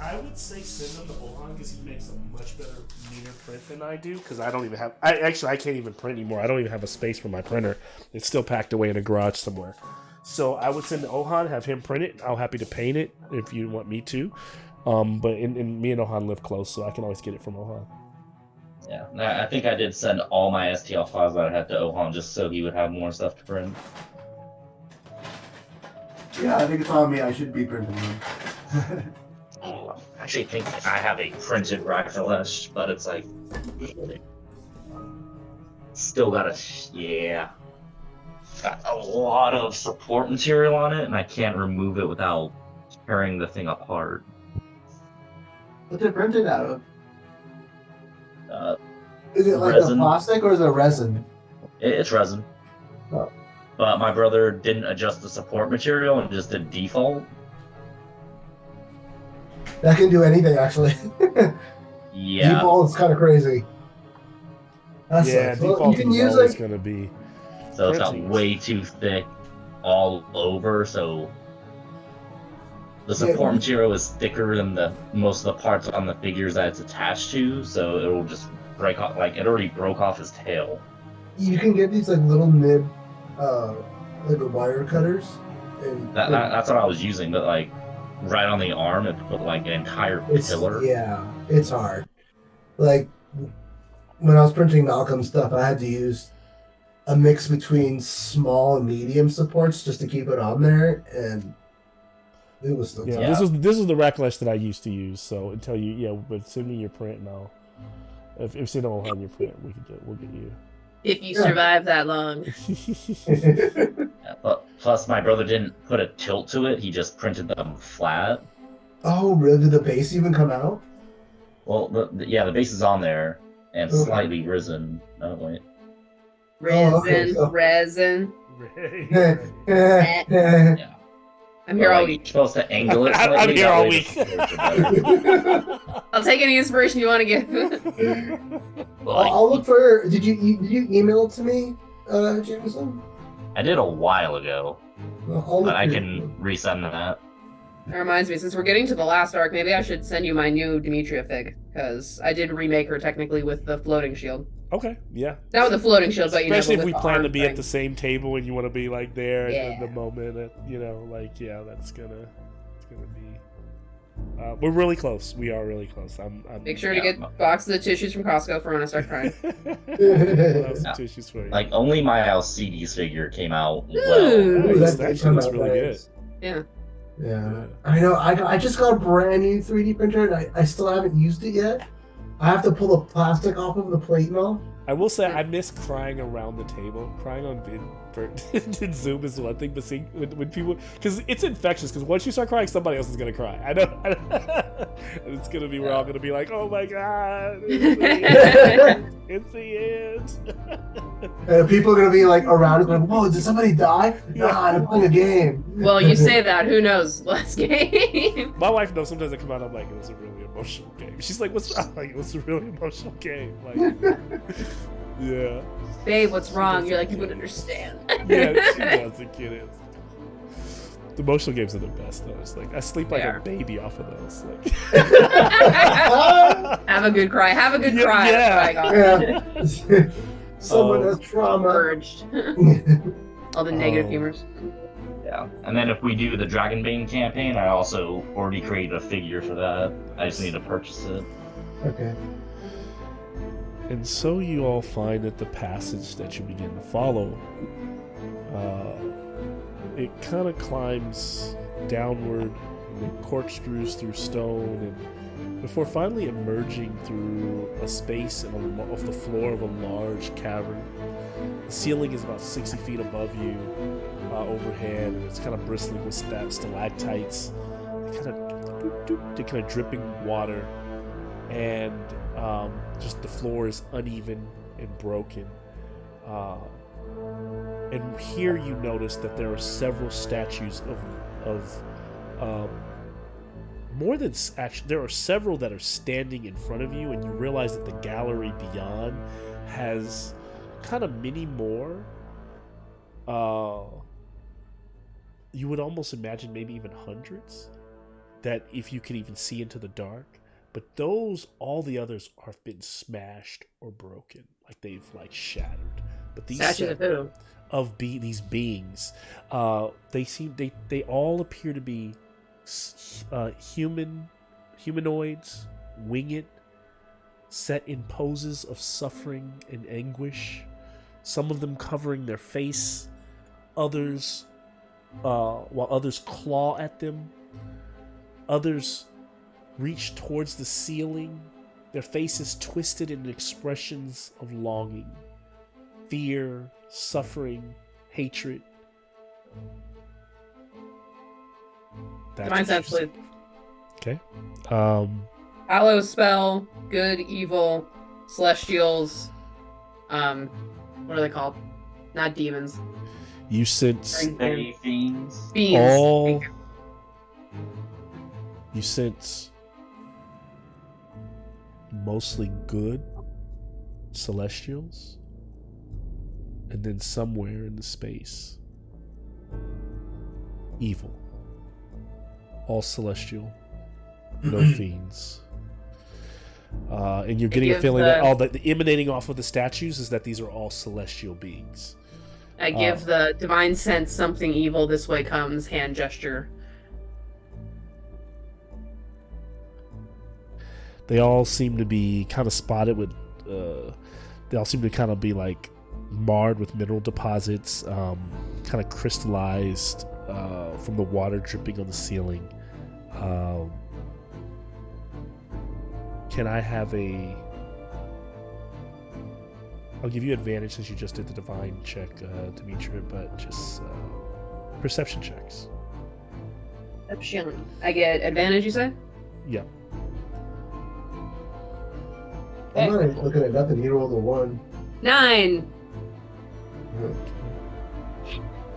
Speaker 1: I would say send them to Ohan because he makes a much better meter print than I do. Because I don't even have. I can't even print anymore. I don't even have a space for my printer. It's still packed away in a garage somewhere. So I would send to Ohan, have him print it. I'm happy to paint it if you want me to. But in me and Ohan live close, so I can always get it from Ohan.
Speaker 4: Yeah, I think I did send all my STL files that I had to Ohan just so he would have more stuff to print.
Speaker 3: Yeah, I think it's on me. I should be printing them.
Speaker 4: I actually think I have a printed Rakalesh, but it's like still got got a lot of support material on it, and I can't remove it without tearing the thing apart.
Speaker 3: What's it printed out of?
Speaker 4: Uh,
Speaker 3: Is it like the
Speaker 4: Resin.
Speaker 3: plastic or is it resin?
Speaker 4: it's resin.
Speaker 3: Oh.
Speaker 4: But my brother didn't adjust the support material and just did default.
Speaker 3: That can do anything, actually.
Speaker 4: Yeah.
Speaker 3: Default is kind of crazy. That
Speaker 1: Yeah,
Speaker 3: sucks. Well, you
Speaker 1: default
Speaker 3: can
Speaker 1: is
Speaker 3: use
Speaker 1: always
Speaker 3: like
Speaker 1: going to be.
Speaker 4: So it's got
Speaker 1: Printing.
Speaker 4: way too thick all over, so the support material is thicker than the most of the parts on the figures that it's attached to, so it'll just break off. Like it already broke off his tail.
Speaker 3: you can get these like little nib, like wire cutters, and
Speaker 4: That's what I was using, but like right on the arm, it put like an entire pillar.
Speaker 3: it's hard. Like when I was printing Malcolm stuff, I had to use a mix between small and medium supports just to keep it on there, and it was still
Speaker 1: Yeah,
Speaker 3: tough.
Speaker 1: this is the Racklash that I used to use. So until but send me your print and I'll. If you don't have your print, we'll get you.
Speaker 2: If you survive that long.
Speaker 4: But plus, my brother didn't put a tilt to it; he just printed them flat.
Speaker 3: Oh, really? Did the base even come out?
Speaker 4: Well, the base is on there and
Speaker 3: Okay.
Speaker 4: slightly risen. Oh wait.
Speaker 2: Resin.
Speaker 3: Yeah.
Speaker 2: I'm here all week.
Speaker 4: You're supposed to angle it.
Speaker 1: I'm
Speaker 4: slightly,
Speaker 1: here
Speaker 4: that
Speaker 1: all
Speaker 4: way
Speaker 1: week.
Speaker 4: the supports are better.
Speaker 2: I'll take any inspiration you want to give.
Speaker 4: But, like,
Speaker 3: I'll look for. Did you email it to me, Jameson?
Speaker 4: I did a while ago,
Speaker 3: I'll look
Speaker 4: but I
Speaker 3: for
Speaker 4: can
Speaker 3: it.
Speaker 4: resend that.
Speaker 2: That reminds me, since we're getting to the last arc, maybe I should send you my new Demetria fig, because I did remake her technically with the floating shield.
Speaker 1: Okay, yeah.
Speaker 2: Not with the floating shield, but
Speaker 1: Especially
Speaker 2: but
Speaker 1: if we
Speaker 2: with the
Speaker 1: plan to
Speaker 2: arm
Speaker 1: be
Speaker 2: thing.
Speaker 1: at the same table and you want to be like there
Speaker 2: Yeah.
Speaker 1: at the moment. That's gonna be. We're really close. We are really close. I'm
Speaker 2: Make sure to get boxes of tissues from Costco for when I start crying.
Speaker 1: Lots of tissues for you.
Speaker 4: Like only my Alcides figure came out
Speaker 2: Ooh.
Speaker 4: well.
Speaker 1: Ooh,
Speaker 3: That
Speaker 1: that
Speaker 3: did
Speaker 1: actually
Speaker 3: come
Speaker 1: looks
Speaker 3: out
Speaker 1: really
Speaker 3: nice.
Speaker 2: Yeah.
Speaker 3: Yeah, I know. I just got a brand new 3D printer, and I still haven't used it yet. I have to pull the plastic off of the plate and all.
Speaker 1: I will say I miss crying around the table. Crying on in Zoom is one thing, but seeing when people, because it's infectious. Because once you start crying, somebody else is gonna cry. I know. And it's gonna be we're all gonna be like, "Oh my god, it's the end."
Speaker 3: And people are gonna be like around it, like, "Whoa, did somebody die?" Nah, I'm playing a game.
Speaker 2: Well, you say that. Who knows? Last game.
Speaker 1: My wife knows. Sometimes I come out, I'm like, "It was a really emotional game." She's like, "What's wrong?" Like, "It was a really emotional game." Like, yeah.
Speaker 2: Babe, what's wrong? You're like, you would understand.
Speaker 1: Yeah, she doesn't get it. The emotional games are the best though. It's like I sleep like
Speaker 2: They
Speaker 1: a
Speaker 2: are.
Speaker 1: baby off of those. Like,
Speaker 2: Have a good cry. Have a good
Speaker 1: Yeah,
Speaker 2: cry.
Speaker 1: yeah.
Speaker 2: That's what I got.
Speaker 3: Yeah. Someone has trauma.
Speaker 2: Purged. All the negative humors.
Speaker 4: Yeah. And then if we do the Dragonbane campaign, I also already created a figure for that. I just need to purchase it.
Speaker 3: Okay.
Speaker 1: and so you all find that the passage that you begin to follow, it kind of climbs downward and then corkscrews through stone and before finally emerging through a space of the floor of a large cavern. The ceiling is about 60 feet above you overhead, and it's kind of bristling with stalactites. They're kind of dripping water, and just the floor is uneven and broken. And here you notice that there are several statues of more than actually, there are several that are standing in front of you, and you realize that the gallery beyond has kind of many more. You would almost imagine maybe even hundreds, that if you could even see into the dark. But all the others have been smashed or broken, like they've shattered. But these
Speaker 2: Statue of who?
Speaker 1: these beings, they all appear to be humanoids, winged, set in poses of suffering and anguish. Some of them covering their face, while others claw at them. Others reach towards the ceiling, their faces twisted in expressions of longing, fear, suffering, hatred.
Speaker 2: Mine's actually
Speaker 1: Okay.
Speaker 2: Hallow spell, good, evil, celestials. What are they called? Not demons.
Speaker 1: You sense
Speaker 4: Fey fiends.
Speaker 2: Fiends.
Speaker 1: all. You sense mostly good celestials, and then somewhere in the space, evil. All celestial, no fiends. And you're getting a feeling that all the emanating off of the statues is that these are all celestial beings.
Speaker 2: I give the divine sense something evil this way comes hand gesture.
Speaker 1: They all seem to be kind of spotted with, they all seem to kind of be like marred with mineral deposits, kind of crystallized from the water dripping on the ceiling. Can I have I'll give you advantage since you just did the divine check, Demetra, but just perception checks.
Speaker 2: Perception. I get advantage, you say?
Speaker 1: Yeah.
Speaker 3: I'm not looking at nothing. You rolled a 1.
Speaker 2: 9.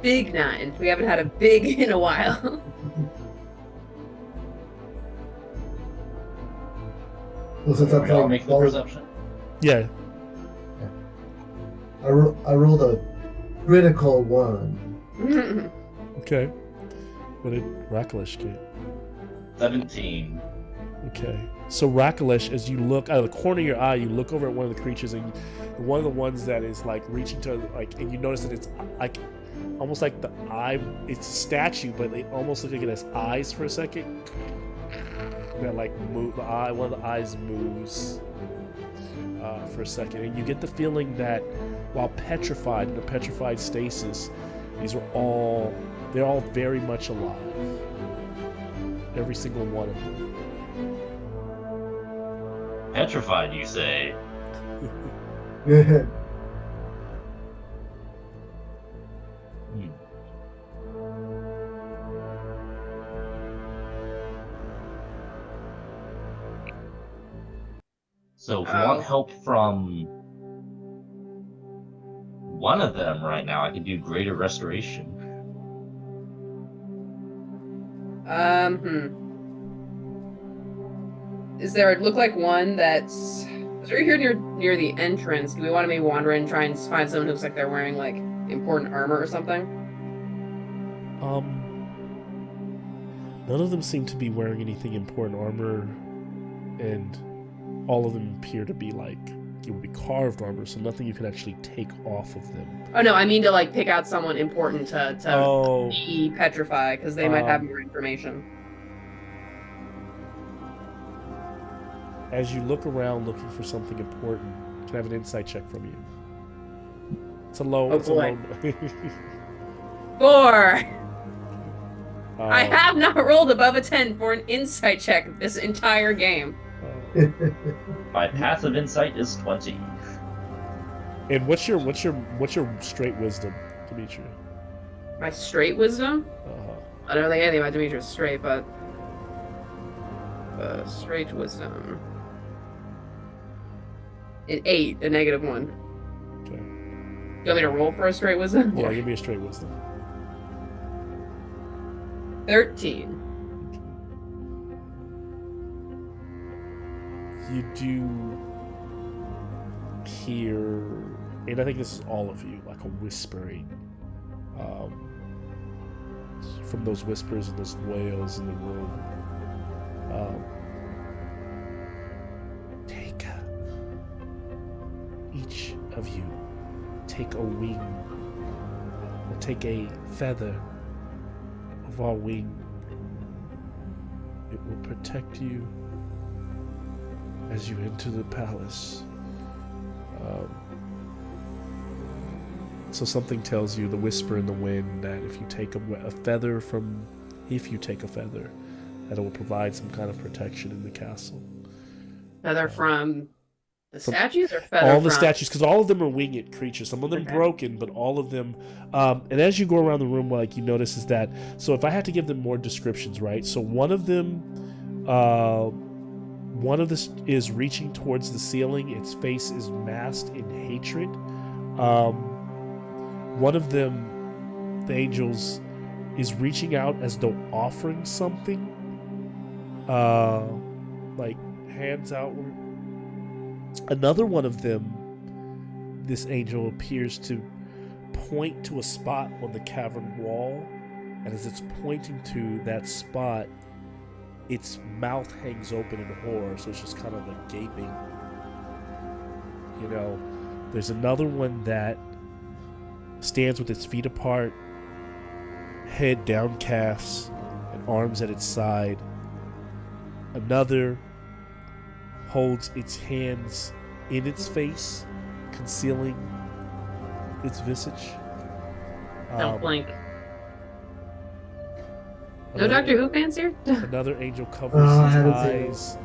Speaker 2: Big 9. We haven't had a big in a while.
Speaker 3: Well, since I'm
Speaker 4: I'll make the perception.
Speaker 1: Yeah.
Speaker 3: I rolled a critical 1.
Speaker 1: Okay. What did Rakalish get?
Speaker 4: 17.
Speaker 1: Okay. So Rakalish, as you look out of the corner of your eye, you look over at one of the creatures, and one of the ones that is like reaching to like, and you notice that it's like almost like the eye. It's a statue, but they almost look like it has eyes for a second. That like move the eye. One of the eyes moves for a second, and you get the feeling that while petrified in a petrified stasis, they're all very much alive. Every single one of them.
Speaker 4: Petrified, you say? So if you want help from one of them right now, I can do Greater Restoration.
Speaker 2: Is there look like one that's right here near the entrance? Do we want to maybe wander in and try and find someone who looks like they're wearing like important armor or something?
Speaker 1: None of them seem to be wearing anything important armor, and all of them appear to be like it would be carved armor, so nothing you can actually take off of them.
Speaker 2: Oh no, I mean to like pick out someone important to be petrified because they might have more information.
Speaker 1: As you look around looking for something important, can I have an insight check from you? It's a low.
Speaker 2: Oh,
Speaker 1: it's boy.
Speaker 2: A low. 4. I have not rolled above a 10 for an insight check this entire game.
Speaker 4: My passive insight is 20.
Speaker 1: And what's your straight wisdom, Demetra?
Speaker 2: My straight wisdom? I don't think anything about Demetra's straight, but straight wisdom. An 8, a -1.
Speaker 1: Okay.
Speaker 2: You want me to roll for a straight wisdom?
Speaker 1: Yeah, give me a straight wisdom.
Speaker 2: 13.
Speaker 1: You do hear, and I think this is all of you, like a whispering from those whispers and those wails in the room. Each of you take a wing, or take a feather of our wing. It will protect you as you enter the palace. So something tells you, the whisper in the wind, that if you take a feather, that it will provide some kind of protection in the castle.
Speaker 2: Feather from the statues, or feather
Speaker 1: all the
Speaker 2: from...
Speaker 1: statues, because all of them are winged creatures. Some of them broken, but all of them. And as you go around the room, like you notice is that. So if I had to give them more descriptions, right? So one of this is reaching towards the ceiling. Its face is masked in hatred. One of them, the angels, is reaching out as though offering something, like hands outward, Another one of them, this angel appears to point to a spot on the cavern wall, and as it's pointing to that spot, its mouth hangs open in horror, so it's just kind of like gaping. You know, there's another one that stands with its feet apart, head downcast, and arms at its side. Another holds its hands in its face, concealing its visage.
Speaker 2: Don't blink. No Doctor Who fans here?
Speaker 1: Another angel covers his eyes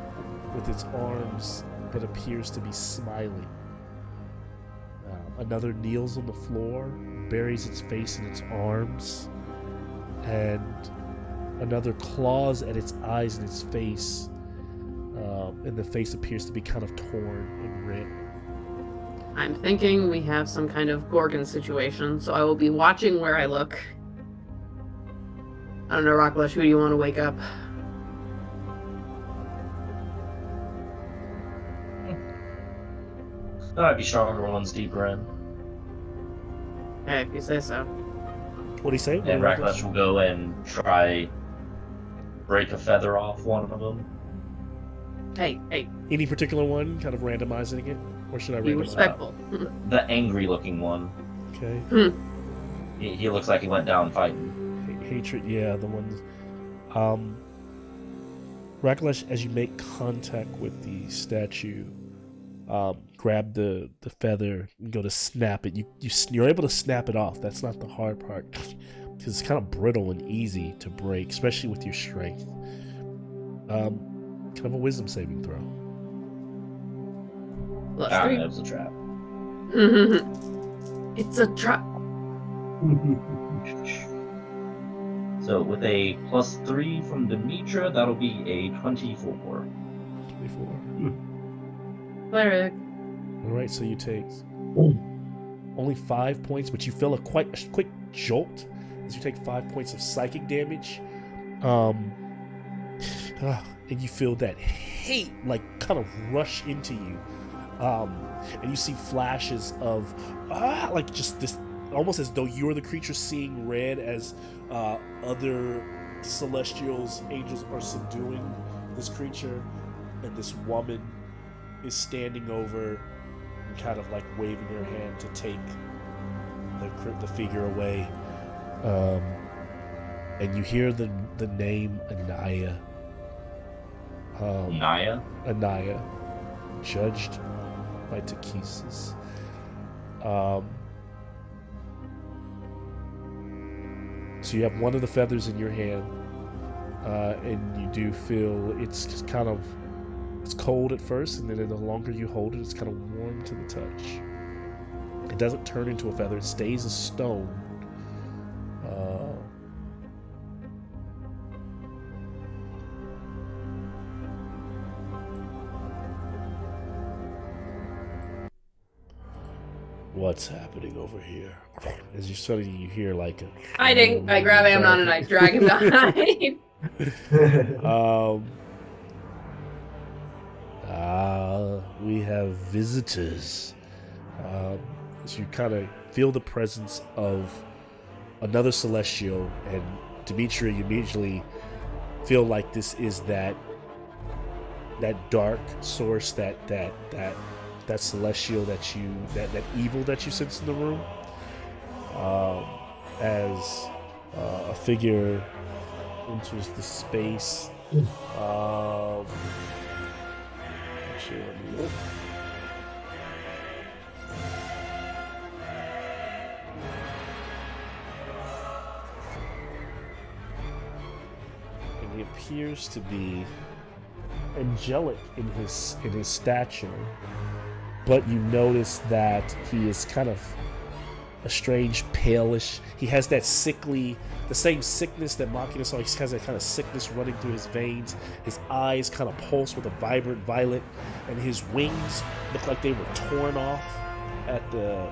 Speaker 1: with its arms, but appears to be smiling. Another kneels on the floor, buries its face in its arms, and another claws at its eyes and its face, and the face appears to be kind of torn and rent.
Speaker 2: I'm thinking we have some kind of Gorgon situation, so I will be watching where I look. I don't know, Rocklush, who do you want to wake up?
Speaker 4: Might be stronger ones deeper in.
Speaker 2: Hey, if you say so.
Speaker 1: What do you say?
Speaker 4: And Racklash will go and try break a feather off one of them.
Speaker 2: Hey.
Speaker 1: Any particular one? Kind of randomizing it? Or should I
Speaker 2: Be
Speaker 1: randomize
Speaker 2: respectful.
Speaker 4: The angry looking one.
Speaker 1: Okay.
Speaker 4: He looks like he went down fighting.
Speaker 1: Hatred, yeah, the ones. Racklash, as you make contact with the statue, grab the feather and go to snap it. You're able to snap it off. That's not the hard part, because it's kind of brittle and easy to break, especially with your strength. Kind of a wisdom saving throw.
Speaker 2: +3.
Speaker 4: That was a trap.
Speaker 2: It's a trap.
Speaker 4: So with a +3 from Demetra, that'll be a 24.
Speaker 1: 24.
Speaker 2: Cleric.
Speaker 1: Alright, so you take only 5 points, but you feel a quick jolt as you take 5 points of psychic damage. And you feel that hate kind of rush into you. And you see flashes of just this, almost as though you're the creature seeing red as other celestials, angels are subduing this creature, and this woman is standing over and kind of waving her hand to take the figure away. And you hear the name Anaya. Anaya, judged by Takesis. So you have one of the feathers in your hand, and you do feel it's cold at first, and then the longer you hold it, it's kind of warm to the touch. It doesn't turn into a feather; it stays a stone. What's happening over here? As you hear
Speaker 2: Hiding. I grab Amnon and I drag him behind.
Speaker 1: We have visitors. As you kind of feel the presence of another celestial, and Demetria, you immediately feel like this is that dark source, that celestial that evil that you sense in the room. As a figure enters the space. Actually, let me look. And he appears to be angelic in his stature, but you notice that he is kind of a strange palish. He has that the same sickness that Machina saw. He has that kind of sickness running through his veins. His eyes kind of pulse with a vibrant violet, and his wings look like they were torn off at the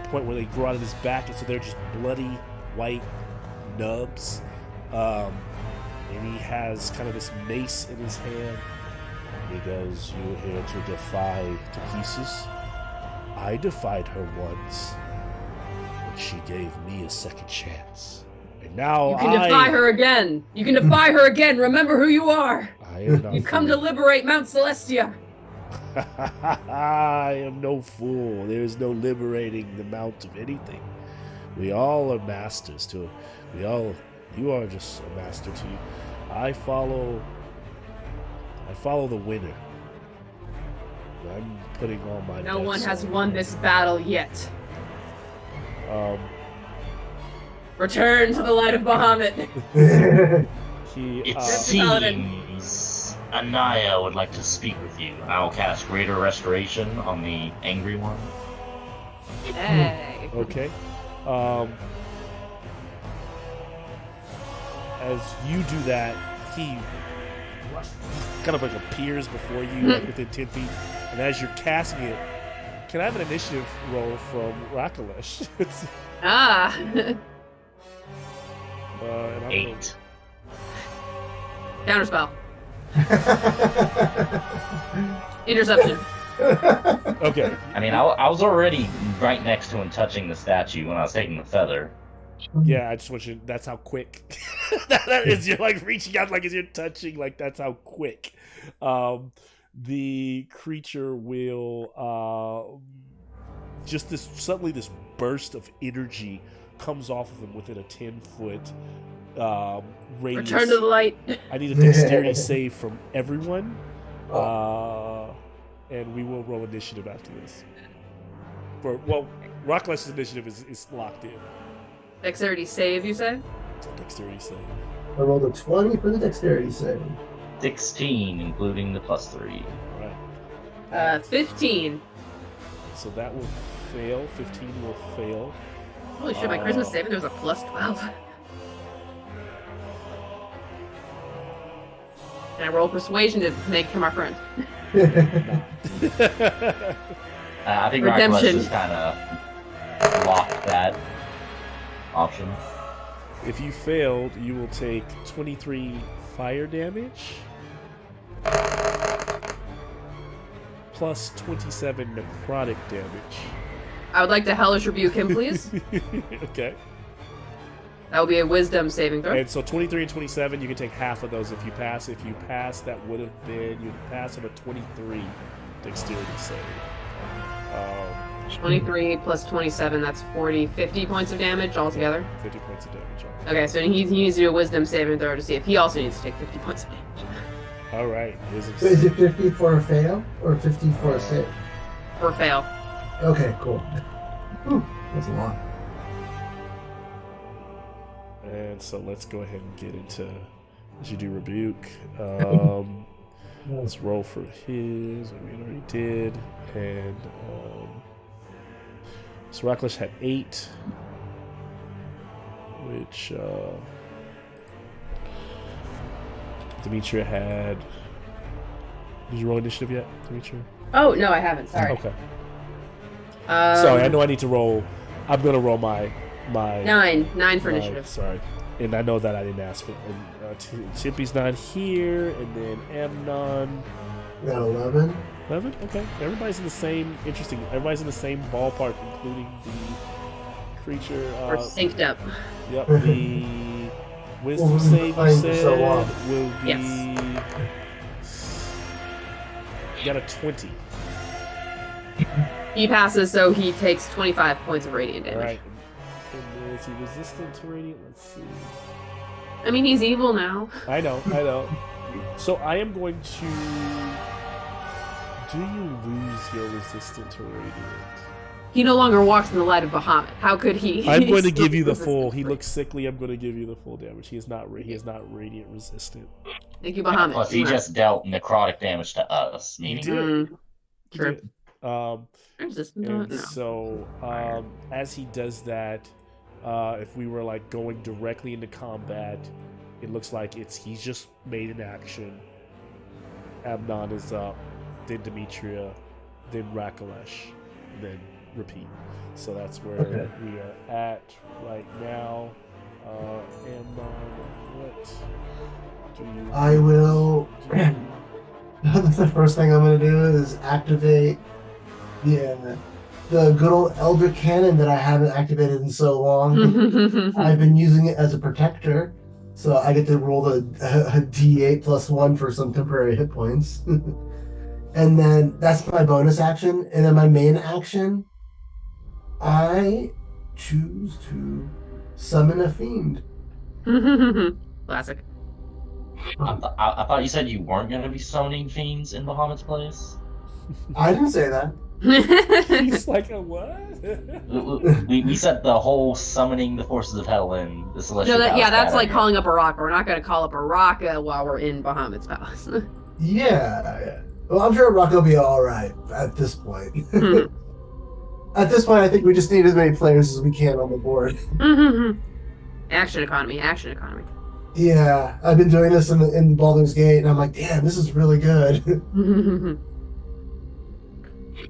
Speaker 1: point where they grow out of his back, and so they're just bloody white nubs. And he has kind of this mace in his hand, Because you're here to defy to pieces. I defied her once, but she gave me a second chance. And now
Speaker 2: You can defy her again. You can defy her again. Remember who you are.
Speaker 1: I am not
Speaker 2: You've come to liberate Mount Celestia.
Speaker 1: I am no fool. There is no liberating the Mount of anything. We all are masters to it. You are just a master to you. I follow the winner. I'm putting all my
Speaker 2: No
Speaker 1: bets
Speaker 2: one has
Speaker 1: on-
Speaker 2: won this battle yet.
Speaker 1: Um,
Speaker 2: Return to the light of Bahamut.
Speaker 4: It
Speaker 2: Paladin.
Speaker 4: seems Anaya would like to speak with you. I will cast Greater Restoration on the angry one.
Speaker 2: Hey.
Speaker 1: Okay. As you do that, he kind of like appears before you, like within 10 feet. And as you're casting it, can I have an initiative roll from Rakalesh?
Speaker 2: Ah.
Speaker 1: And I'm
Speaker 4: 8.
Speaker 2: Counterspell. Interception.
Speaker 1: Okay.
Speaker 4: I mean, I was already right next to him touching the statue when I was taking the feather.
Speaker 1: Yeah, I just want you. That's how quick. that is, you're like reaching out, like as you're touching, like that's how quick. The creature will just suddenly this burst of energy comes off of him within a 10-foot radius.
Speaker 2: Return to the light.
Speaker 1: I need a dexterity save from everyone, and we will roll initiative after this. Rocklesh's initiative is locked in.
Speaker 2: Dexterity save, you say?
Speaker 1: Dexterity save.
Speaker 3: I rolled a 20 for the dexterity save.
Speaker 4: 16, including the +3.
Speaker 1: Right.
Speaker 2: 15.
Speaker 1: So that will fail. 15 will fail.
Speaker 2: Holy shit, my Christmas saving there was a +12. And I roll persuasion to make him our friend.
Speaker 4: I think
Speaker 2: Redemption.
Speaker 4: Rakalesh just kind of locked that option.
Speaker 1: If you failed, you will take 23 fire damage plus 27 necrotic damage.
Speaker 2: I would like to hellish rebuke him, please.
Speaker 1: Okay.
Speaker 2: That will be a wisdom saving throw.
Speaker 1: And so 23 and 27, you can take half of those if you pass. If you pass, that would have been, you'd pass on a 23 dexterity save.
Speaker 2: 23 plus 27, that's 40, 50 points of damage altogether.
Speaker 1: 50 points of damage.
Speaker 2: Okay, so he needs to do a wisdom saving throw to see if he also needs to take 50 points of damage.
Speaker 1: All right. Wisdom
Speaker 3: So is
Speaker 1: save.
Speaker 3: it 50 for a fail or 50 for a save?
Speaker 2: Or fail.
Speaker 3: Okay, cool. Whew, that's a lot.
Speaker 1: And so let's go ahead and get into, as you do rebuke. Let's roll for his, we already did. And so Rakalesh had 8, which Demetria had. Did you roll initiative yet, Demetria?
Speaker 2: Oh, no, I haven't. Sorry.
Speaker 1: Okay. Sorry, I know I need to roll. I'm going to roll my
Speaker 2: 9 for
Speaker 1: my-
Speaker 2: initiative.
Speaker 1: Sorry. And I know that I didn't ask for. Chippy's not here, and then Amnon.
Speaker 3: Got 11.
Speaker 1: 11? Okay. Everybody's in the same, interesting. Everybody's in the same ballpark, including the creature.
Speaker 2: We're synced up.
Speaker 1: Yep. The wisdom
Speaker 3: Well,
Speaker 1: save you
Speaker 3: playing for
Speaker 1: said
Speaker 3: so long.
Speaker 1: will be.
Speaker 2: Yes.
Speaker 1: You got a 20.
Speaker 2: He passes, so he takes 25 points of radiant damage.
Speaker 1: Alright. And is he resistant to radiant? Let's see.
Speaker 2: I mean, he's evil now.
Speaker 1: I know. So I am going to. Do you lose your resistance to radiant?
Speaker 2: He no longer walks in the light of Bahamut. How could he?
Speaker 1: I'm going to
Speaker 2: still
Speaker 1: give you
Speaker 2: be
Speaker 1: the full.
Speaker 2: resistant
Speaker 1: He
Speaker 2: to
Speaker 1: looks sickly. I'm going to give you the full damage. He is not radiant resistant.
Speaker 2: radiant. Thank you, Bahamut.
Speaker 4: Plus, he just dealt necrotic damage to us, meaning
Speaker 1: did.
Speaker 2: Mm,
Speaker 1: He
Speaker 2: true.
Speaker 1: did.
Speaker 2: Resistant to
Speaker 1: And
Speaker 2: it? No.
Speaker 1: so as he does that, if we were like going directly into combat, it looks like he's just made an action. Amnon is up, then Demetria, then Rakalesh, and then repeat. So that's where
Speaker 3: Okay.
Speaker 1: we are at right now. Amnon, what do you?
Speaker 3: I will. The first thing I'm gonna do is activate the good old Eldritch Cannon that I haven't activated in so long. I've been using it as a protector, so I get to roll a D8 plus 1 for some temporary hit points. And then that's my bonus action. And then my main action, I choose to summon a fiend.
Speaker 2: Classic.
Speaker 4: I thought you said you weren't going to be summoning fiends in Bahamut's place.
Speaker 3: I didn't say that.
Speaker 1: He's like, a what?
Speaker 4: we said the whole summoning the forces of hell in the celestial.
Speaker 2: No,
Speaker 4: palace
Speaker 2: that's like
Speaker 4: idea.
Speaker 2: calling up a rock. We're not going to call up a Raka while we're in Bahamut's palace.
Speaker 3: Yeah. Well, I'm sure Rock will be all right at this point. At this point, I think we just need as many players as we can on the board.
Speaker 2: Action economy.
Speaker 3: Yeah, I've been doing this in Baldur's Gate, and I'm like, damn, this is really good.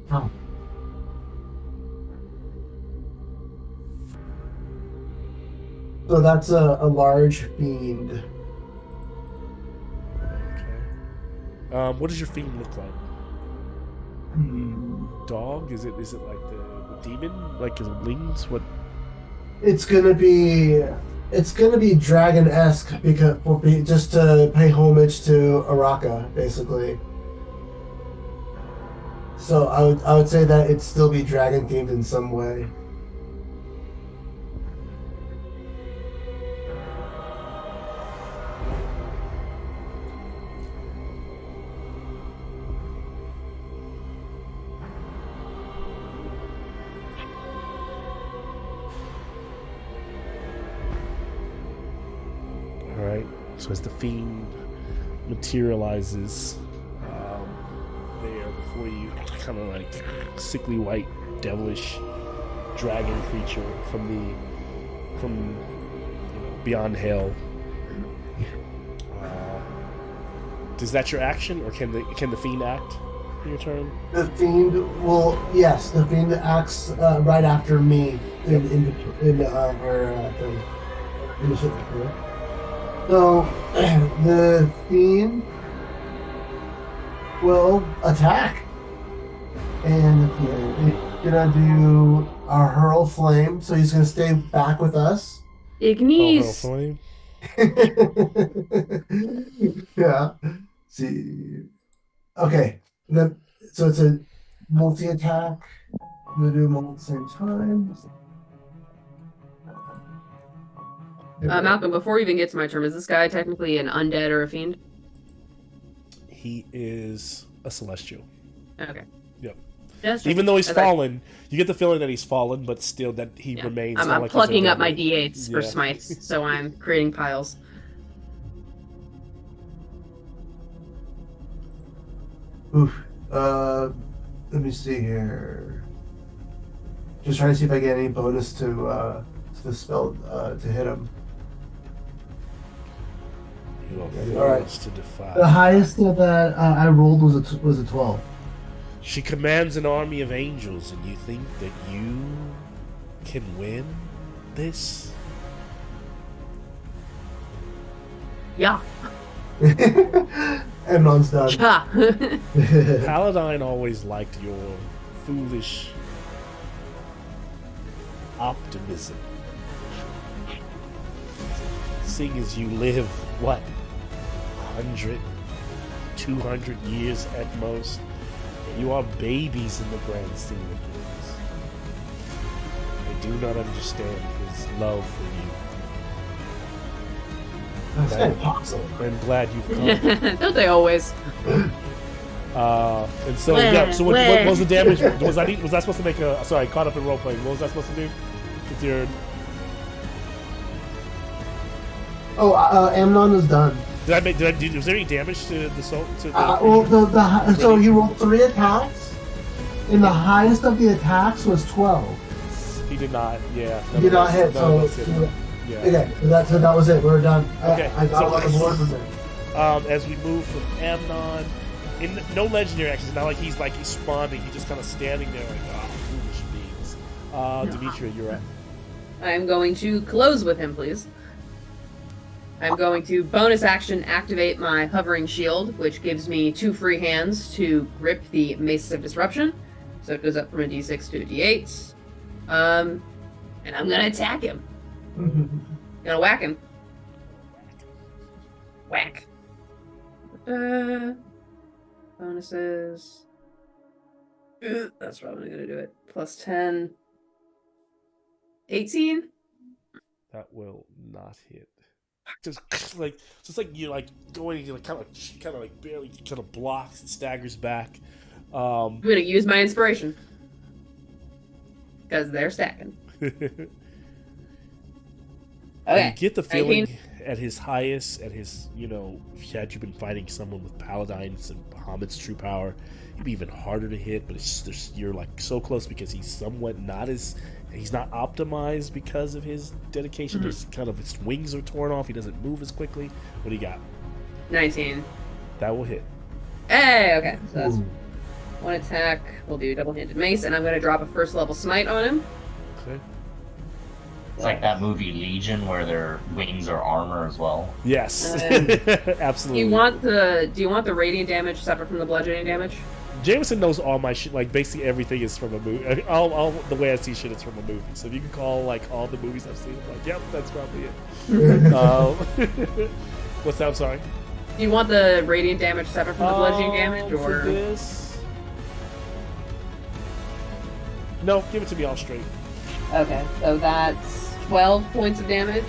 Speaker 3: Oh. So that's a large fiend.
Speaker 1: Okay. What does your fiend look like?
Speaker 3: Hmm.
Speaker 1: Dog? Is it like the demon? Like his wings? What?
Speaker 3: It's gonna be dragon-esque because just to pay homage to Araka, basically. So I would say that it'd still be dragon themed in some way.
Speaker 1: Alright, so as the fiend materializes there before you, kind of like sickly white, devilish dragon creature from beyond hell. Is that your action, or can the fiend act in your turn?
Speaker 3: The fiend will, yes, the fiend acts right after me in our thing. So the fiend will attack, and he's gonna do a hurl flame. So he's gonna stay back with us.
Speaker 2: Ignis.
Speaker 1: Oh,
Speaker 3: Yeah. See. Okay. So it's a multi-attack. I'm gonna do them all at the same time.
Speaker 2: Malcolm, before we even get to my turn, is this guy technically an undead or a fiend?
Speaker 1: he is a celestial.
Speaker 2: Okay.
Speaker 1: Yep.
Speaker 2: Just
Speaker 1: Even though he's
Speaker 2: as
Speaker 1: fallen, you get the feeling that he's fallen, but still that he remains.
Speaker 2: I'm
Speaker 1: not like he's
Speaker 2: plucking up my
Speaker 1: irrelevant.
Speaker 2: D8s for smites, so I'm creating piles.
Speaker 3: Oof. Let me see here. Just trying to see if I get any bonus to the spell to hit him.
Speaker 1: You are
Speaker 3: All right.
Speaker 1: forced to defy.
Speaker 3: The highest that I rolled was a 12.
Speaker 1: She commands an army of angels, and you think that you can win this?
Speaker 2: Yeah.
Speaker 3: Emnon's done.
Speaker 2: Cha.
Speaker 1: Paladine always liked your foolish optimism. Seeing as you live, what, 100, 200 years at most, you are babies in the grand scheme of things. I do not understand his love for you.
Speaker 3: That's kind of possible.
Speaker 1: I'm glad you've come.
Speaker 2: Don't they always?
Speaker 1: And so, yeah, so what was the damage? Was that supposed to make a... Sorry, caught up in roleplay. What was that supposed to do? With your...
Speaker 3: Oh, Amnon is done.
Speaker 1: Was there any damage to the soul? To the,
Speaker 3: Well, so he rolled 3 attacks, and the highest of the attacks was 12.
Speaker 1: He did not, yeah.
Speaker 3: He did not hit, so...
Speaker 1: Yeah.
Speaker 3: Okay, so that was it. We were done.
Speaker 1: Okay,
Speaker 3: I got
Speaker 1: so-
Speaker 3: on the board from there.
Speaker 1: As we move from Amnon, no legendary actions. It's not like he's responding. He's just kind of standing there like, foolish beings. Demetria, you're up.
Speaker 2: I'm going to close with him, please. I'm going to bonus action activate my hovering shield, which gives me 2 free hands to grip the Mace of Disruption. So it goes up from a d6 to a d8. And I'm gonna attack him. Gonna whack him. Whack. Bonuses. That's probably gonna do it. Plus 10. 18?
Speaker 1: That will not hit. Just like you're like going, you like kind of like barely kind of blocks and staggers back.
Speaker 2: I'm gonna use my inspiration because they're stacking. Okay.
Speaker 1: You get the feeling
Speaker 2: 19.
Speaker 1: at his highest, at his, had you been fighting someone with Paladins and Bahamut's true power, it'd be even harder to hit, but you're like so close because he's somewhat he's not optimized because of his dedication. There's kind of his wings are torn off. He doesn't move as quickly. What do you got?
Speaker 2: 19.
Speaker 1: That will hit.
Speaker 2: Hey, okay. So that's one attack. We'll do double-handed mace, and I'm gonna drop a first level smite on him.
Speaker 1: Okay.
Speaker 4: It's like that movie Legion where their wings are armor as well.
Speaker 1: Yes. Absolutely.
Speaker 2: Do you want the radiant damage separate from the bludgeoning damage?
Speaker 1: Jameson knows all my shit. Like basically everything is from a movie. All the way I see shit is from a movie. So if you can call like all the movies I've seen, I'm like, yep, that's probably it. What's that? I'm sorry.
Speaker 2: Do you want the radiant damage separate from the bludgeoning damage,
Speaker 1: For
Speaker 2: or
Speaker 1: this? No, give it to me all straight.
Speaker 2: okay? So that's 12 points of damage,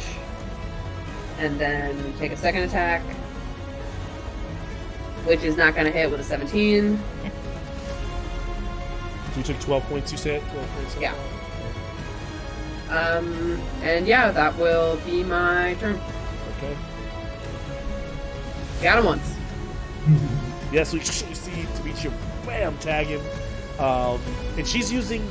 Speaker 2: and then take a second attack, which is not going to hit with a 17.
Speaker 1: You took 12 points. You said 12 points.
Speaker 2: Yeah. And yeah, that will be my turn.
Speaker 1: Okay.
Speaker 2: Got him once.
Speaker 1: Yes, we see Demetria, bam, tag him. And she's using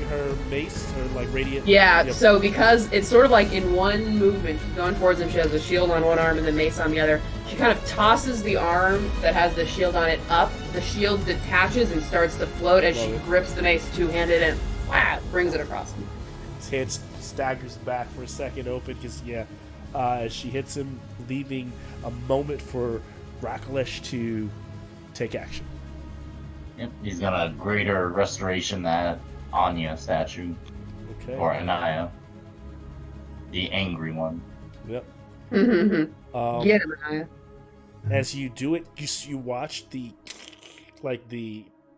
Speaker 1: her mace, or like radiant.
Speaker 2: Yeah,
Speaker 1: Yep.
Speaker 2: so because it's sort of like in one movement, she's going towards him, she has a shield on one arm and the mace on the other. She kind of tosses the arm that has the shield on it up. The shield detaches and starts to float as she grips the mace two-handed and brings it across him.
Speaker 1: His head staggers back for a second open because, as she hits him, leaving a moment for Rakalesh to take action.
Speaker 4: Yep, he's got a greater restoration that Anya statue.
Speaker 1: Okay.
Speaker 4: Or Anaya. The angry one.
Speaker 1: Yep.
Speaker 2: Get him, Anaya.
Speaker 1: As you do it, you watch the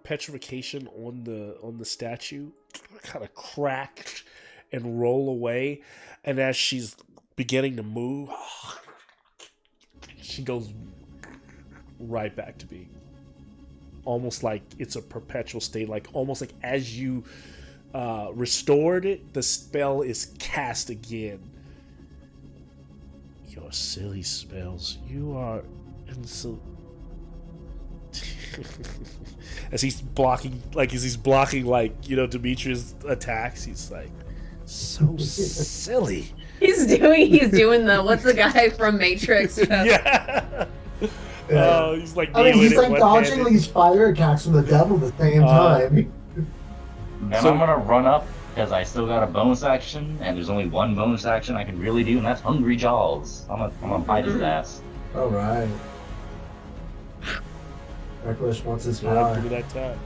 Speaker 1: petrification on the statue kind of crack and roll away, and as she's beginning to move, she goes right back to being almost like it's a perpetual state, like almost like as you restored it, the spell is cast again. Your silly spells. You are as he's blocking Demetria's attacks, he's like, so silly.
Speaker 2: He's doing the what's the guy from Matrix?
Speaker 1: Yeah. He's like
Speaker 3: he's like dodging these fire attacks from the devil at the same time.
Speaker 4: Then I'm gonna run up because I still got a bonus action, and there's only one bonus action I can really do, and that's Hungry Jaws. I'm gonna fight his ass.
Speaker 3: All right. Reckless wants his
Speaker 1: Give
Speaker 3: power.
Speaker 1: me that time.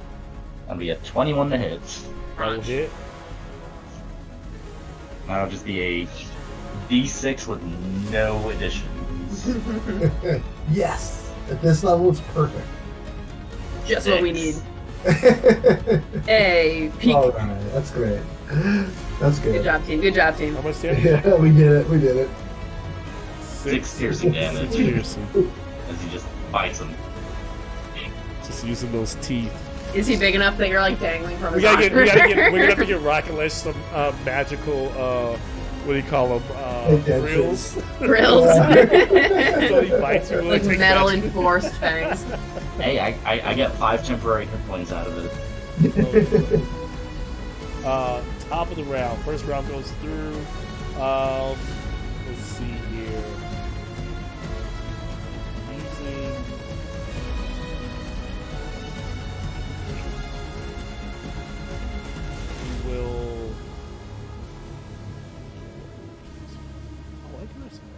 Speaker 4: That'll be a 21 to hit.
Speaker 1: That'll hit.
Speaker 4: That'll just be a D6 with no additions.
Speaker 3: Yes! At this level, it's perfect.
Speaker 2: Just what we need. Hey, peek.
Speaker 3: All right, that's great. That's good.
Speaker 2: Good job, team. Good job, team.
Speaker 1: How much damage?
Speaker 3: Yeah, we did it.
Speaker 4: 6 piercing damage
Speaker 1: Piercing.
Speaker 4: as he just bites him.
Speaker 1: Just using those teeth.
Speaker 2: Is he big enough that you're like dangling from his
Speaker 1: We're
Speaker 2: arm?
Speaker 1: gonna have to get Rakalesh some magical what do you call them? Grills.
Speaker 2: Grills.
Speaker 1: So he bites you
Speaker 2: Like
Speaker 1: like
Speaker 2: metal
Speaker 1: magic.
Speaker 2: enforced fangs.
Speaker 4: Hey, I get 5 temporary hit points out of it.
Speaker 1: Top of the round. First round goes through. Let's see here. Using. We will. Oh, I do have some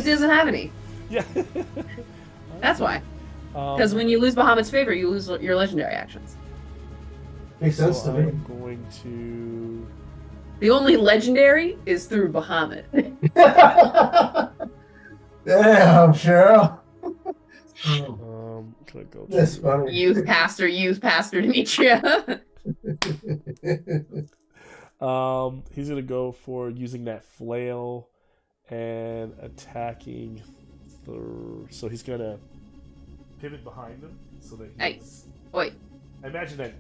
Speaker 2: because he doesn't have any.
Speaker 1: Yeah.
Speaker 2: That's why. Because when you lose Bahamut's favor, you lose your legendary actions.
Speaker 3: Makes sense to me.
Speaker 1: I'm going to.
Speaker 2: The only legendary is through Bahamut.
Speaker 3: Damn, Cheryl.
Speaker 1: Can I go?
Speaker 3: That's funny.
Speaker 2: Youth pastor Demetria.
Speaker 1: He's gonna go for using that flail and attacking. So he's gonna pivot behind him so that he's.
Speaker 2: Wait.
Speaker 1: I imagine that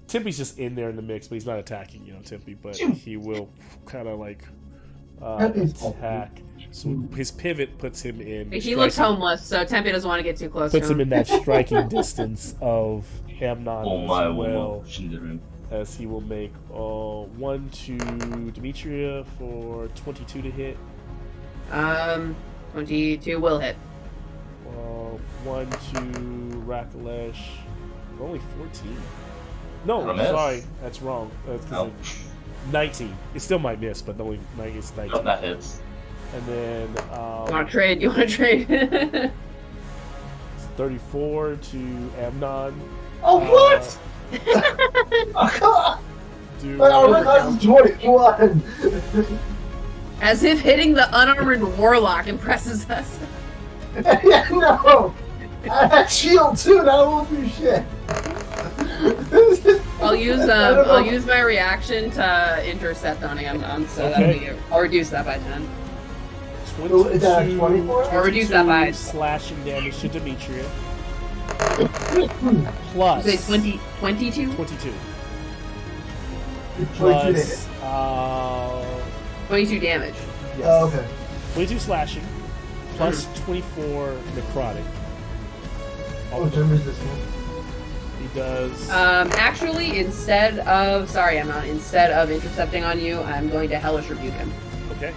Speaker 1: Timpy's just in there in the mix, but he's not attacking. Timpy, but he will kind of like attack. So his pivot puts him in.
Speaker 2: He looks homeless, so Tempe doesn't want to get too close.
Speaker 1: Puts him in that striking distance of Amnon as well. As he will make 1 to Demetria for 22 to hit.
Speaker 2: 22 will hit.
Speaker 1: 1 to Rakalesh. Only 14. No, sorry, that's wrong. That's 19. It still might miss, but only it's 19.
Speaker 4: Oh, that hits.
Speaker 1: And then
Speaker 2: You want to trade?
Speaker 1: 34 to Amnon.
Speaker 3: Oh, what? My 21.
Speaker 2: As if hitting the unarmored warlock impresses us.
Speaker 3: Yeah, no. I had shield too. That won't do shit.
Speaker 2: I'll use my reaction to intercept on Amnon, so I'll reduce that by 10.
Speaker 1: 22
Speaker 3: is that 24?
Speaker 2: Or reduce that by
Speaker 1: slashing damage to Demetria. Plus.
Speaker 2: You say 22?
Speaker 1: 22.
Speaker 3: 22
Speaker 1: Plus.
Speaker 2: 22 damage.
Speaker 1: Yes.
Speaker 3: Oh, okay.
Speaker 1: 22 slashing. Plus 24 necrotic.
Speaker 3: Oh, Jim resistant.
Speaker 1: He does.
Speaker 2: Actually, instead of intercepting on you, I'm going to hellish rebuke him.
Speaker 1: Okay.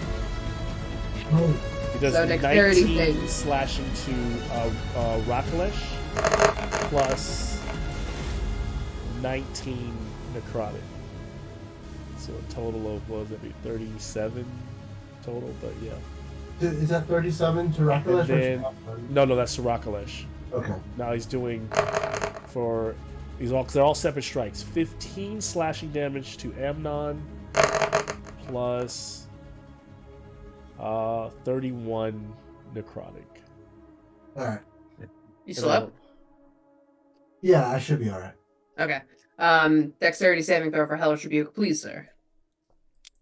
Speaker 3: Oh.
Speaker 1: He does
Speaker 2: So dexterity
Speaker 1: 19
Speaker 2: save.
Speaker 1: slashing to Rakalesh. Plus 19 necrotic. So a total of, what was it, 37 total, but yeah.
Speaker 3: Is that 37 to Rakalesh?
Speaker 1: Then, no, that's to Rakalesh.
Speaker 3: Okay.
Speaker 1: Now he's doing they're all separate strikes. 15 slashing damage to Amnon plus 31 necrotic.
Speaker 3: Alright.
Speaker 2: You still up?
Speaker 3: Yeah, I should be alright.
Speaker 2: Okay. Dexterity saving throw for hellish rebuke, please, sir.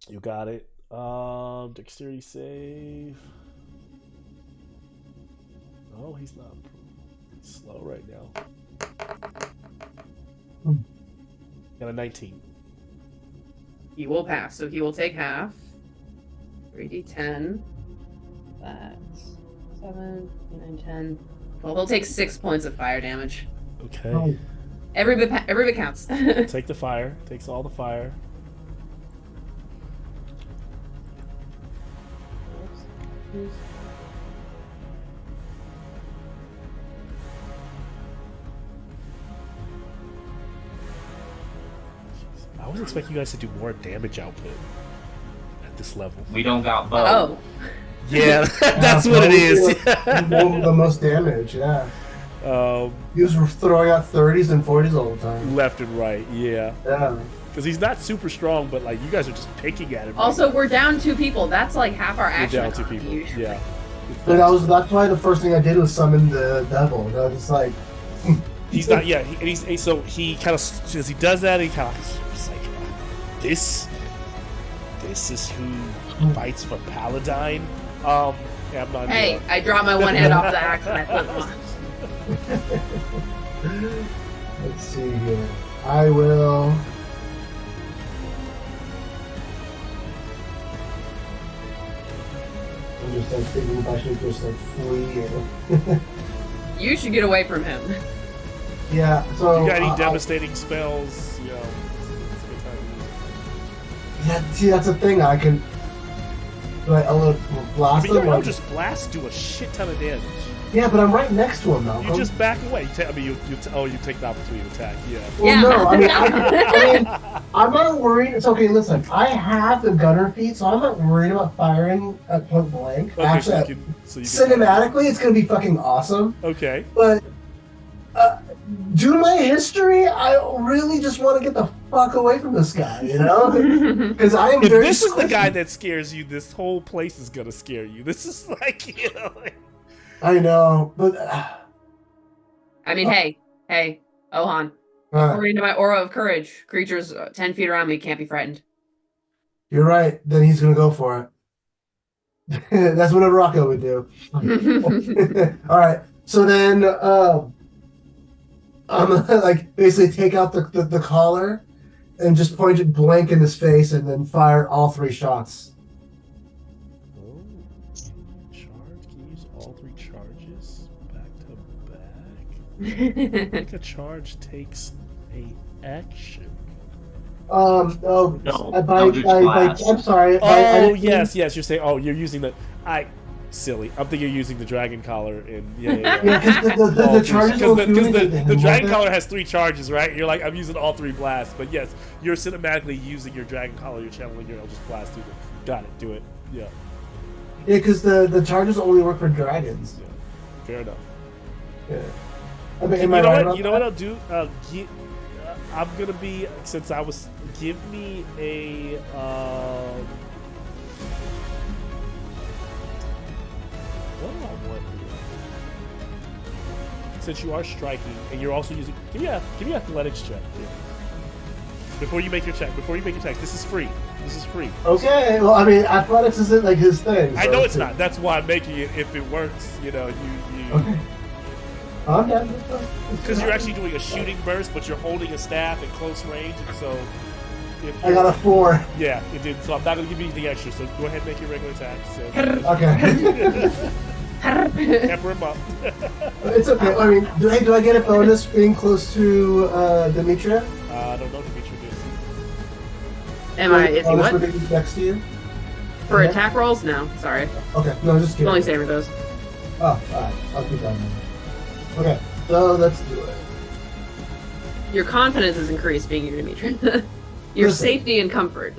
Speaker 1: You got it. Dexterity save. Oh, he's not. He's slow right now. Got a 19.
Speaker 2: He will pass, so he will take half. 3d10. That's 7, 9, 10. Well, he'll take 6 points of fire damage.
Speaker 1: Okay.
Speaker 3: Oh.
Speaker 2: Every bit counts.
Speaker 1: Take the fire. Takes all the fire. I was expecting you guys to do more damage output at this level.
Speaker 4: We don't got bow.
Speaker 2: Oh.
Speaker 1: Yeah, that's what it is.
Speaker 3: The most damage, yeah. He was throwing out 30s and 40s all the time.
Speaker 1: Left and right, yeah.
Speaker 3: Yeah.
Speaker 1: Because he's not super strong, but like you guys are just picking at him.
Speaker 2: Also, we're down 2 people. That's like half our
Speaker 1: You're
Speaker 2: action.
Speaker 1: down 2 people. Yeah.
Speaker 3: But that's why the first thing I did was summon the devil. I was just like,
Speaker 1: He's not. Yeah. So he kind of as he does that, he kind of just like this is who fights for Paladine. Amnon.
Speaker 2: Hey, I dropped my one hand off the axe and I put it on.
Speaker 3: let's see here. I will. I'm just like thinking if I should just like flee.
Speaker 2: You should get away from him.
Speaker 3: Yeah. So.
Speaker 1: You got any devastating spells? You know, it's a good time to use it.
Speaker 3: Yeah. See, that's the thing. I can. Do I blast
Speaker 1: I mean, your
Speaker 3: him?
Speaker 1: Eldritch Blast do a shit ton of damage.
Speaker 3: Yeah, but I'm right next to him, Malcolm.
Speaker 1: You just back away. You take the opportunity to attack. Yeah.
Speaker 3: Well, no, I mean, I'm not worried. It's okay. Listen, I have the gunner feat, so I'm not worried about firing at point blank.
Speaker 1: Okay,
Speaker 3: Actually,
Speaker 1: so you can
Speaker 3: cinematically, it's gonna be fucking awesome.
Speaker 1: Okay.
Speaker 3: But due to my history, I really just want to get the fuck away from this guy, you know? Because I am
Speaker 1: If
Speaker 3: very.
Speaker 1: this is the guy that scares you, this whole place is gonna scare you. This is like, you know.
Speaker 3: I know, but.
Speaker 2: I mean, hey, Ohan. According to my aura of courage, creatures 10 feet around me can't be frightened.
Speaker 3: You're right. Then he's gonna go for it. That's what a Rocco would do. All right. So then, I'm like basically take out the collar and just point it blank in his face, and then fire all 3 shots.
Speaker 1: Oh, charge. Can you use all 3 charges back to back? I think a charge takes a action.
Speaker 3: No.
Speaker 4: Eldritch Blast.
Speaker 3: I'm sorry.
Speaker 1: Oh, yes. You're saying. Oh, you're using the. Silly. I'm thinking you're using the dragon collar in. Yeah,
Speaker 3: because the charges don't do anything to
Speaker 1: the
Speaker 3: him,
Speaker 1: dragon
Speaker 3: won't
Speaker 1: collar has 3 charges, right? You're like, I'm using all 3 blasts, but yes, you're cinematically using your dragon collar. You're channeling your Eldritch Blast through it. Got it. Do it. Yeah.
Speaker 3: Yeah, because the charges only work for dragons.
Speaker 1: Yeah. Fair enough.
Speaker 3: Yeah. I mean, am I right about
Speaker 1: You know what I'll do? I'm gonna be give me a. What do I want here? Since you are striking and you're also using, give me an athletics check here. Before you make your check. This is free.
Speaker 3: Okay, well, I mean, athletics isn't like his thing.
Speaker 1: I know it's not. That's why I'm making it. If it works, you know, you.
Speaker 3: Okay. I'm done.
Speaker 1: Because you're actually doing a shooting burst, but you're holding a staff at close range, and so.
Speaker 3: I got a 4.
Speaker 1: Yeah, it did. So I'm not going to give you anything extra. So go ahead and make your regular attack. So.
Speaker 3: Okay.
Speaker 1: Pepper him up.
Speaker 3: It's okay. I mean, do I get a bonus being close to Demetria?
Speaker 1: I don't know Demetria
Speaker 2: Is he what?
Speaker 3: For being next to you?
Speaker 2: For attack rolls? No, sorry.
Speaker 3: Okay, no, just kidding.
Speaker 2: Only saving those.
Speaker 3: Oh, alright. I'll keep that in mind. Okay, so let's do it.
Speaker 2: Your confidence is increased being your Demetria. Your safety and comfort.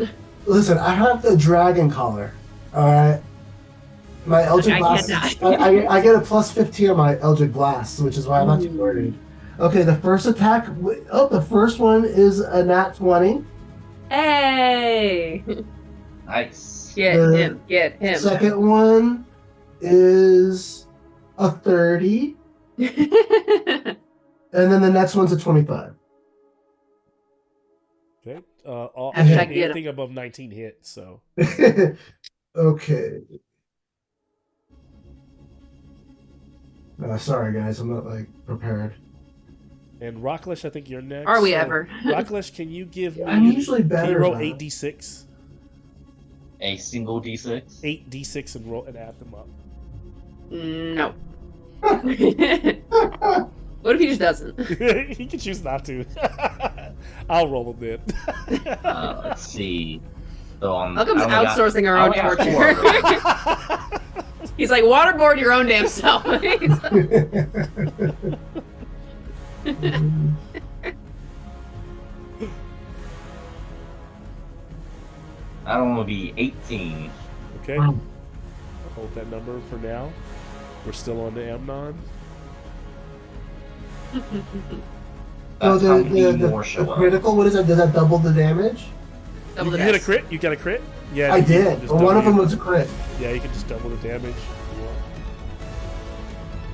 Speaker 3: Listen, I have the dragon collar. Alright? My Eldritch Blast. I get a plus 15 on my Eldritch Blast, which is why I'm not too worried. Okay, the first attack. Oh, the first one is a nat 20.
Speaker 2: Hey!
Speaker 4: Nice.
Speaker 2: Get him.
Speaker 3: Second one is a 30. And then the next one's a 25.
Speaker 1: Okay.
Speaker 2: Hashtag
Speaker 1: Anything above 19 hits, so.
Speaker 3: Okay. Sorry, guys, I'm not like prepared.
Speaker 1: And Rocklish, I think you're next.
Speaker 2: Are we ever?
Speaker 1: Rocklish, can you give me?
Speaker 3: I'm usually better.
Speaker 1: Can you roll
Speaker 3: about it.
Speaker 1: 8d6?
Speaker 4: A single D6?
Speaker 1: 8d6 and roll and add them up.
Speaker 2: No. What if he just doesn't?
Speaker 1: He can choose not to. I'll roll them then.
Speaker 4: Let's see. So
Speaker 2: Malcolm's outsourcing our own torture. He's like, waterboard your own damn self.
Speaker 4: I don't want to be 18.
Speaker 1: Okay. I'll hold that number for now. We're still on the Amnon.
Speaker 3: Oh,
Speaker 4: That's how many more show
Speaker 3: the
Speaker 4: up.
Speaker 3: critical, what is that? Does that double the damage?
Speaker 2: Double
Speaker 1: You
Speaker 2: the
Speaker 1: get a
Speaker 2: dice.
Speaker 1: crit? You got a crit? Yeah.
Speaker 3: I
Speaker 1: you can
Speaker 3: did.
Speaker 1: just
Speaker 3: Well, one of
Speaker 1: double
Speaker 3: them
Speaker 1: it.
Speaker 3: was a crit.
Speaker 1: Yeah, you can just double the damage if you want.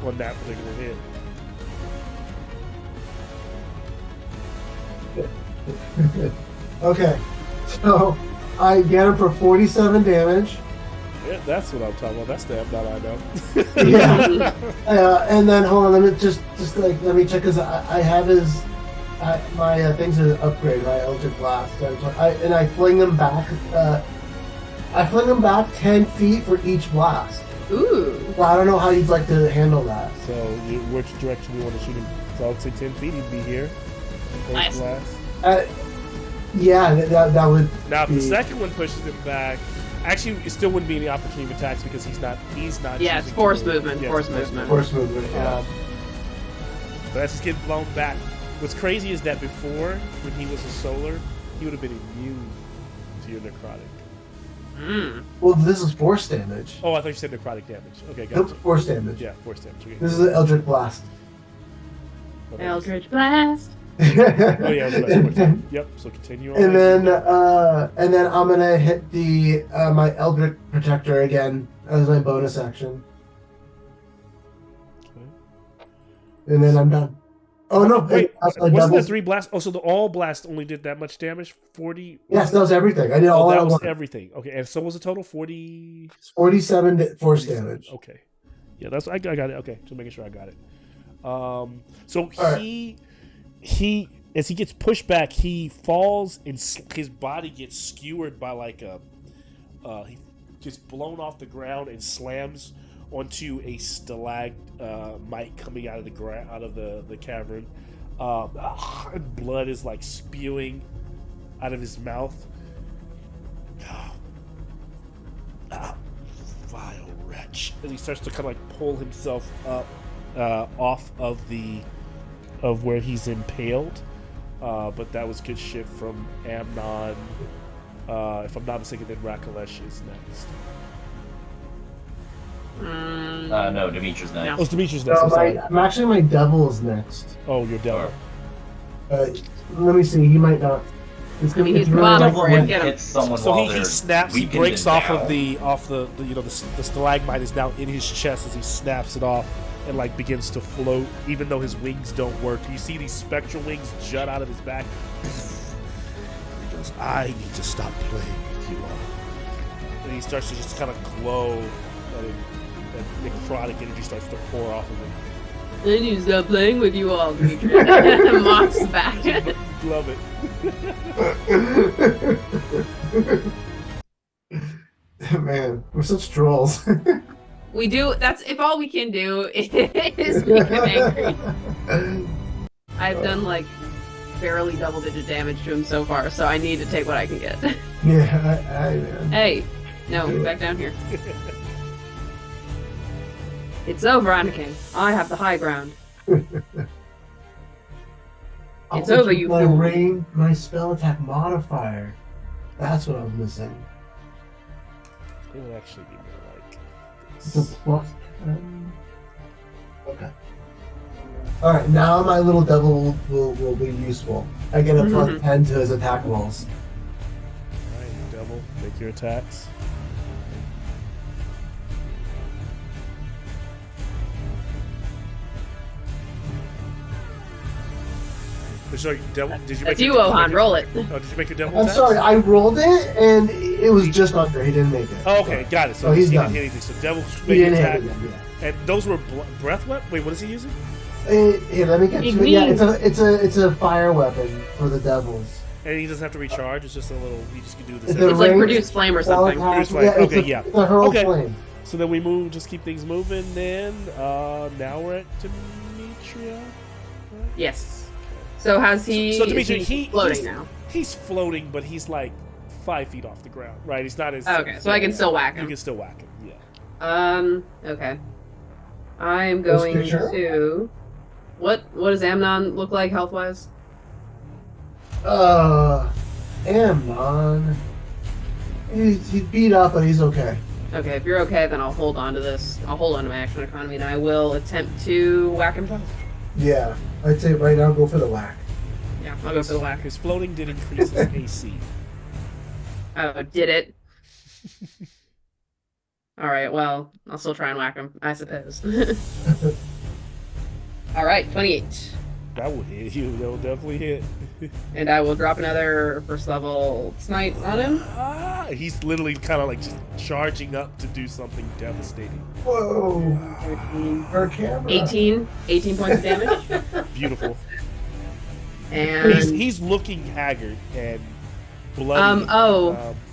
Speaker 1: On that particular hit.
Speaker 3: Okay, so I get him for 47 damage.
Speaker 1: Yeah, that's what I'm talking about. That's the Amnon I know.
Speaker 3: Yeah, and then hold on, let me just let me check because I have his my things are upgraded. My Eldritch Blast, and I fling them back. I fling them back 10 feet for each blast.
Speaker 2: Ooh.
Speaker 3: Well, I don't know how you'd like to handle that.
Speaker 1: So, which direction you want to shoot him? So I would say 10 feet, he'd be here.
Speaker 2: Nice.
Speaker 1: Blast.
Speaker 3: Yeah, that would.
Speaker 1: Now, if the
Speaker 3: be-
Speaker 1: second one pushes him back, Actually, it still wouldn't be any opportunity attacks because he's not.
Speaker 2: Yeah, it's
Speaker 1: choosing
Speaker 2: force
Speaker 1: to-
Speaker 2: movement.
Speaker 1: yeah,
Speaker 2: Force
Speaker 1: it's
Speaker 2: movement.
Speaker 3: Force movement. Yeah.
Speaker 1: But that's just getting blown back. What's crazy is that before, when he was a solar, he would have been immune to your necrotic.
Speaker 3: Well, this is force damage.
Speaker 1: Oh, I thought you said necrotic damage. Okay,
Speaker 3: Nope,
Speaker 1: gotcha.
Speaker 3: force damage.
Speaker 1: Yeah, force damage. Okay.
Speaker 3: This is an Eldritch Blast.
Speaker 2: Eldritch Blast.
Speaker 1: Oh yeah, that's force damage. Yep. So continue on.
Speaker 3: And then I'm gonna hit the my Eldritch Protector again as my bonus action,
Speaker 1: Okay.
Speaker 3: and then I'm done. Oh no!
Speaker 1: Wait,
Speaker 3: that's my
Speaker 1: wasn't
Speaker 3: double-
Speaker 1: that 3 blasts? Oh, so the all blast only did that much damage? 40.
Speaker 3: Yes, that was everything. I did
Speaker 1: Oh,
Speaker 3: all
Speaker 1: that
Speaker 3: at
Speaker 1: was
Speaker 3: once.
Speaker 1: everything. Okay, and so was the total 40.
Speaker 3: 47 force damage.
Speaker 1: Okay. Yeah, that's I got it. Okay, just making sure I got it. So
Speaker 3: right.
Speaker 1: he as he gets pushed back, he falls and his body gets skewered by like a he gets blown off the ground and slams onto a stalagmite coming out of the out of the cavern. And blood is like spewing out of his mouth. Vile wretch! And he starts to kind of like pull himself up off of where he's impaled. But that was good shit from Amnon. If I'm not mistaken, then Rakalesh is next.
Speaker 4: No, Demetrius next.
Speaker 1: Oh, it's Demetrius next.
Speaker 3: No,
Speaker 1: I'm sorry.
Speaker 3: I'm actually my devil is next.
Speaker 1: Oh, your devil.
Speaker 3: Let me see. He might not. It's
Speaker 2: I mean, he's
Speaker 3: really
Speaker 2: come
Speaker 3: like-
Speaker 2: out before you get him.
Speaker 4: Hit someone
Speaker 1: So
Speaker 4: while
Speaker 1: he
Speaker 4: they're
Speaker 1: snaps. He
Speaker 4: weakened
Speaker 1: breaks
Speaker 4: and
Speaker 1: off
Speaker 4: down.
Speaker 1: of the stalagmite is now in his chest as he snaps it off and like begins to float, even though his wings don't work. You see these spectral wings jut out of his back. He goes, "I need to stop playing with you all," and he starts to just kind of glow, and necrotic energy starts to pour off of him.
Speaker 2: I need to stop playing with you all, Demetrius. Mops back.
Speaker 1: Love it.
Speaker 3: Man, we're such trolls.
Speaker 2: We do. That's if all we can do is make him angry. I've done like barely double-digit damage to him so far, so I need to take what I can get.
Speaker 3: Yeah,
Speaker 2: Hey, no, back down here. It's over, Anakin. I have the high ground. It's over, you
Speaker 3: my
Speaker 2: fool.
Speaker 3: my spell attack modifier. That's what I was missing.
Speaker 1: It would actually be more like
Speaker 3: It's a
Speaker 1: this.
Speaker 3: plus 10. Okay. Alright, now my little devil will be useful. I get a plus 10 to his attack rolls.
Speaker 1: Alright, devil, make your attacks. Sorry, devil, did you make
Speaker 2: That's you,
Speaker 1: your,
Speaker 2: Ohan. Roll it.
Speaker 1: Oh, did you make your devil
Speaker 3: I'm
Speaker 1: attacks?
Speaker 3: sorry, I rolled it and it was just under. He didn't make it.
Speaker 1: Oh, okay, got it. So
Speaker 3: Oh, he's
Speaker 1: he didn't
Speaker 3: done.
Speaker 1: hit anything. So devil
Speaker 3: He
Speaker 1: make your
Speaker 3: didn't
Speaker 1: attack.
Speaker 3: hit it yet,
Speaker 1: And those were breath weapon? Wait, what is he using?
Speaker 3: Here, let me get
Speaker 2: It
Speaker 3: to it. Yeah,
Speaker 2: means-
Speaker 3: it's a fire weapon for the devils.
Speaker 1: And he doesn't have to recharge. It's just a little. He just can do
Speaker 3: It's
Speaker 1: this.
Speaker 3: a
Speaker 2: It's like
Speaker 3: range
Speaker 2: produce flame or
Speaker 3: spell
Speaker 2: something.
Speaker 3: attack.
Speaker 1: Produce flame.
Speaker 3: Yeah,
Speaker 1: Okay, yeah.
Speaker 3: It's a hurl
Speaker 1: Okay.
Speaker 3: flame.
Speaker 1: So then we move. Just keep things moving. Then now we're at Demetria.
Speaker 2: Yes. So has he?
Speaker 1: So
Speaker 2: is
Speaker 1: Demetria,
Speaker 2: he floating
Speaker 1: he's,
Speaker 2: now?
Speaker 1: He's floating, but he's like 5 feet off the ground. Right? He's not as.
Speaker 2: Okay, so I can still whack
Speaker 1: You
Speaker 2: him.
Speaker 1: can still whack him. Yeah.
Speaker 2: Okay. I'm
Speaker 3: This
Speaker 2: going
Speaker 3: picture?
Speaker 2: to. What does Amnon look like health wise?
Speaker 3: Amnon. He's beat up, but he's okay.
Speaker 2: Okay, if you're okay, then I'll hold on to this. I'll hold on to my action economy, and I will attempt to whack him.
Speaker 3: Yeah, I'd say right now go for the whack.
Speaker 2: Yeah, I'll go for the whack.
Speaker 1: His floating did increase his AC.
Speaker 2: Oh, did it? All right. Well, I'll still try and whack him, I suppose. All right, 28,
Speaker 1: That will hit you. That will definitely hit.
Speaker 2: and I will drop another first level smite on him.
Speaker 1: He's literally kind of like just charging up to do something devastating.
Speaker 3: Whoa. Her camera.
Speaker 2: 18 points of damage,
Speaker 1: Beautiful.
Speaker 2: and
Speaker 1: He's looking haggard and bloody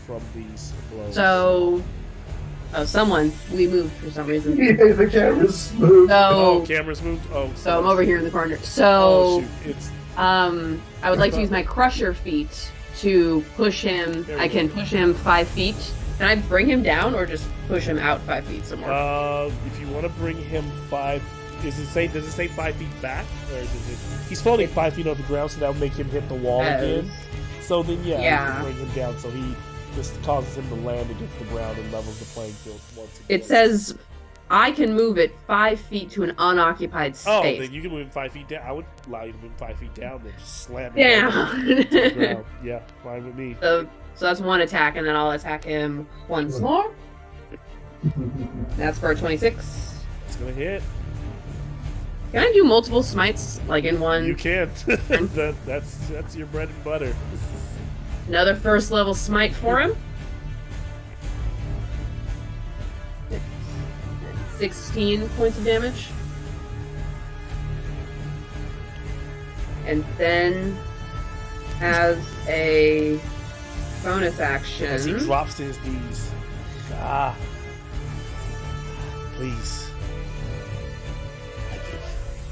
Speaker 1: from these blows.
Speaker 2: someone we moved for some reason.
Speaker 3: Yeah, the camera's smooth.
Speaker 1: Oh,
Speaker 2: So
Speaker 1: camera's moved. Oh,
Speaker 2: so I'm over here in the corner.
Speaker 1: Oh,
Speaker 2: So
Speaker 1: shoot. It's
Speaker 2: I would like to use my crusher feat to push him.
Speaker 1: There we
Speaker 2: I
Speaker 1: go.
Speaker 2: can push him 5 feet Can I bring him down or just push him out 5 feet somewhere?
Speaker 1: If you want to bring him 5, does it say 5 feet back, or does it? He's floating 5 feet off the ground, so that would make him hit the wall again. So then, you can bring him down, so he just causes him to land against the ground and levels the playing field once again.
Speaker 2: It says I can move it 5 feet to an unoccupied space.
Speaker 1: Oh, then you can move him 5 feet down. I would allow you to move 5 feet down, then just slam him
Speaker 2: down
Speaker 1: to the ground. Yeah, fine with me.
Speaker 2: So that's one attack, and then I'll attack him once more. That's for a 26.
Speaker 1: It's gonna hit.
Speaker 2: Can I do multiple smites, like in one?
Speaker 1: You can't. That's your bread and butter.
Speaker 2: Another first level smite for him. 16 points of damage. And then as a bonus action,
Speaker 1: as he drops to his knees. Please.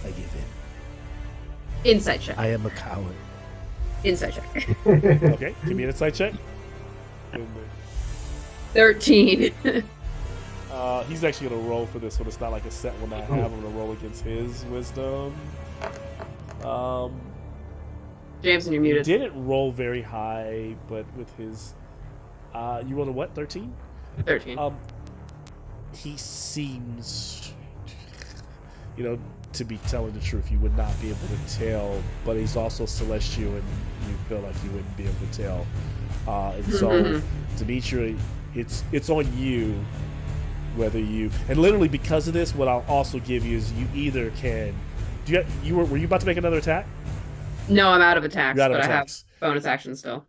Speaker 1: I give in.
Speaker 2: Insight check.
Speaker 1: I am a coward.
Speaker 2: Insight check.
Speaker 1: Okay, give me an insight check.
Speaker 2: 13.
Speaker 1: He's actually gonna roll for this one. It's not like a set one I have. I'm gonna roll against his wisdom.
Speaker 2: Jameson, you're
Speaker 1: He
Speaker 2: muted.
Speaker 1: didn't roll very high, but with his, you rolled a what? 13.
Speaker 2: 13.
Speaker 1: He seems, to be telling the truth, you would not be able to tell, but he's also celestial, and you feel like you wouldn't be able to tell. And so, Demetria, it's on you whether you, and literally because of this, what I'll also give you is you either can. Were you about to make another attack?
Speaker 2: No, I'm out of attacks,
Speaker 1: You're out of
Speaker 2: but
Speaker 1: attacks.
Speaker 2: I have bonus action still.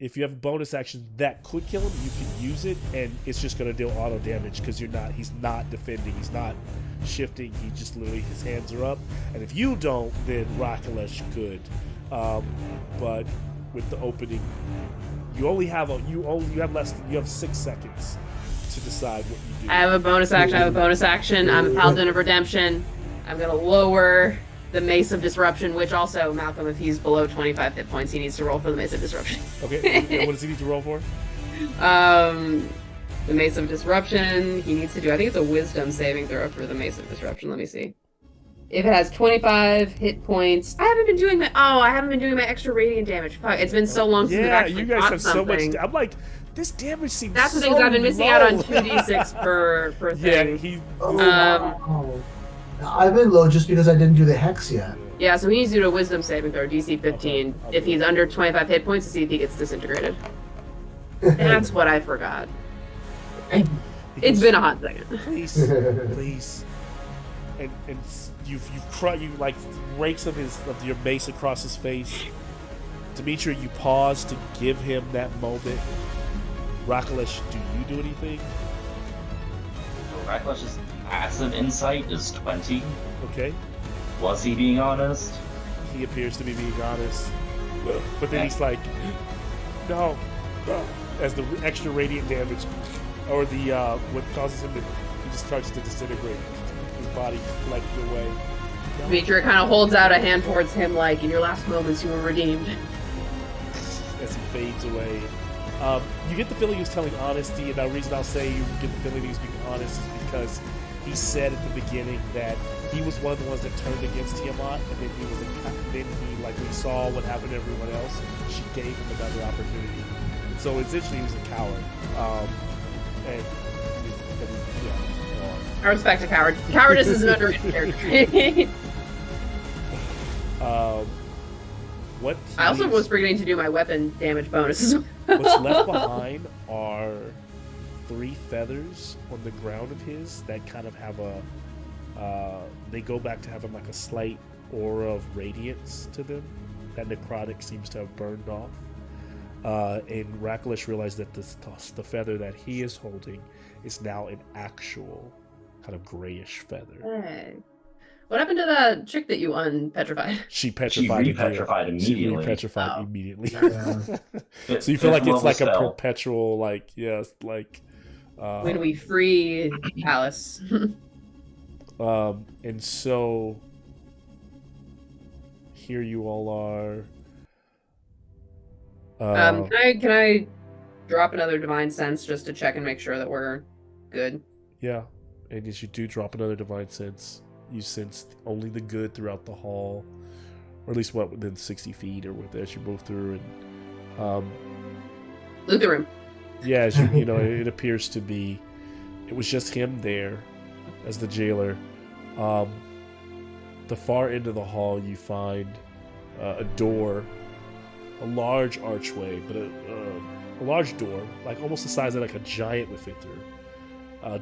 Speaker 1: If you have a bonus action that could kill him, you can use it, and it's just going to deal auto damage because he's not defending, he's not shifting, he just literally, his hands are up. And if you don't, then Rakalesh could. But with the opening, you have 6 seconds to decide what you do.
Speaker 2: I have a bonus action. I'm a Paladin of Redemption. I'm going to lower the Mace of Disruption, which also, Malcolm, if he's below 25 hit points, he needs to roll for the Mace of Disruption.
Speaker 1: Okay, and what does he need to roll for?
Speaker 2: The Mace of Disruption, he needs to do, I think it's a Wisdom saving throw for the Mace of Disruption. Let me see. If it has 25 hit points, I haven't been doing my extra radiant damage. Fuck, it's been so long since I've actually
Speaker 1: you guys have
Speaker 2: something.
Speaker 1: so much. I'm like, this damage seems.
Speaker 2: That's the
Speaker 1: so
Speaker 2: thing, I've been missing
Speaker 1: low.
Speaker 2: out on 2d6 per thing.
Speaker 1: Yeah,
Speaker 3: I've been low just because I didn't do the hex yet.
Speaker 2: Yeah, so he needs to do a Wisdom saving throw, DC 15.
Speaker 1: Okay.
Speaker 2: If he's under 25 hit points, to see if he gets disintegrated. That's what I forgot. It's been a hot second.
Speaker 1: Please. And you like rakes of your mace across his face. Demetria, you pause to give him that moment. Rakalesh, do you do anything?
Speaker 4: Rakalesh's passive insight is 20.
Speaker 1: Okay.
Speaker 4: Was he being honest?
Speaker 1: He appears to be being honest. But then he's like, no. As the extra radiant damage, or the what causes him to, he just starts to disintegrate. His body collected away.
Speaker 2: Demetria kind of holds out a hand towards him like, in your last moments you were redeemed.
Speaker 1: As he fades away. You get the feeling he was telling honesty, and the reason I'll say you get the feeling he was being honest is because he said at the beginning that he was one of the ones that turned against Tiamat, and then when he saw what happened to everyone else, she gave him another opportunity. And so essentially he was a coward.
Speaker 2: I respect a coward. Cowardice is an underrated character.
Speaker 1: What
Speaker 2: I also was forgetting to do my weapon damage bonuses.
Speaker 1: What's left behind are 3 feathers on the ground of his that kind of have they go back to having like a slight aura of radiance to them that necrotic seems to have burned off. And Rakalesh realized that the feather that he is holding is now an actual kind of grayish feather.
Speaker 2: Hey. What happened to the chick that you unpetrified?
Speaker 1: She petrified.
Speaker 4: She
Speaker 1: re-petrified immediately.
Speaker 3: Yeah.
Speaker 1: So you feel like it's like a
Speaker 4: spell.
Speaker 1: perpetual,
Speaker 2: When we free Alice.
Speaker 1: And so here you all are.
Speaker 2: Can I drop another divine sense just to check and make sure that we're good.
Speaker 1: Yeah, and as you do drop another divine sense, you sense only the good throughout the hall, or at least within 60 feet, or as you move through. And
Speaker 2: Loot the room.
Speaker 1: yeah, as you know, it appears to be. It was just him there, as the jailer. The far end of the hall, you find a door, a large archway, but a large door, like almost the size of like a giant would fit through.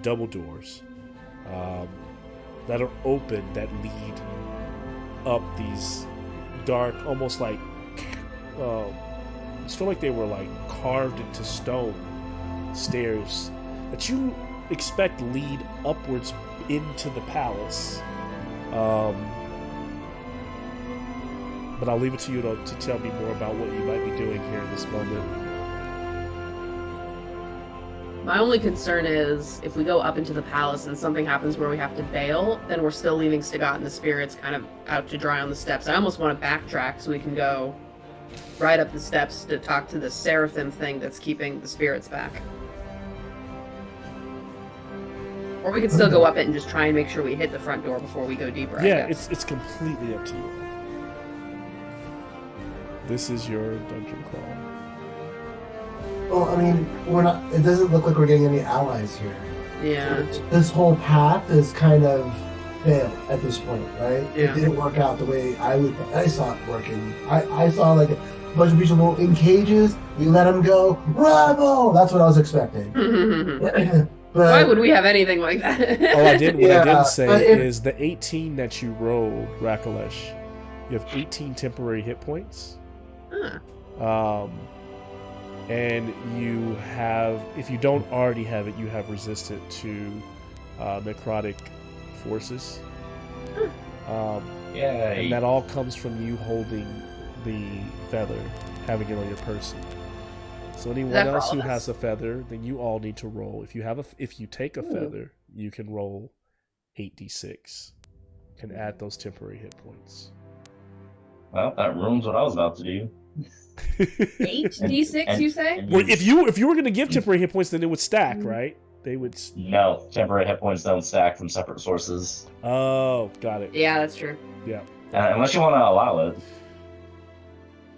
Speaker 1: Double doors that are open that lead up these dark, almost like just feel like they were like carved into stone stairs that you expect lead upwards into the palace. But I'll leave it to you to tell me more about what you might be doing here in this moment.
Speaker 2: My only concern is if we go up into the palace and something happens where we have to bail, then we're still leaving Stagat and the spirits kind of out to dry on the steps. I almost want to backtrack so we can go right up the steps to talk to the seraphim thing that's keeping the spirits back. Or we could still go up it and just try and make sure we hit the front door before we go deeper.
Speaker 1: Yeah, it's completely up to you. This is your dungeon crawl.
Speaker 3: Well, I mean, we're not. It doesn't look like we're getting any allies here.
Speaker 2: Yeah.
Speaker 3: This whole path is kind of failed at this point, right?
Speaker 2: Yeah.
Speaker 3: It didn't work out the way I saw it working. I saw like a bunch of people in cages. We let them go. Bravo! That's what I was expecting. But
Speaker 2: why would we have anything like that?
Speaker 1: What I didn't say
Speaker 3: but
Speaker 1: is the 18 that you rolled, Rakalesh. You have 18 temporary hit points.
Speaker 2: Huh.
Speaker 1: And you have, if you don't already have it, you have resistant to necrotic forces.
Speaker 4: Yay.
Speaker 1: And that all comes from you holding the feather, having it on your person. So anyone
Speaker 2: that for
Speaker 1: else
Speaker 2: all
Speaker 1: who
Speaker 2: of
Speaker 1: has
Speaker 2: us?
Speaker 1: a feather, then you all need to roll. If you take a feather, you can roll 8d6 and add those temporary hit points.
Speaker 4: Well, that ruins what I was about to do.
Speaker 2: 8d6, you say?
Speaker 1: Well, if you were going to give temporary hit points, then it would stack, right? They would.
Speaker 4: No, temporary hit points don't stack from separate sources.
Speaker 1: Oh, got it.
Speaker 2: Yeah, that's true.
Speaker 1: Yeah.
Speaker 4: Unless you want to allow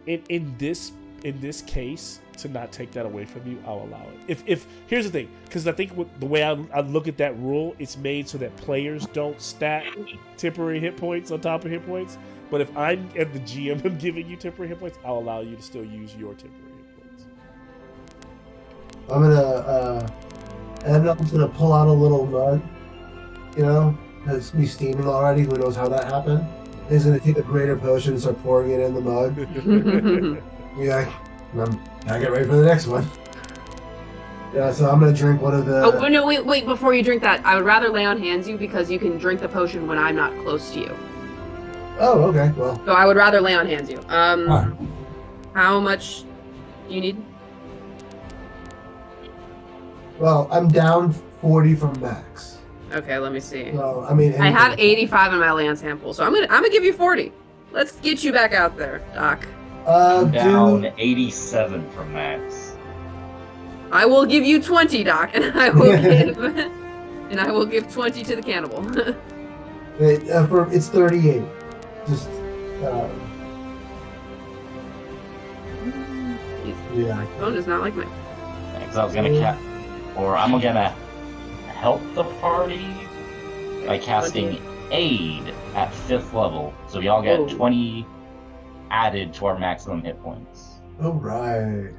Speaker 4: it.
Speaker 1: In this case, to not take that away from you, I'll allow it. If here's the thing, because I think the way I look at that rule, it's made so that players don't stack temporary hit points on top of hit points. But if I'm at the GM and giving you temporary hit points, I'll allow you to still use your temporary hit points.
Speaker 3: I'm gonna Edna's gonna pull out a little mug, you know, it's be steaming already. Who knows how that happened? He's gonna take a greater potion and start pouring it in the mug. Yeah, I get ready for the next one. Yeah, so I'm gonna drink one of the.
Speaker 2: Oh no! Wait! Before you drink that, I would rather lay on hands you because you can drink the potion when I'm not close to you.
Speaker 3: Oh, okay. Well.
Speaker 2: So I would rather lay on hands you.
Speaker 3: Alright.
Speaker 2: How much do you need?
Speaker 3: Well, I'm down 40 from max.
Speaker 2: Okay, let me see.
Speaker 3: So I mean,
Speaker 2: I have 85 in my lance hand pool, so I'm gonna give you 40. Let's get you back out there, Doc.
Speaker 4: Down 87 from max.
Speaker 2: I will give you 20, Doc, and I will give 20 to the cannibal.
Speaker 3: It's 38. Just. Yeah.
Speaker 2: My phone does not like me.
Speaker 4: Because I was gonna I'm gonna help the party by casting aid at 5th level, so we all get 20 added to our maximum hit points.
Speaker 3: All right.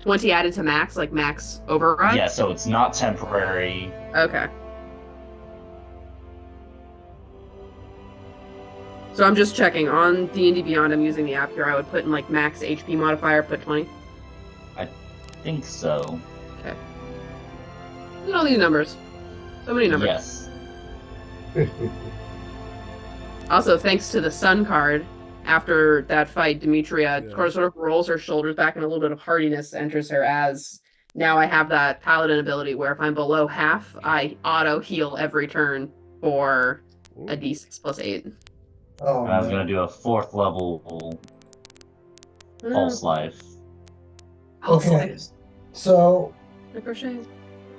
Speaker 2: 20 added to max, like max override?
Speaker 4: Yeah, so it's not temporary.
Speaker 2: Okay. So I'm just checking. On D&D Beyond, I'm using the app here. I would put in like max HP modifier, put 20.
Speaker 4: I think so.
Speaker 2: Okay. Look at all these numbers. So many numbers.
Speaker 4: Yes.
Speaker 2: Also, thanks to the sun card, after that fight, Demetria sort of rolls her shoulders back and a little bit of hardiness enters her as now I have that paladin ability where if I'm below half, I auto heal every turn for a d6 plus 8.
Speaker 3: Oh,
Speaker 4: And I was gonna do a 4th level false life.
Speaker 3: Okay. So
Speaker 2: Crochet.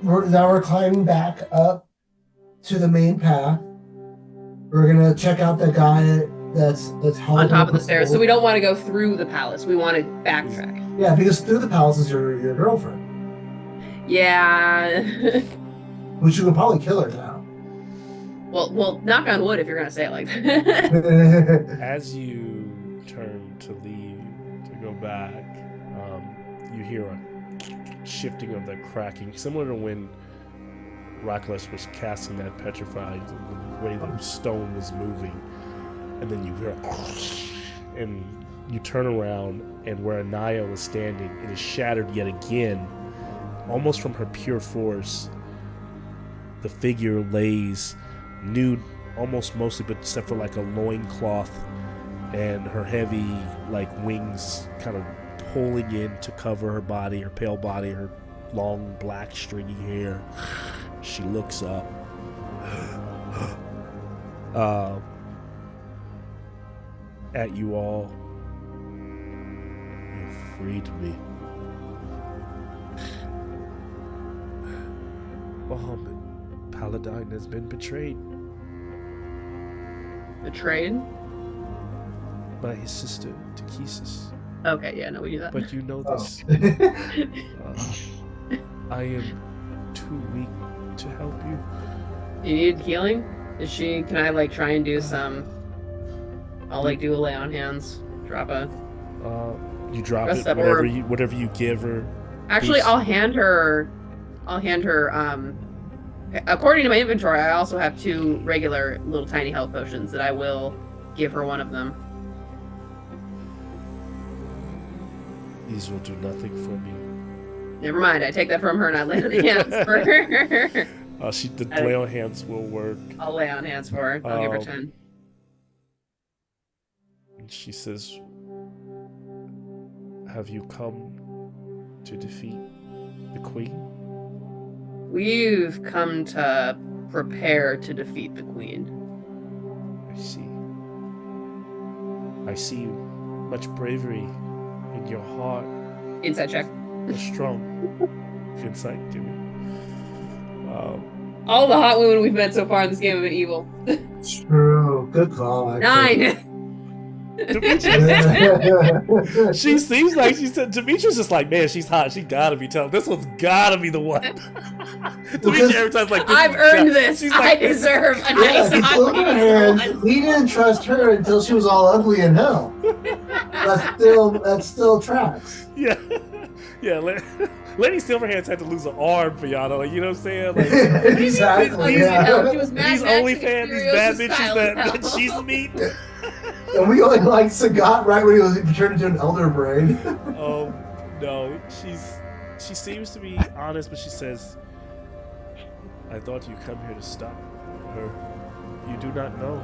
Speaker 3: we're climbing back up to the main path. We're gonna check out the guy that's
Speaker 2: On top of the stairs. So we don't want to go through the palace. We want to backtrack.
Speaker 3: Yeah, because through the palace is your girlfriend.
Speaker 2: Yeah.
Speaker 3: Which you can probably kill her now.
Speaker 2: Well, knock on wood if you're gonna say it like that.
Speaker 1: As you turn to leave to go back, you hear a shifting of the cracking, similar to when Rakles was casting that petrified, the way the stone was moving, and then you hear and you turn around, and where Anaya was standing, it is shattered yet again, almost from her pure force. The figure lays nude, almost mostly, but except for like a loincloth and her heavy like wings kind of pulling in to cover her body, her pale body, her long black stringy hair. She looks up. At you all. You freed me. Bahamut, Paladine has been betrayed
Speaker 2: Betrayed?
Speaker 1: by his sister, Takesis.
Speaker 2: Okay, yeah, no, we do that.
Speaker 1: But you know this. I am too weak to help you.
Speaker 2: You need healing? Can I like try and do some, I'll like do a lay on hands, drop a...
Speaker 1: You drop
Speaker 2: Rest
Speaker 1: it,
Speaker 2: that
Speaker 1: whatever
Speaker 2: orb.
Speaker 1: whatever you give her.
Speaker 2: Actually,
Speaker 1: Please.
Speaker 2: I'll hand her, according to my inventory, I also have 2 regular little tiny health potions that I will give her one of them.
Speaker 1: These will do nothing for me.
Speaker 2: Never mind, I take that from her and I lay on hands for her.
Speaker 1: The lay on hands will work.
Speaker 2: I'll lay on hands for her. I'll give her 10.
Speaker 1: And she says, "Have you come to defeat the queen?"
Speaker 2: We've come to prepare to defeat the queen.
Speaker 1: I see. I see much bravery in your heart.
Speaker 2: Insight check.
Speaker 1: You're strong. Insight, give me.
Speaker 2: All the hot women we've met so far in this game have been evil.
Speaker 3: True. Good call. Actually.
Speaker 2: 9!
Speaker 1: Demetra, she seems like she said. Demetra's just like, man, she's hot. She gotta be tough. This one's gotta be the one. Demetra every time's like,
Speaker 2: I've earned this.
Speaker 1: She's
Speaker 2: I
Speaker 1: like,
Speaker 2: deserve a
Speaker 3: Yeah,
Speaker 2: nice hot
Speaker 3: and
Speaker 2: woman.
Speaker 3: we didn't trust her until she was all ugly in hell. That still tracks.
Speaker 1: yeah, yeah. Lady Silverhands had to lose an arm for y'all, though. You know what I'm saying? Like,
Speaker 3: Exactly.
Speaker 2: She
Speaker 3: Yeah.
Speaker 2: was Mad
Speaker 1: these
Speaker 2: Max
Speaker 1: OnlyFans, these bad
Speaker 2: Furiosa
Speaker 1: bitches
Speaker 2: style
Speaker 1: that
Speaker 2: hell.
Speaker 1: she's meeting.
Speaker 3: And we only liked Sagat right when he turned into an elder brain.
Speaker 1: Oh no, she seems to be honest, but she says, "I thought you come here to stop her. You do not know.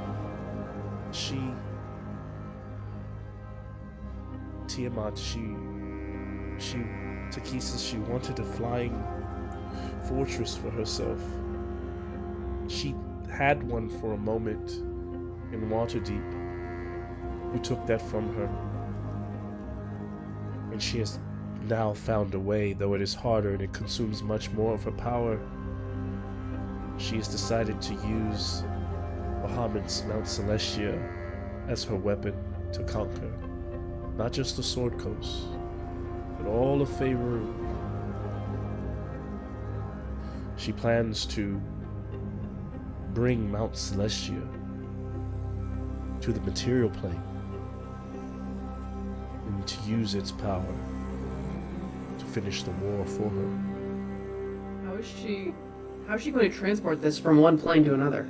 Speaker 1: Tiamat, Takesis, she wanted a flying fortress for herself. She had one for a moment in Waterdeep. You took that from her. And she has now found a way, though it is harder and it consumes much more of her power. She has decided to use Bahamut's Mount Celestia as her weapon to conquer not just the Sword Coast, but all of Faerûn. She plans to bring Mount Celestia to the material plane and to use its power to finish the war for her.
Speaker 2: How is she going to transport this from one plane to another?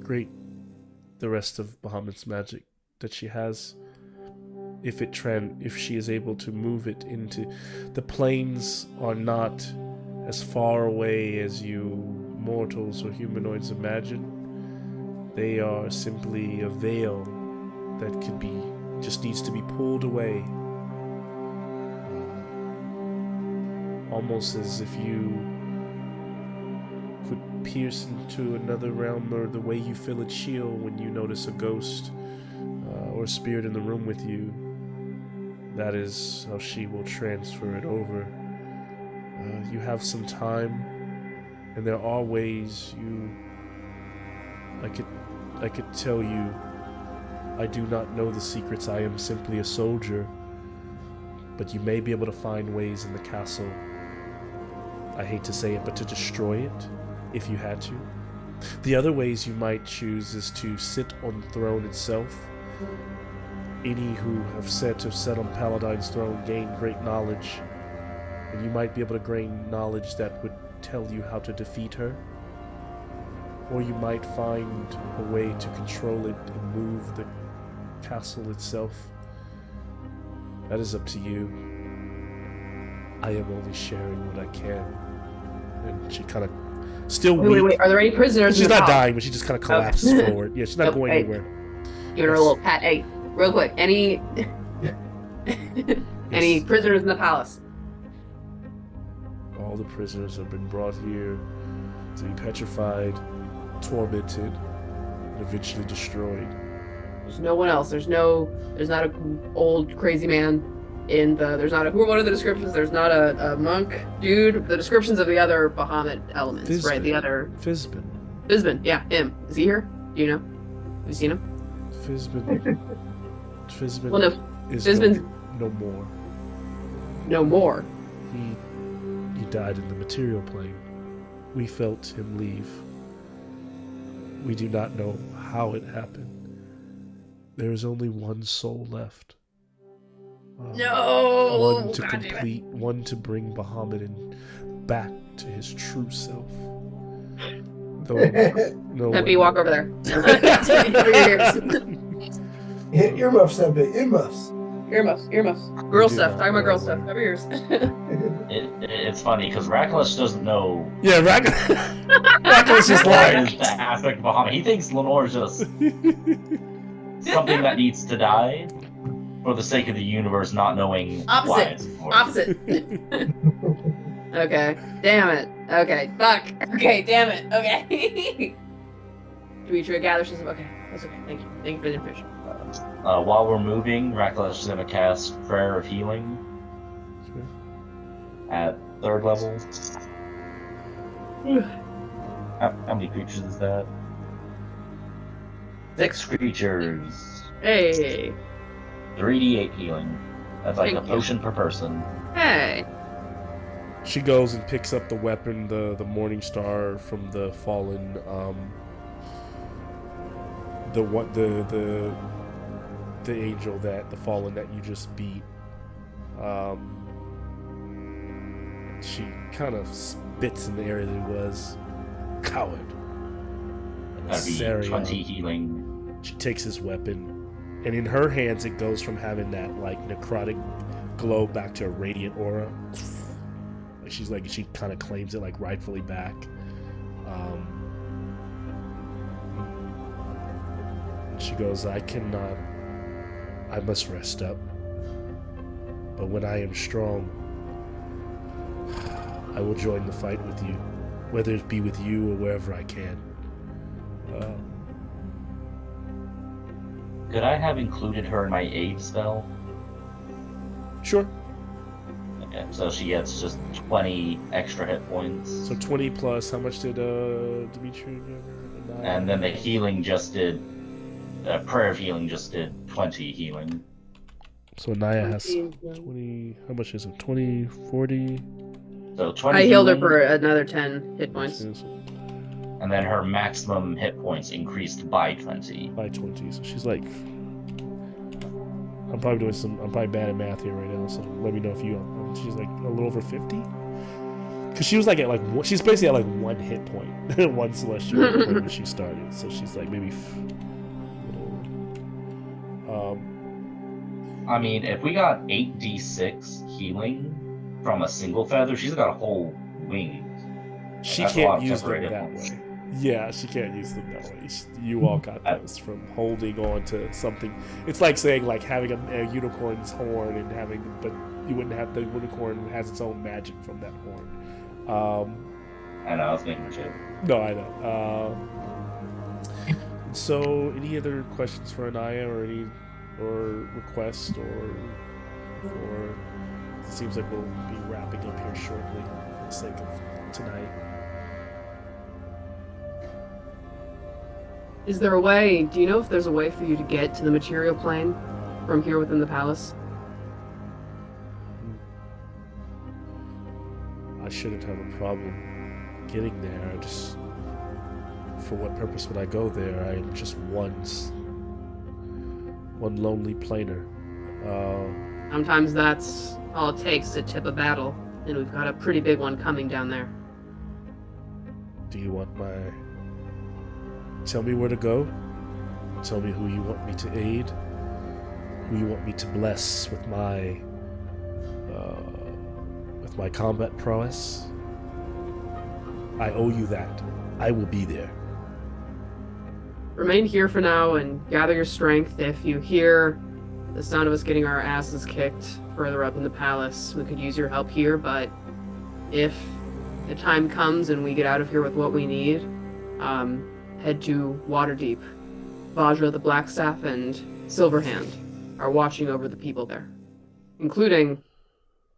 Speaker 1: Great. The rest of Bahamut's magic that she has, if she is able to move it into the planes, are not as far away as you mortals or humanoids imagine. They are simply a veil that just needs to be pulled away, almost as if you could pierce into another realm, or the way you feel a chill when you notice a ghost or a spirit in the room with you. that is how she will transfer it over. You have some time, and there are ways I could tell you. I do not know the secrets. I am simply a soldier, but you may be able to find ways in the castle. I hate to say it, but to destroy it, if you had to. The other ways you might choose is to sit on the throne itself. Any who have said to set on Paladine's throne gain great knowledge, and you might be able to gain knowledge that would tell you how to defeat her. Or you might find a way to control it and move the castle itself. That is up to you. I am only sharing what I can. And she kind of still weak.
Speaker 2: Wait. Are there any prisoners?
Speaker 1: She's
Speaker 2: in the
Speaker 1: not
Speaker 2: palace?
Speaker 1: dying, but she just kind of collapses forward. Yeah, she's not going anywhere.
Speaker 2: Give her a little pat. Hey, real quick. Any prisoners in the palace?
Speaker 1: All the prisoners have been brought here to be petrified, tormented, and eventually destroyed.
Speaker 2: There's no one else. There's not an old crazy man what are the descriptions? There's not a monk dude. The descriptions of the other Bahamut elements,
Speaker 1: Fizbin.
Speaker 2: right? The other
Speaker 1: Fizbin,
Speaker 2: yeah, him. Is he here? Do you know? Have you seen him?
Speaker 1: Fizbin
Speaker 2: Well, no.
Speaker 1: is
Speaker 2: Fizbin's
Speaker 1: no more.
Speaker 2: no more.
Speaker 1: He died in the material plane. We felt him leave. We do not know how it happened. There is only one soul left.
Speaker 2: No.
Speaker 1: One to
Speaker 2: God damn it.
Speaker 1: one to bring Bahamut back to his true self. Though no
Speaker 2: Peppy,
Speaker 1: one-
Speaker 2: walk over there.
Speaker 3: Earmuffs, Pepe, earmuffs.
Speaker 2: Earmuffs. Girl stuff. Talking about girl stuff. Over yours.
Speaker 4: It's funny because Raklish doesn't know
Speaker 1: Yeah, Raklish is
Speaker 4: what
Speaker 1: like.
Speaker 4: is the aspect of Bahamut. He thinks Lenore is just something that needs to die for the sake of the universe not knowing why
Speaker 2: Opposite.
Speaker 4: it's important.
Speaker 2: Opposite. Okay. Damn it. Okay. Fuck. Okay. Damn it. Okay. Demetria gathers his. Okay. That's okay. Thank you. Thank you for the information.
Speaker 4: While we're moving, Raklish is going to cast Prayer of Healing at 3rd level. How many creatures is that? 6 creatures.
Speaker 2: Hey.
Speaker 4: 3d8 healing. That's like
Speaker 2: Thank
Speaker 4: a
Speaker 2: you.
Speaker 4: potion per person.
Speaker 2: Hey.
Speaker 1: She goes and picks up the weapon, the Morning Star from the fallen, the angel the fallen that you just beat. She kind of spits in the area that he was. Coward.
Speaker 4: That'd be
Speaker 1: Sarion.
Speaker 4: 20 healing.
Speaker 1: She takes his weapon, and in her hands it goes from having that like necrotic glow back to a radiant aura. Like she kind of claims it like rightfully back. She goes, I must rest up. But when I am strong, I will join the fight with you, whether it be with you or wherever I can.
Speaker 4: Could I have included her in my aid spell?
Speaker 1: Sure.
Speaker 4: Okay, so she gets just 20 extra hit points.
Speaker 1: So 20 plus, how much did Dimitri give her?
Speaker 4: And then the healing just did... Prayer of Healing just did 20 healing.
Speaker 1: So Naya has 20, how much is it? 20, 40?
Speaker 4: So 20
Speaker 2: I healed her
Speaker 4: healing,
Speaker 2: for another 10 hit points.
Speaker 4: and then her maximum hit points increased by 20.
Speaker 1: By 20, so she's like... I'm probably bad at math here right now, so let me know if you... she's like a little over 50? Because she was like at she's basically at like 1 hit point. 1 celestial hit point when she started, so she's like maybe...
Speaker 4: I mean, if we got 8d6 healing from a single feather, she's got a whole wing.
Speaker 1: She
Speaker 4: That's a lot
Speaker 1: can't
Speaker 4: of
Speaker 1: use them
Speaker 4: temporary
Speaker 1: that
Speaker 4: hit points.
Speaker 1: way. Yeah, she can't use them that way. You all got those from holding on to something. It's like saying like having a unicorn's horn and but you wouldn't have the unicorn has its own magic from that horn.
Speaker 4: I know, I was thinking shit.
Speaker 1: No, I know. So, any other questions for Anaya or requests or before it seems like we'll be wrapping up here shortly for the sake of tonight.
Speaker 2: Is there a way, do you know if there's a way for you to get to the material plane from here within the palace?
Speaker 1: I shouldn't have a problem getting there. I just, for what purpose would I go there? I am just one lonely planer.
Speaker 2: Sometimes that's all it takes to tip a battle, and we've got a pretty big one coming down there.
Speaker 1: Do you want my... Tell me where to go. Tell me who you want me to aid. Who you want me to bless with my combat prowess. I owe you that. I will be there.
Speaker 2: Remain here for now and gather your strength. If you hear the sound of us getting our asses kicked further up in the palace, we could use your help here, but if the time comes and we get out of here with what we need, head to Waterdeep. Vajra the Blackstaff and Silverhand are watching over the people there, including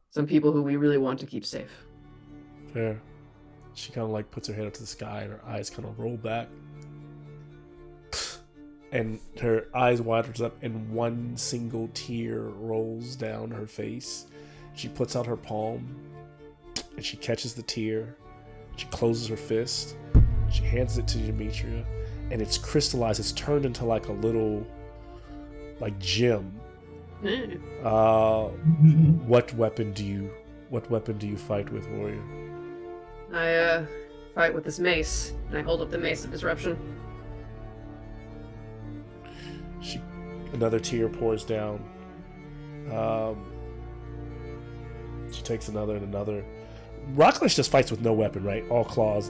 Speaker 2: some people who we really want to keep safe.
Speaker 1: Fair. She kind of like puts her head up to the sky and her eyes kind of roll back. And her eyes widens up and one single tear rolls down her face. She puts out her palm and she catches the tear. She closes her fist. She hands it to Demetria and it's crystallized. It's turned into like a little gem. What weapon do you fight with, warrior?
Speaker 2: I fight with this mace, and I hold up the Mace of Disruption.
Speaker 1: Another tear pours down. She takes another and another. Rocklish just fights with no weapon, right? All claws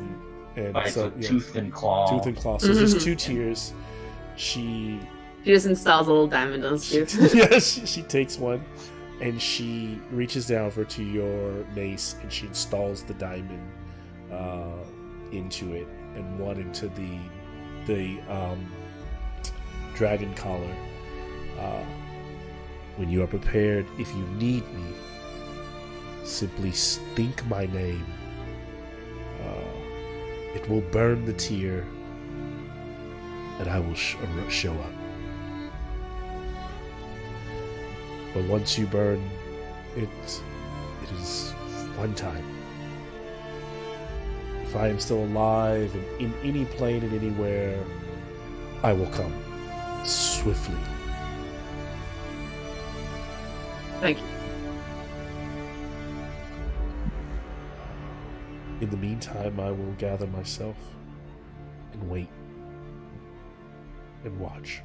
Speaker 1: and
Speaker 4: fights
Speaker 1: so,
Speaker 4: with
Speaker 1: yeah.
Speaker 4: tooth and claw.
Speaker 1: Tooth and claw. So just 2 tears. She
Speaker 2: just installs a little diamond on his tooth.
Speaker 1: Yeah, she takes one and she reaches down over to your mace and she installs the diamond into it and one into the dragon collar. When you are prepared, if you need me, simply think my name. It will burn the tear and I will show up. But once you burn, it is one time. If I am still alive and in any plane and anywhere, I will come swiftly.
Speaker 2: Thank you.
Speaker 1: In the meantime, I will gather myself and wait and watch.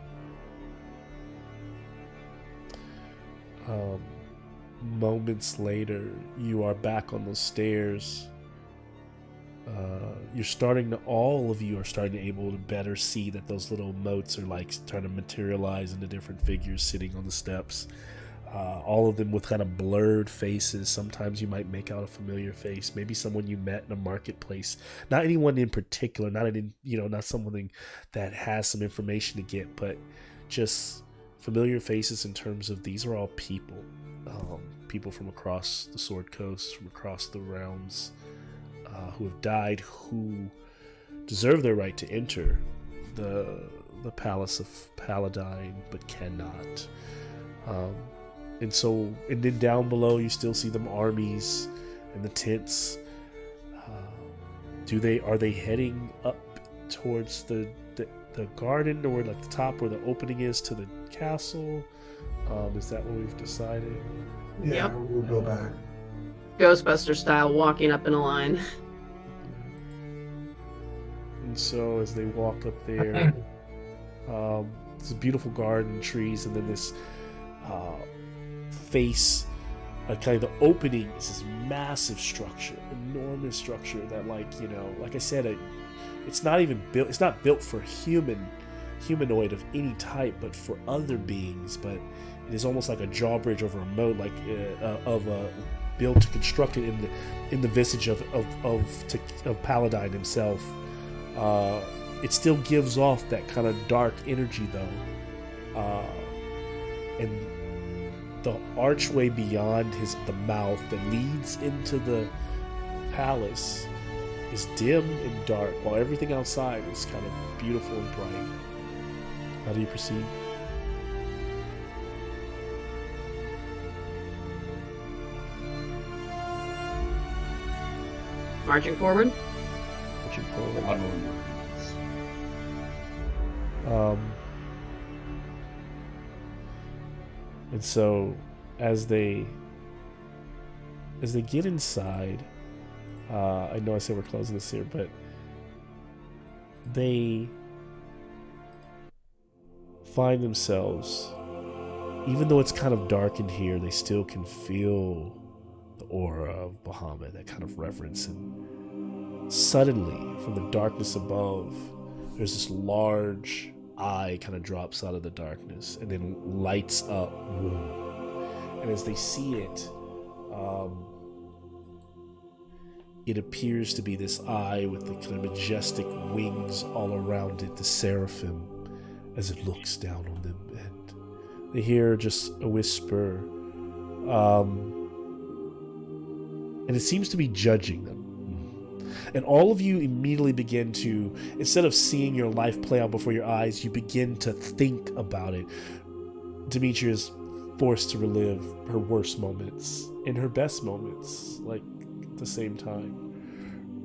Speaker 1: Moments later, you are back on those stairs. All of you are starting to able to better see that those little motes are like trying to materialize into different figures sitting on the steps. All of them with kind of blurred faces. Sometimes you might make out a familiar face, maybe someone you met in a marketplace. Not anyone in particular, not someone that has some information to get, but just familiar faces in terms of these are all people. People from across the Sword Coast, from across the realms, who have died, who deserve their right to enter the Palace of Paladine, but cannot. And then down below, you still see them armies and the tents. Are they heading up towards the garden, or like the top where the opening is to the castle? Is that what we've decided?
Speaker 3: Yeah,
Speaker 2: Yep.
Speaker 3: we'll go back.
Speaker 2: Ghostbuster style, walking up in a line.
Speaker 1: And so as they walk up there, it's a beautiful garden, trees, and then this face, kind of the opening is this massive structure, enormous structure that, like I said, it's not even built. It's not built for humanoid of any type, but for other beings. But it is almost like a drawbridge over a moat, like built to construct it in the visage of Paladine himself. It still gives off that kind of dark energy, though, and the archway beyond the mouth that leads into the palace is dim and dark, while everything outside is kind of beautiful and bright. How do you proceed?
Speaker 2: Marching forward.
Speaker 1: Marching forward. And so, as they get inside, I know I said we're closing this here, but they find themselves, even though it's kind of dark in here, they still can feel the aura of Bahamut, that kind of reverence. And suddenly, from the darkness above, there's this large eye kind of drops out of the darkness and then lights up. And as they see it, it appears to be this eye with the kind of majestic wings all around it, the seraphim, as it looks down on them. And they hear just a whisper, and it seems to be judging them. And all of you immediately begin to, instead of seeing your life play out before your eyes, you begin to think about it. Demetria is forced to relive her worst moments and her best moments, like, at the same time.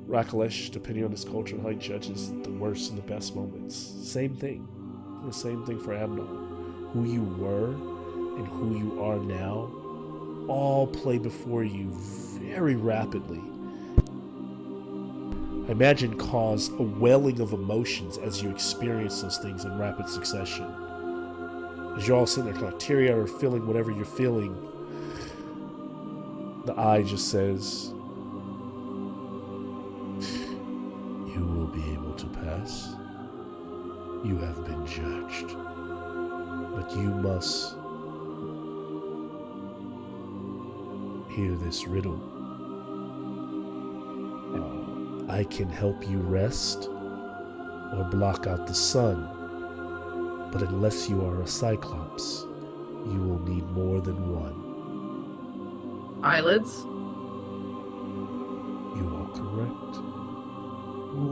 Speaker 1: Rakalesh, depending on his culture and how he judges the worst and the best moments, same thing. The same thing for Amnon. Who you were and who you are now all play before you very rapidly. I imagine cause a welling of emotions as you experience those things in rapid succession. As you're all sitting there kind of teary-eyed or feeling whatever you're feeling, the eye just says, "You will be able to pass. You have been judged. But you must hear this riddle. I can help you rest or block out the sun, but unless you are a Cyclops, you will need more than one."
Speaker 2: Eyelids.
Speaker 1: You are correct.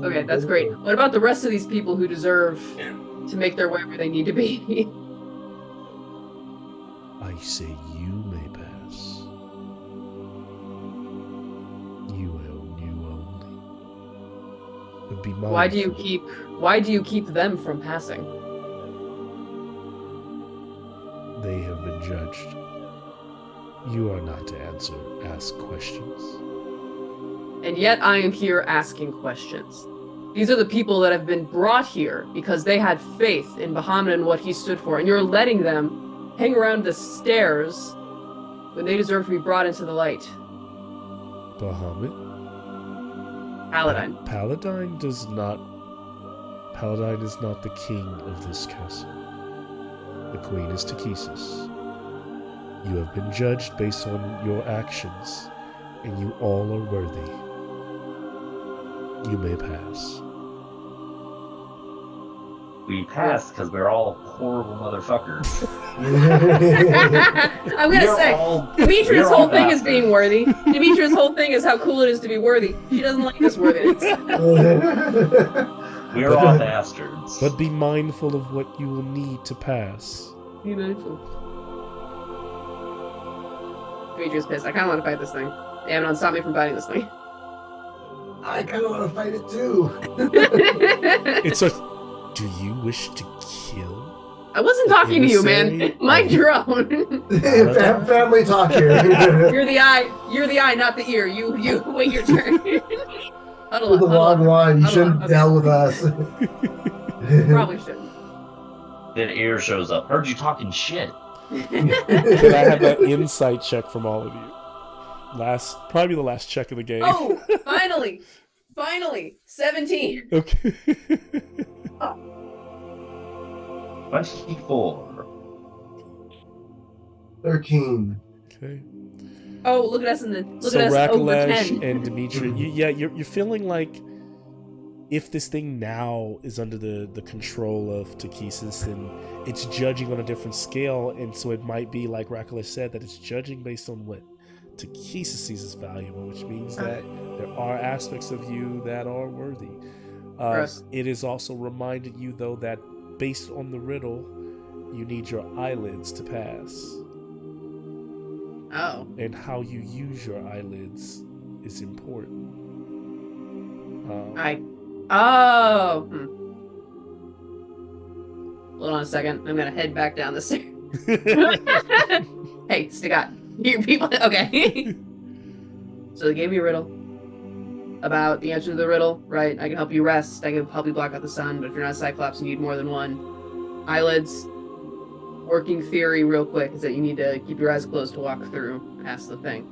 Speaker 2: Okay, that's great. What about the rest of these people who deserve to make their way where they need to be?
Speaker 1: I say you may pass. You only. But be mindful.
Speaker 2: Why do you keep them from passing?
Speaker 1: They have been judged. You are not to ask questions.
Speaker 2: And yet I am here asking questions. These are the people that have been brought here because they had faith in Bahamut and what he stood for, and you're letting them hang around the stairs when they deserve to be brought into the light.
Speaker 1: Bahamut?
Speaker 2: Paladine.
Speaker 1: Paladine is not the king of this castle. The queen is Takesis. You have been judged based on your actions, and you all are worthy. You may pass.
Speaker 4: We passed because we're all horrible motherfuckers.
Speaker 2: I'm gonna say, Demetria's whole thing is being worthy. Demetria's whole thing is how cool it is to be worthy. She doesn't like this worthiness.
Speaker 4: We're all bastards.
Speaker 1: But be mindful of what you will need to pass.
Speaker 2: Be mindful. Demetria's pissed. I kind of want to fight this thing. Amnon, stop me from fighting this thing.
Speaker 3: I kind of want to fight it too.
Speaker 1: It's a. Do you wish to kill?
Speaker 2: I wasn't talking to you, man. Mind your own.
Speaker 3: Family talk here.
Speaker 2: You're the eye. You're the eye, not the ear. You wait your turn. Huddle
Speaker 3: With
Speaker 2: up,
Speaker 3: the long one, you shouldn't
Speaker 2: okay.
Speaker 3: deal with us.
Speaker 2: Probably shouldn't.
Speaker 4: Then ear shows up. Heard you talking shit.
Speaker 1: Can I have that insight check from all of you? Probably the last check of the game.
Speaker 2: Oh, finally. 17.
Speaker 1: Okay.
Speaker 4: 24.
Speaker 3: 13.
Speaker 1: Okay.
Speaker 2: Oh, look at us
Speaker 1: So
Speaker 2: over
Speaker 1: Rakalesh
Speaker 2: 10.
Speaker 1: and Demetria, you're feeling like if this thing now is under the control of Takesis, then it's judging on a different scale, and so it might be like Rakalish said, that it's judging based on what Takesis sees as valuable, which means that there are aspects of you that are worthy. It is also reminding you, though, that based on the riddle, you need your eyelids to pass.
Speaker 2: Oh.
Speaker 1: And how you use your eyelids is important.
Speaker 2: Hold on a second. I'm gonna head back down the stairs. Hey, Stiggot. You people. Okay. So they gave me a riddle about the answer to the riddle, right? I can help you rest. I can help you block out the sun. But if you're not a Cyclops, you need more than one. Eyelids. Working theory, real quick, is that you need to keep your eyes closed to walk through past the thing.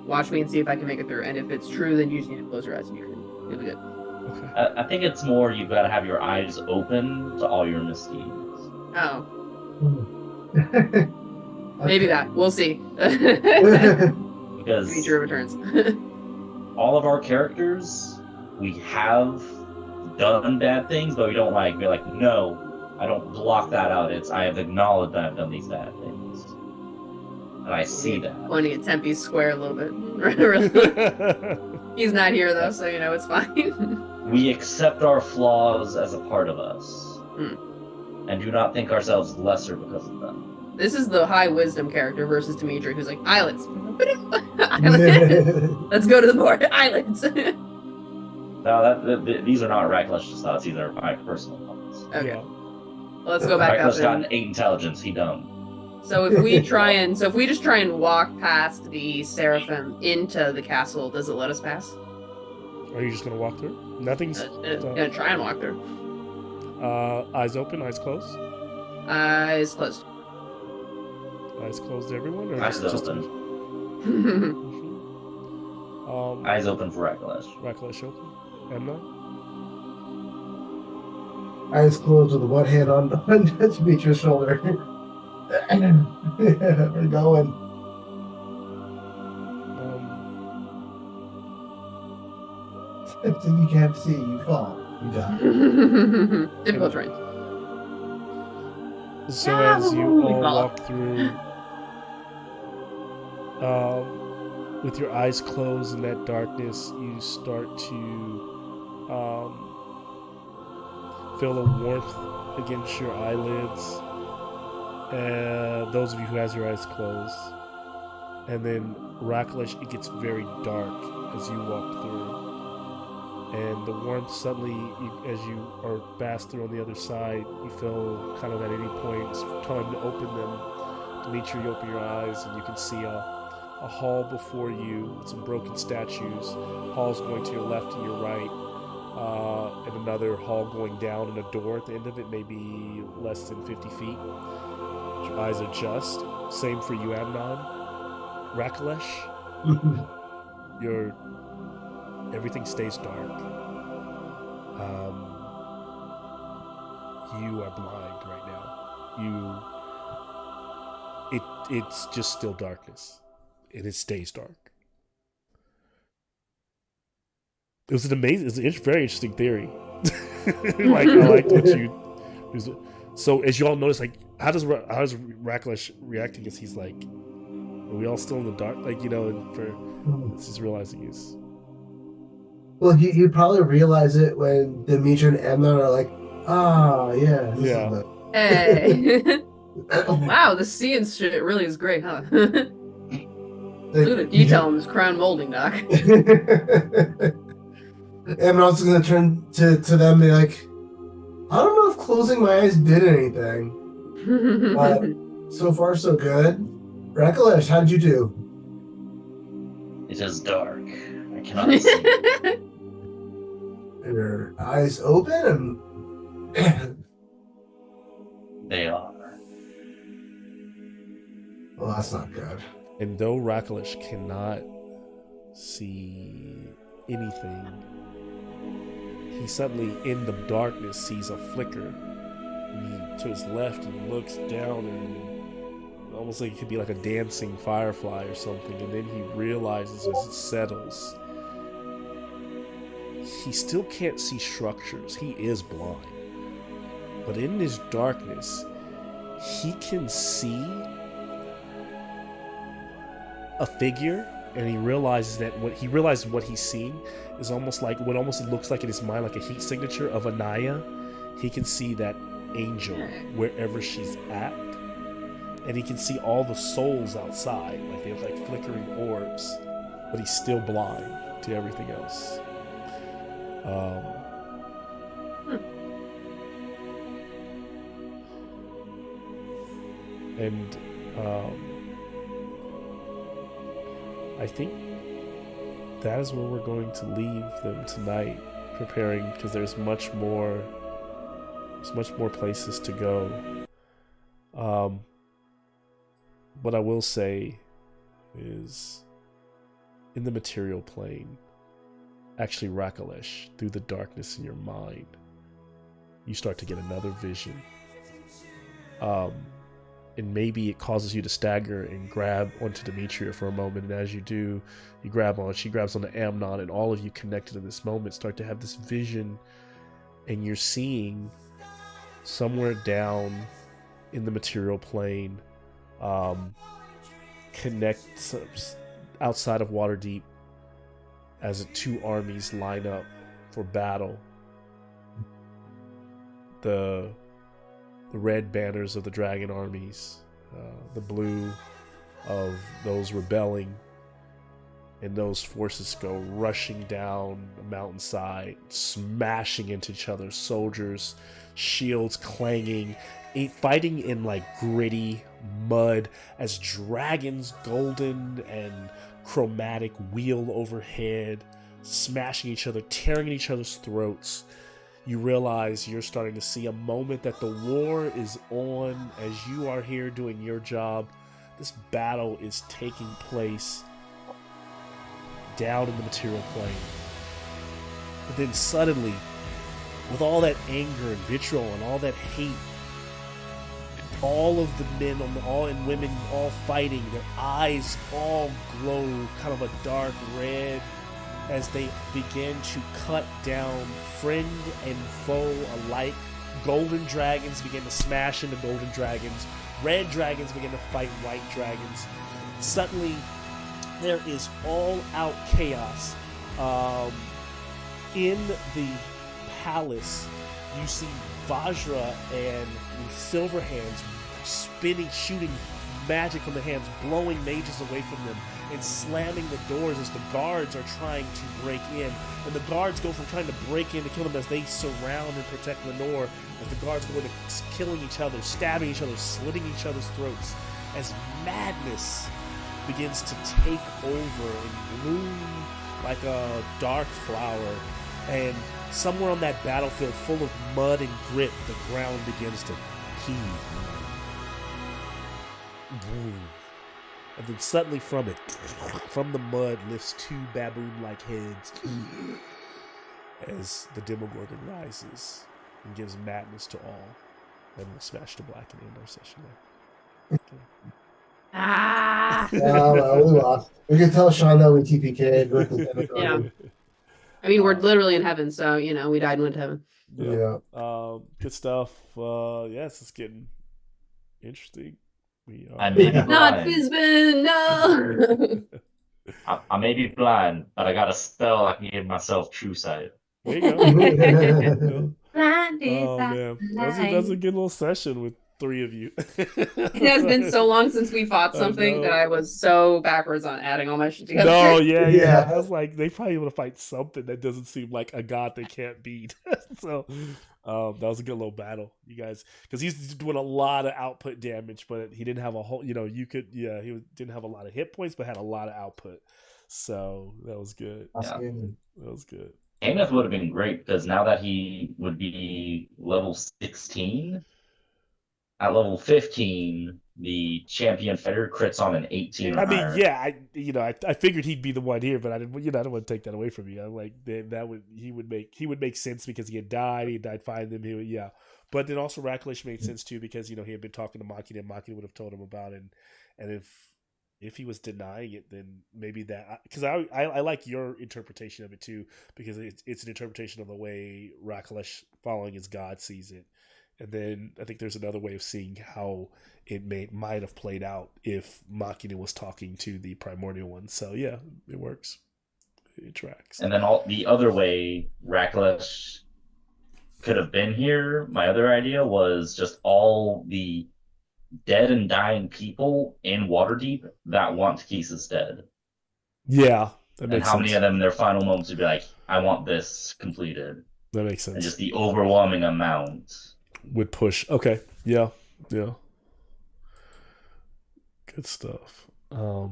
Speaker 2: Watch me and see if I can make it through. And if it's true, then you just need to close your eyes and you'll be good.
Speaker 1: Okay.
Speaker 4: I think it's more you've got to have your eyes open to all your misdeeds.
Speaker 2: Oh.
Speaker 3: Okay.
Speaker 2: Maybe that. We'll see.
Speaker 4: Because
Speaker 2: Future returns.
Speaker 4: all of our characters, we have done bad things, but we don't be like, no, I don't block that out. I have acknowledged that I've done these bad things. And I see that.
Speaker 2: Pointing at Tempe's square a little bit. Really. He's not here though, so it's fine.
Speaker 4: We accept our flaws as a part of us. And do not think ourselves lesser because of them.
Speaker 2: This is the high wisdom character versus Dimitri, who's like, eyelids. Let's go to the board. Eyelids.
Speaker 4: No, these are not Raklesh's thoughts. These are my personal thoughts.
Speaker 2: Okay.
Speaker 1: Yeah.
Speaker 2: Well, let's go back up.
Speaker 4: Raklesh got an 8 intelligence. He dumb.
Speaker 2: So if we just try and walk past the Seraphim into the castle, does it let us pass?
Speaker 1: Are you just gonna walk through? Nothing's.
Speaker 2: Gonna try and walk through.
Speaker 1: Eyes open, eyes closed.
Speaker 2: Eyes closed.
Speaker 1: Eyes closed, everyone. Or
Speaker 4: Eyes
Speaker 1: just
Speaker 4: open. Eyes open for Raklesh.
Speaker 1: Raklesh open. Emma.
Speaker 3: Eyes closed with one hand on Demetrius' shoulder. We're going. If you can't see, you fall. You die.
Speaker 2: Difficult terrain.
Speaker 1: So as you all walk through, with your eyes closed in that darkness, you start to feel a warmth against your eyelids. Those of you who has your eyes closed. And then Raklesh, it gets very dark as you walk through. And the warmth suddenly, as you are passed through on the other side, you feel kind of at any point it's time to open them. Dimitri, you open your eyes and you can see a hall before you with some broken statues. Halls going to your left and your right. And another hall going down and a door at the end of it, maybe less than 50 feet. Your eyes adjust. Same for you, Amnon. Raklesh, everything stays dark. You are blind right now. It's just still darkness, and it stays dark. It's a very interesting theory. I liked what you. So as you all notice, how does Raklesh react? Because he's like, are we all still in the dark? And he's realizing is.
Speaker 3: Well, you probably realize it when Dimitri and Emma are like, yeah.
Speaker 1: Yeah.
Speaker 2: Hey. Wow, the seeing shit really is great, huh? Look at the detail in this crown molding, Doc.
Speaker 3: Emma's gonna turn to them and be like, I don't know if closing my eyes did anything, but so far so good. Raklesh, how'd you do?
Speaker 4: It is dark. I cannot see.
Speaker 3: Your eyes open and
Speaker 4: They are.
Speaker 3: well, that's not good.
Speaker 1: And though Raklesh cannot see anything, he suddenly, in the darkness, sees a flicker. To his left and looks down, and almost like it could be like a dancing firefly or something. And then he realizes as it settles, he still can't see structures. He is blind. But in this darkness, he can see a figure, and he realizes what he's seeing is almost like what almost looks like in his mind like a heat signature of Anaya. He can see that angel wherever she's at, and he can see all the souls outside, like they have like flickering orbs, but he's still blind to everything else. And I think that is where we're going to leave them tonight, preparing, because there's much more places to go. What I will say is, in the material plane, actually, Rakalesh, through the darkness in your mind, you start to get another vision. And maybe it causes you to stagger and grab onto Demetria for a moment. And as you do, you grab on, she grabs onto Amnon, and all of you connected in this moment start to have this vision. And you're seeing somewhere down in the material plane, connect outside of Waterdeep, as the two armies line up for battle. The red banners of the dragon armies, the blue of those rebelling, and those forces go rushing down the mountainside, smashing into each other, soldiers, shields clanging, fighting in like gritty mud as dragons, golden and chromatic, wheel overhead, smashing each other, tearing at each other's throats. You realize you're starting to see a moment that the war is on as you are here doing your job. This battle is taking place down in the material plane. But then suddenly, with all that anger and vitriol and all that hate, all of the men and women all fighting, their eyes all glow kind of a dark red as they begin to cut down friend and foe alike. Golden dragons begin to smash into golden dragons. Red dragons begin to fight white dragons. Suddenly, there is all-out chaos. In the palace, you see Vajra and Silverhands spinning, shooting magic from the hands, blowing mages away from them, and slamming the doors as the guards are trying to break in. And the guards go from trying to break in to kill them as they surround and protect Lenore, as the guards go into killing each other, stabbing each other, slitting each other's throats, as madness begins to take over and bloom like a dark flower. And somewhere on that battlefield full of mud and grit, the ground begins to heave. And then suddenly from it, from the mud, lifts two baboon-like heads as the Demogorgon rises and gives madness to all. And we'll smash to black and end our session there. Okay.
Speaker 3: Well, we lost. We can tell Sean that we TPK'd with the Demogorgon.
Speaker 2: Yeah. I mean, we're literally in heaven, so, we died and went to heaven.
Speaker 1: Yeah. Good stuff. Yes, it's getting interesting.
Speaker 4: I may be
Speaker 2: Not
Speaker 4: blind.
Speaker 2: Fizbin, no!
Speaker 4: I may be blind, but I got a spell I can give myself true sight.
Speaker 1: There you go.
Speaker 2: Blinded
Speaker 1: Oh
Speaker 2: by
Speaker 1: man,
Speaker 2: light.
Speaker 1: that's a good little session with three of you.
Speaker 2: It has been so long since we fought something that I was so backwards on adding all my shit together.
Speaker 1: No, yeah.
Speaker 3: Yeah.
Speaker 1: I was like, they probably want to fight something that doesn't seem like a god they can't beat. So that was a good little battle, you guys, because he's doing a lot of output damage, but he didn't have a whole. He didn't have a lot of hit points, but had a lot of output. So that was good.
Speaker 4: Yeah.
Speaker 1: That was good.
Speaker 4: Ameth would have been great because now that he would be level 16, at level 15, the champion fighter crits on an 18 or
Speaker 1: I mean,
Speaker 4: higher.
Speaker 1: yeah, I figured he'd be the one here, but I didn't want to take that away from you. I'm like, he would make sense because he had died finding them. But then also Rakalish made sense too because he had been talking to Machina, and Machina would have told him about it, and if if he was denying it, then maybe that, because I like your interpretation of it too, because it's an interpretation of the way Rakalesh following his god sees it, and then I think there's another way of seeing how it might have played out if Machina was talking to the primordial one. So yeah, it works, it tracks.
Speaker 4: And then the other way Rakalesh could have been here, my other idea was just all the dead and dying people in Waterdeep that want Takissa's dead.
Speaker 1: Yeah, that
Speaker 4: and
Speaker 1: makes
Speaker 4: how
Speaker 1: sense.
Speaker 4: many of them in their final moments would be like, I want this completed.
Speaker 1: That makes sense.
Speaker 4: And just the overwhelming amount
Speaker 1: would push. Okay, yeah. Good stuff. Yeah,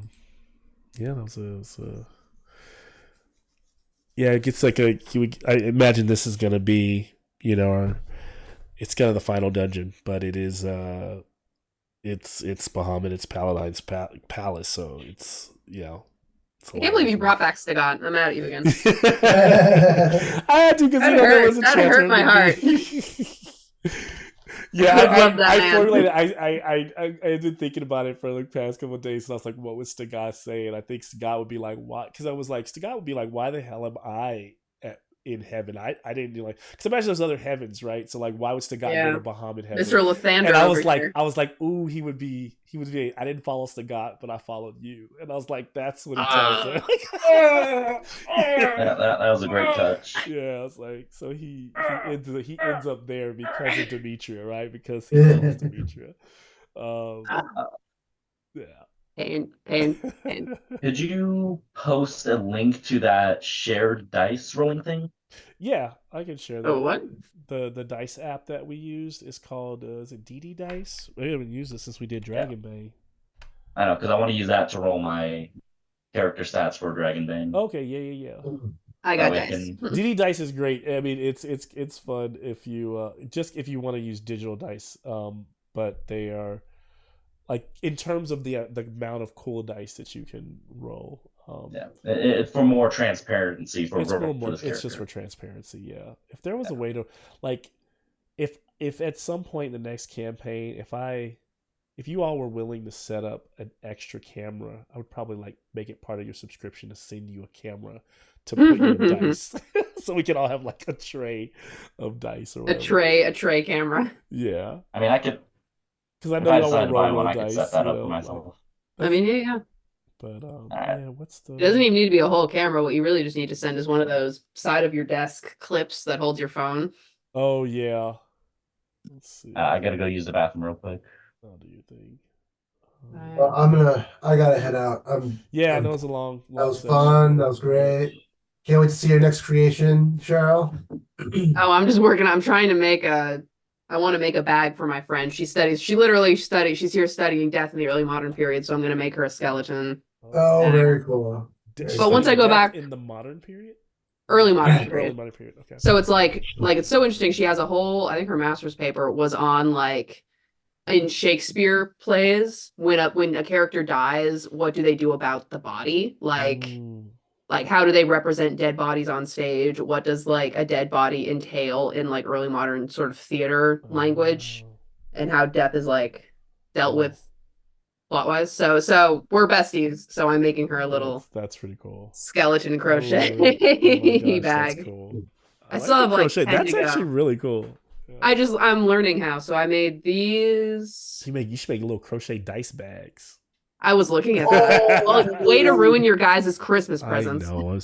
Speaker 1: that was a yeah, it gets like I imagine this is gonna be, it's kind of the final dungeon, but it is it's Bahamut, it's Paladine's palace, so it's
Speaker 2: I can't believe you brought back Stigant. I'm mad at you again.
Speaker 1: I had to because
Speaker 2: that hurt my heart.
Speaker 1: Yeah,
Speaker 2: I
Speaker 1: formulated. I've been thinking about it for the past couple of days, and I was like, "What would Stigant say?" And I think Stigant would be like, "Why?" Because I was like, Stigant would be like, "Why the hell am I in heaven?" I didn't do because imagine there's other heavens, right? So like, why would Stigant go to Bahamut heaven?
Speaker 2: Mr. Lathander.
Speaker 1: And I was like, "Ooh, he would be. I didn't follow Stigant, but I followed you." And I was like, "That's what he tells her."
Speaker 4: that was a great touch.
Speaker 1: Yeah, I was like, so he ends up there because of Demetria, right? Because he loves Demetria. Yeah.
Speaker 2: Pain.
Speaker 4: Could you post a link to that shared dice rolling thing?
Speaker 1: Yeah, I can share that.
Speaker 2: Oh, what?
Speaker 1: The dice app that we used is called is it DD Dice? We haven't used it since we did Dragonbane.
Speaker 4: I know, because I want to use that to roll my character stats for Dragonbane.
Speaker 1: Okay, yeah.
Speaker 2: I got dice.
Speaker 1: DD Dice is great. I mean, it's fun if you if you want to use digital dice. But they are like in terms of the amount of cool dice that you can roll.
Speaker 4: It's for more transparency
Speaker 1: it's just for transparency. Yeah, if there was a way to like, if at some point in the next campaign, if you all were willing to set up an extra camera, I would probably like make it part of your subscription to send you a camera to put your dice, so we can all have like a tray of dice or whatever.
Speaker 2: A tray camera.
Speaker 1: Yeah,
Speaker 4: I mean, I could.
Speaker 1: Because I know y'all want to roll
Speaker 4: dice.
Speaker 1: I could
Speaker 4: set that up for myself.
Speaker 2: I mean, yeah.
Speaker 1: But what's the?
Speaker 2: It doesn't even need to be a whole camera. What you really just need to send is one of those side of your desk clips that holds your phone.
Speaker 1: Oh yeah. Let's see.
Speaker 4: I gotta go use the bathroom real quick.
Speaker 1: I'll do your thing.
Speaker 3: Well, I gotta head out.
Speaker 1: I know it was a long.
Speaker 3: That was fun. That was great. Can't wait to see your next creation, Cheryl.
Speaker 2: I'm just working. I'm trying to make I want to make a bag for my friend. She literally studies. She's here studying death in the early modern period. So I'm going to make her a skeleton.
Speaker 3: Oh, very cool.
Speaker 2: But once I go back
Speaker 1: in the modern period,
Speaker 2: early modern period.
Speaker 1: Early modern period. Okay.
Speaker 2: So it's like it's so interesting. She has a whole. I think her master's paper was on like in Shakespeare plays when a character dies, what do they do about the body? Like how do they represent dead bodies on stage? What does like a dead body entail in like early modern sort of theater language, and how death is like dealt with plot wise. So we're besties. So I'm making her a little
Speaker 1: that's pretty cool
Speaker 2: skeleton crochet bag.
Speaker 1: That's cool.
Speaker 2: I still have like
Speaker 1: crochet. That's actually really cool.
Speaker 2: Yeah. I'm learning how. So I made these.
Speaker 1: You should make little crochet dice bags.
Speaker 2: I was looking at that. Well, way to ruin your guys' Christmas presents.
Speaker 1: I know.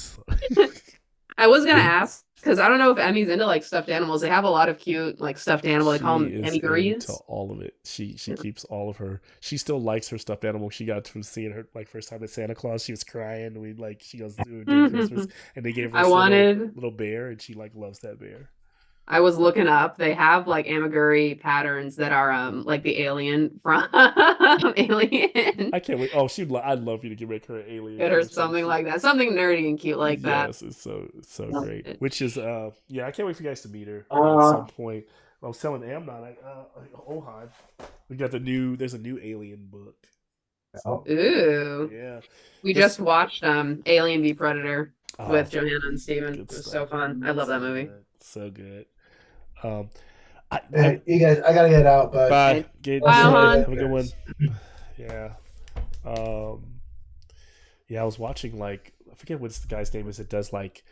Speaker 2: I was gonna ask because I don't know if Emmy's into like stuffed animals. They have a lot of cute like stuffed animal. They call them Emmy Greens.
Speaker 1: To all of it. She keeps all of her. She still likes her stuffed animal. She got from seeing her like first time at Santa Claus. She was crying. She goes during Christmas, and they gave her little bear, and she like loves that bear.
Speaker 2: I was looking up. They have like amigurumi patterns that are like the alien from Alien.
Speaker 1: I can't wait. Oh, I'd love you to make her an alien.
Speaker 2: Get her something like that. Something nerdy and cute like that.
Speaker 1: Yes, it's so great. Which is I can't wait for you guys to meet her at some point. I was telling Amnon, Ohan, there's a new Alien book.
Speaker 2: So, ooh.
Speaker 1: Yeah.
Speaker 2: We just watched Alien v Predator with Johanna and Steven. It was so fun. I love that movie.
Speaker 1: So good.
Speaker 3: You guys, I gotta get out. But
Speaker 1: bye.
Speaker 2: Bye,
Speaker 1: have a good one. Yeah. Yeah, I was watching like I forget what the guy's name is. It does like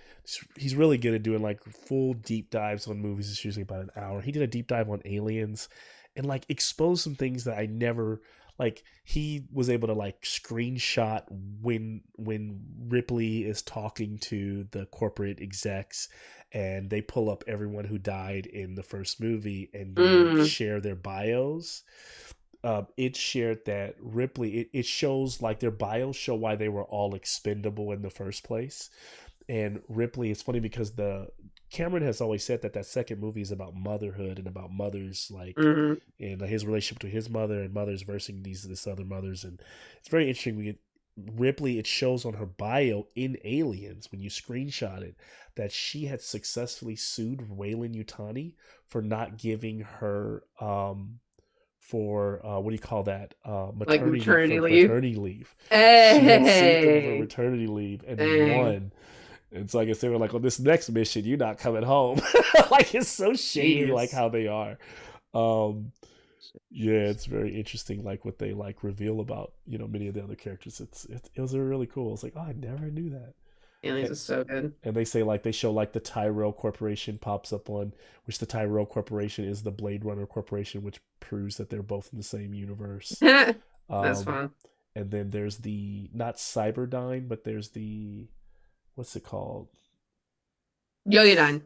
Speaker 1: he's really good at doing like full deep dives on movies. It's usually about an hour. He did a deep dive on Aliens, and like exposed some things that I never like. He was able to like screenshot when Ripley is talking to the corporate execs, and they pull up everyone who died in the first movie and they share their bios. It shared that Ripley, it shows like their bios show why they were all expendable in the first place. And Ripley, it's funny because the Cameron has always said that second movie is about motherhood and about mothers, like and his relationship to his mother and mothers versus this other mothers. And it's very interesting. Ripley, it shows on her bio in Aliens when you screenshot it that she had successfully sued Weyland Yutani for not giving her for what do you call that? Maternity leave.
Speaker 2: Hey.
Speaker 1: She had sued them for maternity leave and won. And so I guess they were like, on this next mission, you're not coming home. Like it's so shady, like how they are. Yeah, it's very interesting, like what they like reveal about many of the other characters. It was really cool. It's like, oh, I never knew that.
Speaker 2: Aliens is so good.
Speaker 1: And they say like they show like the Tyrell Corporation pops up on which the Tyrell Corporation is the Blade Runner Corporation, which proves that they're both in the same universe.
Speaker 2: That's fun.
Speaker 1: And then there's the not Cyberdyne, but there's the what's it called?
Speaker 2: Yoyodyne.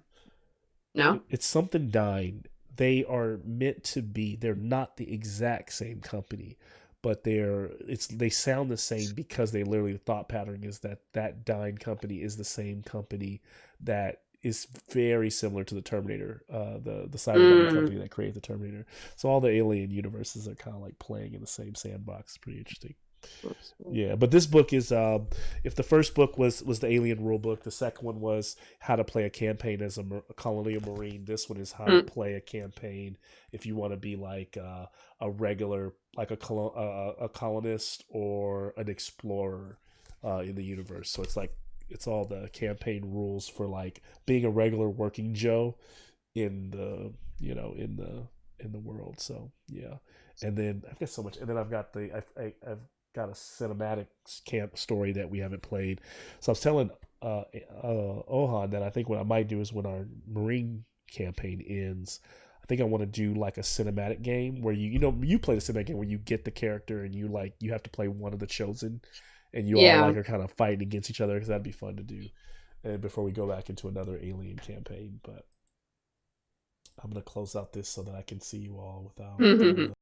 Speaker 2: No?
Speaker 1: It's something Dyne. They are meant to be, they're not the exact same company, but they sound the same because they literally, the thought pattern is that Dyne company is the same company that is very similar to the Terminator, the Cyberdyne company that created the Terminator. So all the alien universes are kind of like playing in the same sandbox. It's pretty interesting. Yeah, but this book is if the first book was the Alien rule book, the second one was how to play a campaign as a colonial marine. This one is how to play a campaign if you want to be like a regular, like a colonist or an explorer in the universe. So it's all the campaign rules for like being a regular working Joe in the in the world. So yeah, and then I've got so much, and then I've got I've got a cinematic camp story that we haven't played. So I was telling Ohan that I think what I might do is when our Marine campaign ends, I think I want to do like a cinematic game where you play the cinematic game where you get the character and you have to play one of the chosen and you all like are kind of fighting against each other, because that'd be fun to do. And before we go back into another Alien campaign, but I'm going to close out this so that I can see you all without